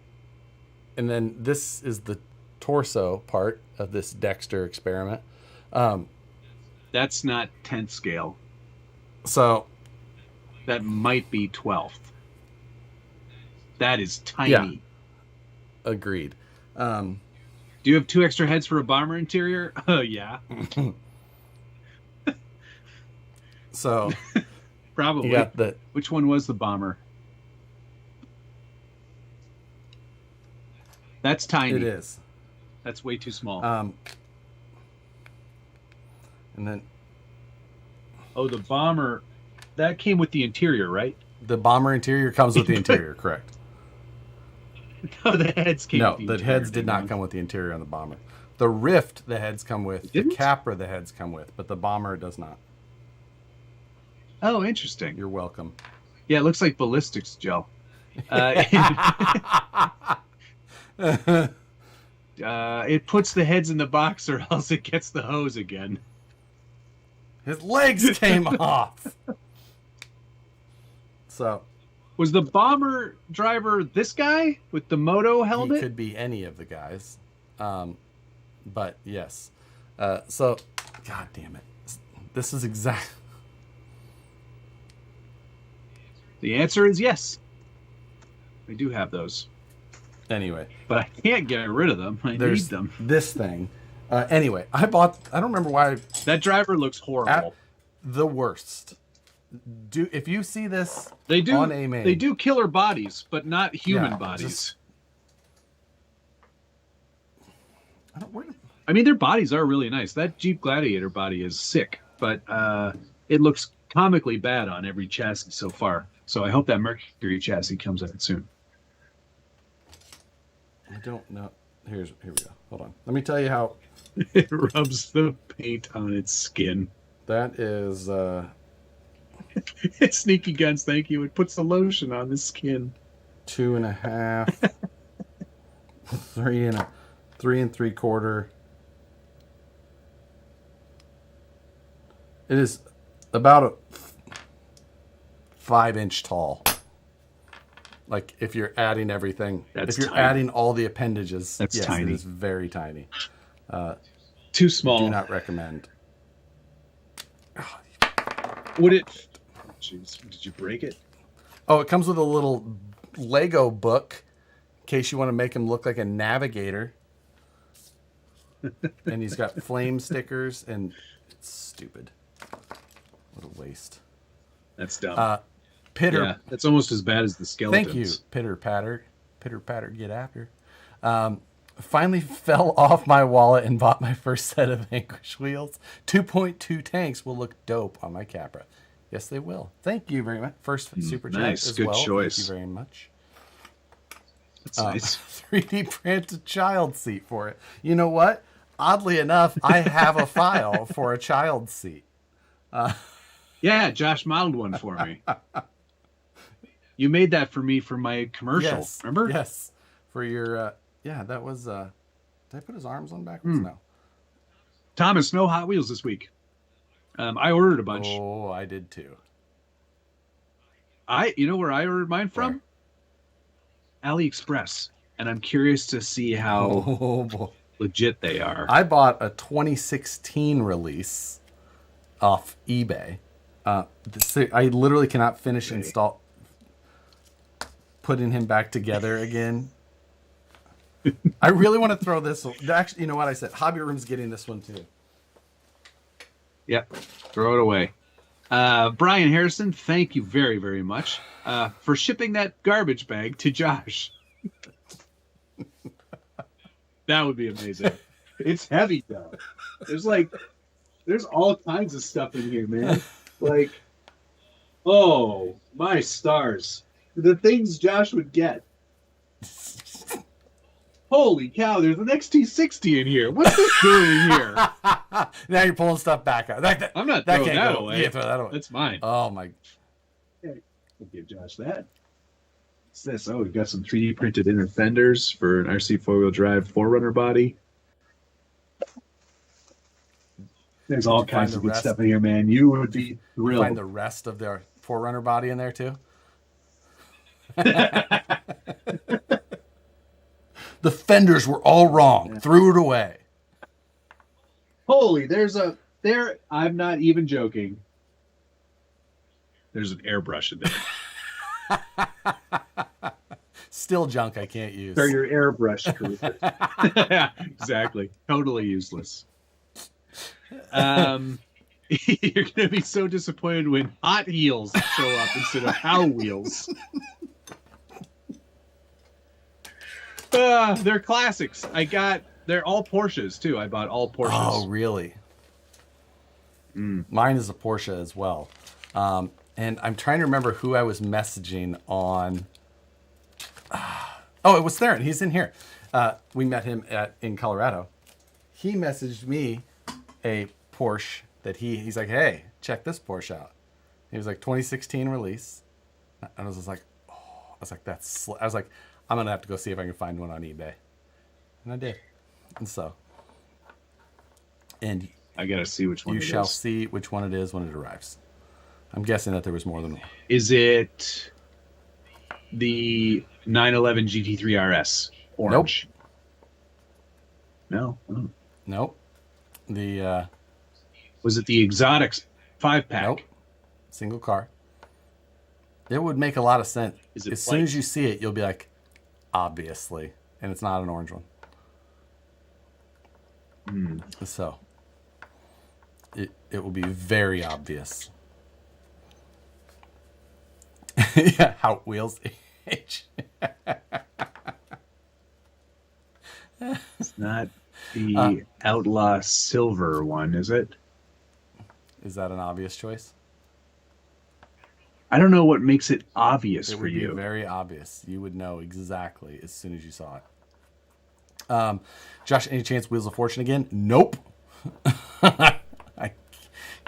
[SPEAKER 1] And then this is the torso part of this Dexter experiment.
[SPEAKER 2] That's not 10th scale.
[SPEAKER 1] So
[SPEAKER 2] that might be 12th. That is tiny.
[SPEAKER 1] Yeah. Agreed.
[SPEAKER 2] Do you have 2 extra heads for a bomber interior? Oh, yeah.
[SPEAKER 1] So
[SPEAKER 2] probably.
[SPEAKER 1] You got the.
[SPEAKER 2] Which one was the bomber? That's tiny.
[SPEAKER 1] It is.
[SPEAKER 2] That's way too small.
[SPEAKER 1] And then.
[SPEAKER 2] Oh, the bomber. That came with the interior, right?
[SPEAKER 1] The bomber interior comes with the interior, correct?
[SPEAKER 2] No, the heads came with the interior.
[SPEAKER 1] No, the heads did not come with the interior on the bomber. The Rift, the heads come with. The Capra, the heads come with, but the bomber does not.
[SPEAKER 2] Oh, interesting.
[SPEAKER 1] You're welcome.
[SPEAKER 2] Yeah, it looks like ballistics gel. It puts the heads in the box or else it gets the hose again.
[SPEAKER 1] His legs came off. So,
[SPEAKER 2] was the bomber driver this guy with the Moto helmet?
[SPEAKER 1] He could be any of the guys. But yes. So, god damn it. This is exact.
[SPEAKER 2] The answer is yes. I do have those.
[SPEAKER 1] Anyway.
[SPEAKER 2] But I can't get rid of them. I need them.
[SPEAKER 1] This thing. Anyway, I don't remember why.
[SPEAKER 2] That driver looks horrible.
[SPEAKER 1] The worst. If you see this
[SPEAKER 2] on
[SPEAKER 1] a main.
[SPEAKER 2] They do killer bodies, but not human bodies. I mean, their bodies are really nice. That Jeep Gladiator body is sick, but it looks comically bad on every chassis so far. So I hope that Mercury chassis comes out soon.
[SPEAKER 1] I don't know. Here we go. Hold on. Let me tell you how.
[SPEAKER 2] It rubs the paint on its skin.
[SPEAKER 1] That is.
[SPEAKER 2] Sneaky Guns, thank you. It puts the lotion on the skin.
[SPEAKER 1] 2.5. 3 3/4. It is about a 5-inch tall. Like if you're adding everything, if you're adding all the appendages,
[SPEAKER 2] that's
[SPEAKER 1] yes,
[SPEAKER 2] tiny.
[SPEAKER 1] It is very tiny.
[SPEAKER 2] Too small.
[SPEAKER 1] Do not recommend.
[SPEAKER 2] Would it? Jeez, did you break it?
[SPEAKER 1] Oh, it comes with a little Lego book case you want to make him look like a navigator. And he's got flame stickers, and it's stupid. What a waste.
[SPEAKER 2] That's dumb.
[SPEAKER 1] Pitter.
[SPEAKER 2] Yeah, that's almost as bad as the skeletons.
[SPEAKER 1] Thank you, Pitter Patter. Pitter Patter, get after. Finally fell off my wallet and bought my first set of Vanquish wheels. 2.2 tanks will look dope on my Capra. Yes, they will. Thank you very much. First super chat
[SPEAKER 2] nice.
[SPEAKER 1] as
[SPEAKER 2] Good
[SPEAKER 1] well.
[SPEAKER 2] choice.
[SPEAKER 1] Thank you very much.
[SPEAKER 2] That's nice.
[SPEAKER 1] 3D printed child seat for it. You know what? Oddly enough, I have a file for a child seat.
[SPEAKER 2] Yeah, Josh modeled one for me. You made that for me for my commercial,
[SPEAKER 1] Yes,
[SPEAKER 2] remember?
[SPEAKER 1] Yes. For your, that was, did I put his arms on backwards? No.
[SPEAKER 2] Thomas, no Hot Wheels this week. I ordered a bunch.
[SPEAKER 1] Oh, I did too.
[SPEAKER 2] You know where I ordered mine from? Where? AliExpress. And I'm curious to see how legit they are.
[SPEAKER 1] I bought a 2016 release off eBay. I literally cannot finish putting him back together again. I really want to throw this. Actually, you know what I said? Hobby Room's getting this one too.
[SPEAKER 2] Yep. Throw it away. Brian Harrison, thank you very, very much for shipping that garbage bag to Josh. That would be amazing. It's heavy though. There's all kinds of stuff in here, man. Like, oh my stars. The things Josh would get. Holy cow, there's an XT60 in here. What's this doing in here?
[SPEAKER 1] Now you're pulling stuff back out.
[SPEAKER 2] I'm not throwing that
[SPEAKER 1] away.
[SPEAKER 2] away.
[SPEAKER 1] You can't throw that away.
[SPEAKER 2] That's mine.
[SPEAKER 1] Oh, my.
[SPEAKER 2] Okay, I'll give Josh that. What's this? Oh, we've got some 3D printed inner fenders for an RC four-wheel drive 4Runner body. There's all kinds of good stuff in here, man. You would be thrilled.
[SPEAKER 1] Find the rest of their 4Runner body in there, too? The fenders were all wrong. Yeah. Threw it away.
[SPEAKER 2] Holy, I'm not even joking. There's an airbrush in there.
[SPEAKER 1] Still junk I can't use.
[SPEAKER 2] They're your airbrush cruisers. Yeah, exactly. Totally useless. You're going to be so disappointed when Hot Heels show up instead of How Wheels. They're classics. They're all Porsches too. I bought all Porsches.
[SPEAKER 1] Oh, really? Mine is a Porsche as well. And I'm trying to remember who I was messaging on. Oh, it was Theron. He's in here. We met him in Colorado. He messaged me a Porsche that he's like, hey, check this Porsche out. He was like 2016 release. And I was just like, oh, I was like, I'm going to have to go see if I can find one on eBay. And I did. And so. And
[SPEAKER 2] I got to see which one
[SPEAKER 1] you shall see which one it is when it arrives. I'm guessing that there was more than one.
[SPEAKER 2] Is it the 911 GT3 RS orange?
[SPEAKER 1] Nope.
[SPEAKER 2] No.
[SPEAKER 1] Nope. The
[SPEAKER 2] was it the Exotics 5-pack?
[SPEAKER 1] Nope. Single car. It would make a lot of sense. As soon as you see it, you'll be like, obviously. And it's not an orange one. So it will be very obvious. Yeah, Hot Wheels H.
[SPEAKER 2] It's not the Outlaw Silver one, is it?
[SPEAKER 1] Is that an obvious choice?
[SPEAKER 2] I don't know what makes it obvious for you.
[SPEAKER 1] It would be very obvious. You would know exactly as soon as you saw it. Josh, any chance Wheels of Fortune again? Nope. I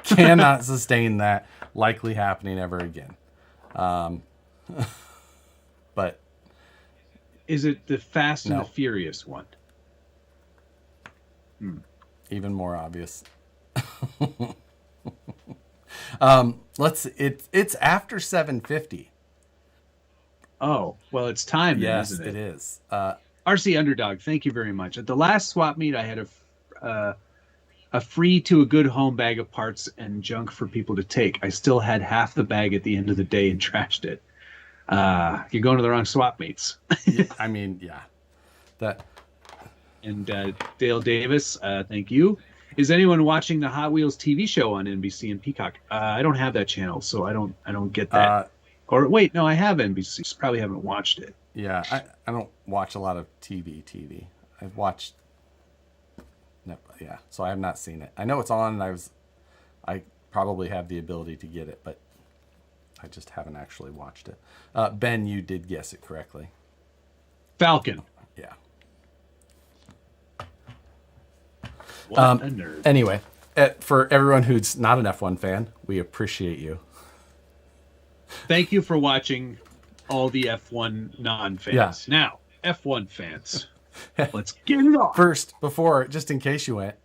[SPEAKER 1] cannot sustain that likely happening ever again. But
[SPEAKER 2] is it the Fast and the Furious one?
[SPEAKER 1] Even more obvious. It's after 750.
[SPEAKER 2] Oh, well, it's time.
[SPEAKER 1] Yes,
[SPEAKER 2] then, isn't
[SPEAKER 1] it is.
[SPEAKER 2] RC Underdog, thank you very much. At the last swap meet, I had a free to a good home bag of parts and junk for people to take. I still had half the bag at the end of the day and trashed it. You're going to the wrong swap meets.
[SPEAKER 1] Yeah, I mean, yeah. That.
[SPEAKER 2] And Dale Davis, thank you. Is anyone watching the Hot Wheels TV show on NBC and Peacock? I don't have that channel, so I don't get that. Or wait, no, I have NBC. Just probably haven't watched it.
[SPEAKER 1] Yeah, I don't watch a lot of TV. I've watched. No, yeah, so I have not seen it. I know it's on, and I probably have the ability to get it, but I just haven't actually watched it. Ben, you did guess it correctly.
[SPEAKER 2] Falcon.
[SPEAKER 1] Yeah.
[SPEAKER 2] What a nerd.
[SPEAKER 1] Anyway, for everyone who's not an F1 fan, we appreciate you.
[SPEAKER 2] Thank you for watching all the F1 non-fans.
[SPEAKER 1] Yeah.
[SPEAKER 2] Now, F1 fans, let's get it on.
[SPEAKER 1] First, before, just in case you went,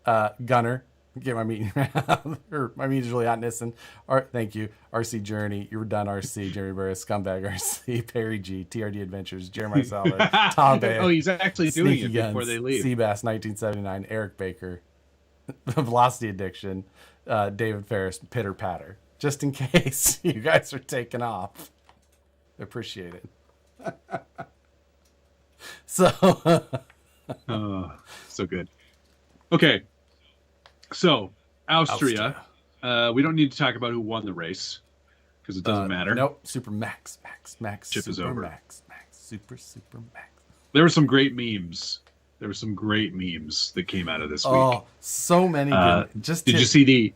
[SPEAKER 1] Gunner, get my meeting or my meeting's really hot, Nissen. Thank you. RC Journey, You're Done RC, Jeremy Burris, Scumbag RC, Perry G, TRD Adventures, Jeremiah Sauer, Tom Bay.
[SPEAKER 2] Oh, he's actually doing
[SPEAKER 1] Sneaky
[SPEAKER 2] it
[SPEAKER 1] Guns,
[SPEAKER 2] before they leave.
[SPEAKER 1] Seabass 1979, Eric Baker, Velocity Addiction, David Ferris, Pitter Patter. Just in case you guys are taking off. Appreciate it. So
[SPEAKER 2] good. Okay. So, Austria. We don't need to talk about who won the race because it doesn't matter.
[SPEAKER 1] Nope. Super Max.
[SPEAKER 2] Chip
[SPEAKER 1] super
[SPEAKER 2] is over.
[SPEAKER 1] Max. Super Max.
[SPEAKER 2] There were some great memes. That came out of this week.
[SPEAKER 1] Oh, so many good.
[SPEAKER 2] Did you see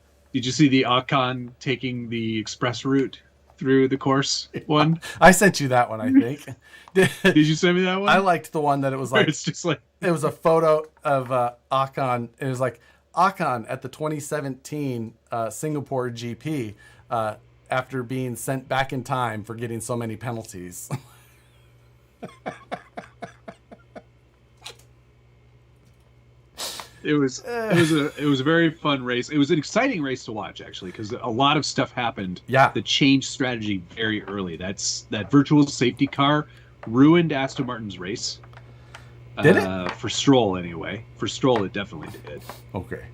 [SPEAKER 2] the Ocon taking the express route through the course one?
[SPEAKER 1] I sent you that one, I think.
[SPEAKER 2] Did you send me that one?
[SPEAKER 1] I liked the one that it was like
[SPEAKER 2] it's just like
[SPEAKER 1] it was a photo of Ocon. It was like Ocon at the 2017 Singapore GP after being sent back in time for getting so many penalties.
[SPEAKER 2] It was a very fun race. It was an exciting race to watch, actually, because a lot of stuff happened.
[SPEAKER 1] Yeah.
[SPEAKER 2] That changed strategy very early. That virtual safety car ruined Aston Martin's race.
[SPEAKER 1] Did it?
[SPEAKER 2] For Stroll, anyway. For Stroll, it definitely did.
[SPEAKER 1] Okay.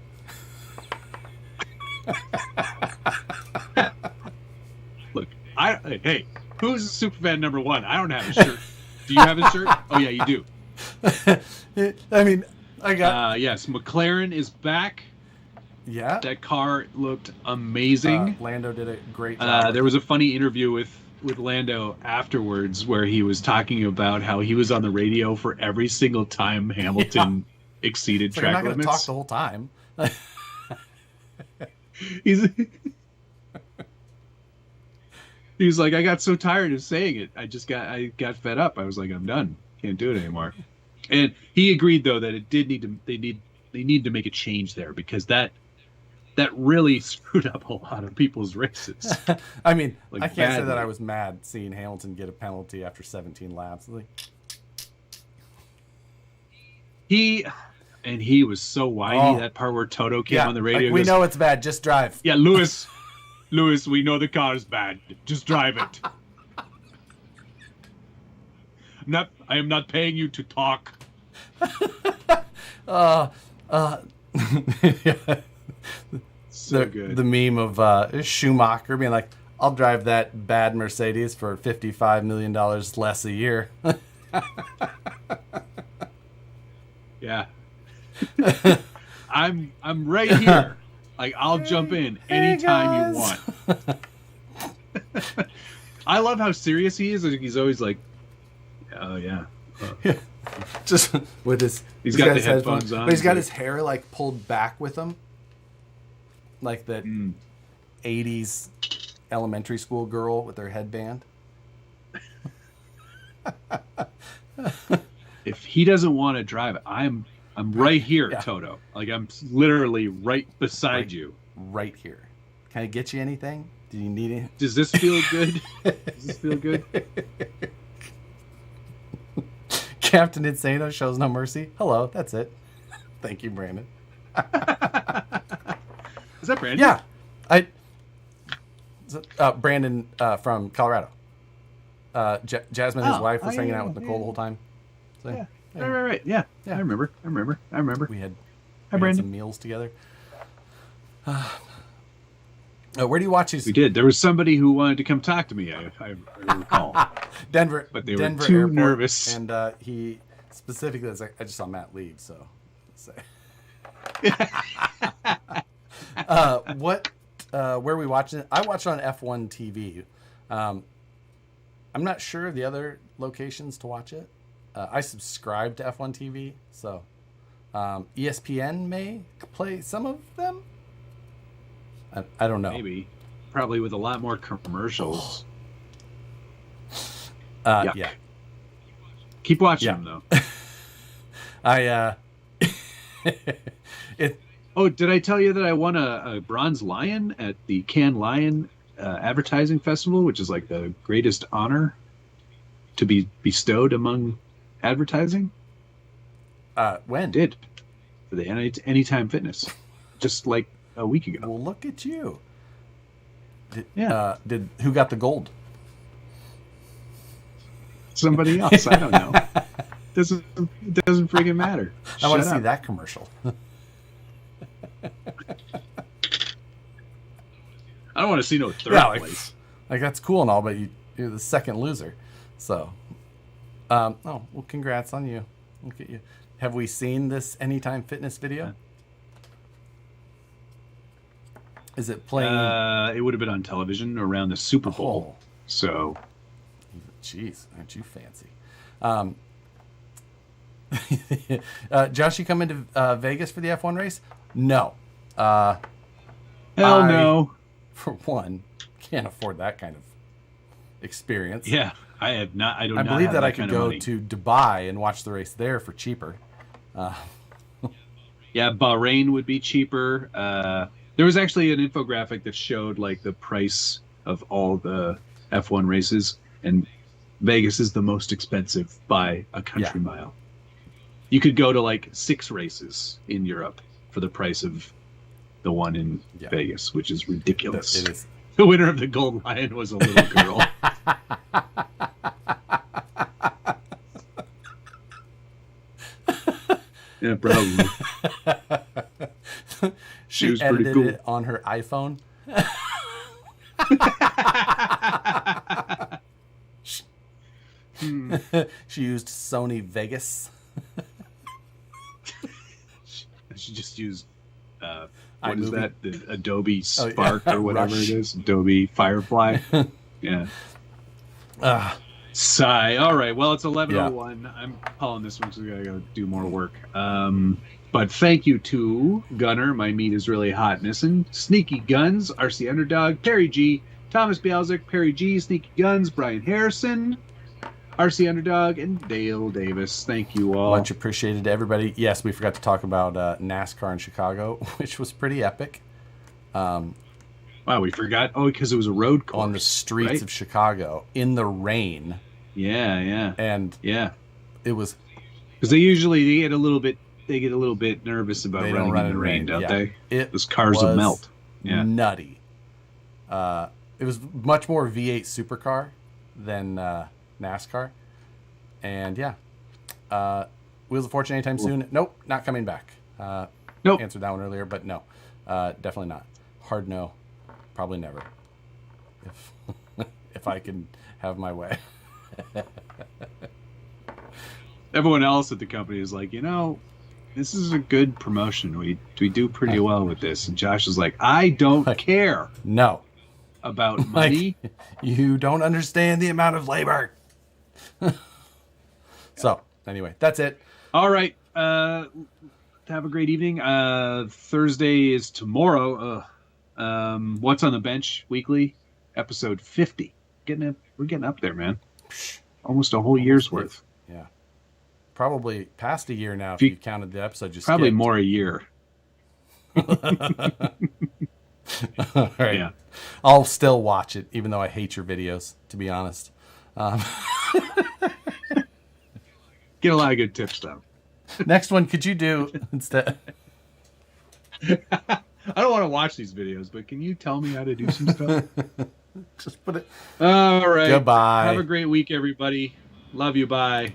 [SPEAKER 2] Look, hey, who's Superfan number one? I don't have a shirt. Do you have a shirt? Oh yeah, you do.
[SPEAKER 1] I mean, I got.
[SPEAKER 2] Yes, McLaren is back.
[SPEAKER 1] Yeah.
[SPEAKER 2] That car looked amazing.
[SPEAKER 1] Lando did a great job.
[SPEAKER 2] There was a funny interview with Lando afterwards where he was talking about how he was on the radio for every single time Hamilton exceeded track
[SPEAKER 1] I'm not
[SPEAKER 2] limits.
[SPEAKER 1] Going to talk the whole time.
[SPEAKER 2] He's like, I got so tired of saying it. I got fed up. I was like, I'm done. Can't do it anymore. And he agreed though that they need to make a change there because that really screwed up a lot of people's races.
[SPEAKER 1] I mean,
[SPEAKER 2] like,
[SPEAKER 1] I can't say that
[SPEAKER 2] badly.
[SPEAKER 1] I was mad seeing Hamilton get a penalty after 17 laps. Like,
[SPEAKER 2] he was so whiny, that part where Toto came on the radio.
[SPEAKER 1] Like, we know it's bad, just drive.
[SPEAKER 2] Yeah, Lewis, we know the car is bad. Just drive it. I am not paying you to talk. So good.
[SPEAKER 1] The meme of Schumacher being like, I'll drive that bad Mercedes for $55 million less a year.
[SPEAKER 2] Yeah. I'm right here. Like, I'll jump in anytime you want. I love how serious he is. He's always like, oh yeah.
[SPEAKER 1] Just with
[SPEAKER 2] he's got the headphones on.
[SPEAKER 1] But he's got his hair like pulled back with him. Like that 80s elementary school girl with her headband.
[SPEAKER 2] If he doesn't want to drive, I'm right here, Toto. Like, I'm literally right beside you.
[SPEAKER 1] Right here. Can I get you anything? Do you need it?
[SPEAKER 2] Does this feel good? Does this feel good?
[SPEAKER 1] Captain Insano shows no mercy. Hello, that's it. Thank you, Brandon.
[SPEAKER 2] Is that Brandon?
[SPEAKER 1] Yeah. Brandon from Colorado. Jasmine, his wife, was hanging out with Nicole the whole time. So,
[SPEAKER 2] yeah. Right. Yeah. I remember.
[SPEAKER 1] We had
[SPEAKER 2] Brandon.
[SPEAKER 1] some meals together. Where do you watch these?
[SPEAKER 2] We did. There was somebody who wanted to come talk to me. I recall.
[SPEAKER 1] Denver,
[SPEAKER 2] but they
[SPEAKER 1] Denver
[SPEAKER 2] were too
[SPEAKER 1] Airport,
[SPEAKER 2] nervous.
[SPEAKER 1] And he specifically was like, I just saw Matt leave, so. Where are we watching it? I watch it on F1 TV. I'm not sure of the other locations to watch it. I subscribe to F1 TV, so ESPN may play some of them. I don't know.
[SPEAKER 2] Maybe. Probably with a lot more commercials.
[SPEAKER 1] Yeah.
[SPEAKER 2] Keep watching them, though. Oh, did I tell you that I won a bronze lion at the Cannes Lion Advertising Festival, which is like the greatest honor to be bestowed among advertising?
[SPEAKER 1] When?
[SPEAKER 2] Did. For the Anytime Fitness. Just like a week ago.
[SPEAKER 1] Well, look at you. Who got the gold?
[SPEAKER 2] Somebody else. I don't know. It doesn't friggin' matter.
[SPEAKER 1] I want to see that commercial.
[SPEAKER 2] I don't want to see no third place.
[SPEAKER 1] Like that's cool and all, but you're the second loser. So, well, congrats on you. Look at you. Have we seen this Anytime Fitness video?
[SPEAKER 2] Yeah.
[SPEAKER 1] Is it playing?
[SPEAKER 2] It would have been on television around the Super Bowl. So,
[SPEAKER 1] jeez, aren't you fancy? Josh, you come into Vegas for the F1 race? No.
[SPEAKER 2] Hell no.
[SPEAKER 1] For one, can't afford that kind of experience.
[SPEAKER 2] Yeah, I have not. I
[SPEAKER 1] believe that I could go to Dubai and watch the race there for cheaper.
[SPEAKER 2] Yeah, Bahrain would be cheaper. There was actually an infographic that showed like the price of all the F1 races, and Vegas is the most expensive by a country mile. You could go to like 6 races in Europe for the price of the one in Vegas, which is ridiculous.
[SPEAKER 1] It is.
[SPEAKER 2] The winner of the Gold Lion was a little girl. Yeah, probably.
[SPEAKER 1] She
[SPEAKER 2] was
[SPEAKER 1] edited
[SPEAKER 2] pretty cool.
[SPEAKER 1] it on her iPhone. She used Sony Vegas.
[SPEAKER 2] She just used what is that? The Adobe
[SPEAKER 1] Spark
[SPEAKER 2] Spark or whatever
[SPEAKER 1] Rush.
[SPEAKER 2] it is. Adobe Firefly. Yeah. Sigh. All right. Well, it's 11:01. I'm calling this one because I gotta do more work. But thank you to Gunner. My meat is really hot. Missing Sneaky Guns, RC Underdog, Perry G, Thomas Bialzik, Perry G, Sneaky Guns, Brian Harrison, RC Underdog, and Dale Davis. Thank you all.
[SPEAKER 1] Much appreciated to everybody. Yes, we forgot to talk about NASCAR in Chicago, which was pretty epic.
[SPEAKER 2] Wow, we forgot. Oh, because it was a road course.
[SPEAKER 1] On the streets
[SPEAKER 2] right?
[SPEAKER 1] of Chicago in the rain.
[SPEAKER 2] Yeah.
[SPEAKER 1] And it was
[SPEAKER 2] because they get a little bit nervous about running in the rain, don't they? Those cars will melt. Yeah.
[SPEAKER 1] Nutty. It was much more V8 supercar than NASCAR. And Wheels of Fortune anytime soon? Nope, not coming back.
[SPEAKER 2] Nope.
[SPEAKER 1] Answered that one earlier, but no. Definitely not. Hard no. Probably never. If I can have my way.
[SPEAKER 2] Everyone else at the company is like, this is a good promotion. We do pretty well with this. And Josh is like, I don't care.
[SPEAKER 1] No.
[SPEAKER 2] About money.
[SPEAKER 1] You don't understand the amount of labor. So, anyway, that's it.
[SPEAKER 2] All right. Have a great evening. Thursday is tomorrow. What's on the Bench Weekly, episode 50. We're getting up there, man. Almost a whole year's worth.
[SPEAKER 1] Yeah. Probably past a year now if you counted the episode just
[SPEAKER 2] probably
[SPEAKER 1] skipped.
[SPEAKER 2] More a year.
[SPEAKER 1] All right. Yeah. I'll still watch it, even though I hate your videos, to be honest.
[SPEAKER 2] Get a lot of good tips, though.
[SPEAKER 1] Next one, could you do instead?
[SPEAKER 2] I don't want to watch these videos, but can you tell me how to do some stuff?
[SPEAKER 1] Just put it.
[SPEAKER 2] All right.
[SPEAKER 1] Goodbye.
[SPEAKER 2] Have a great week, everybody. Love you. Bye.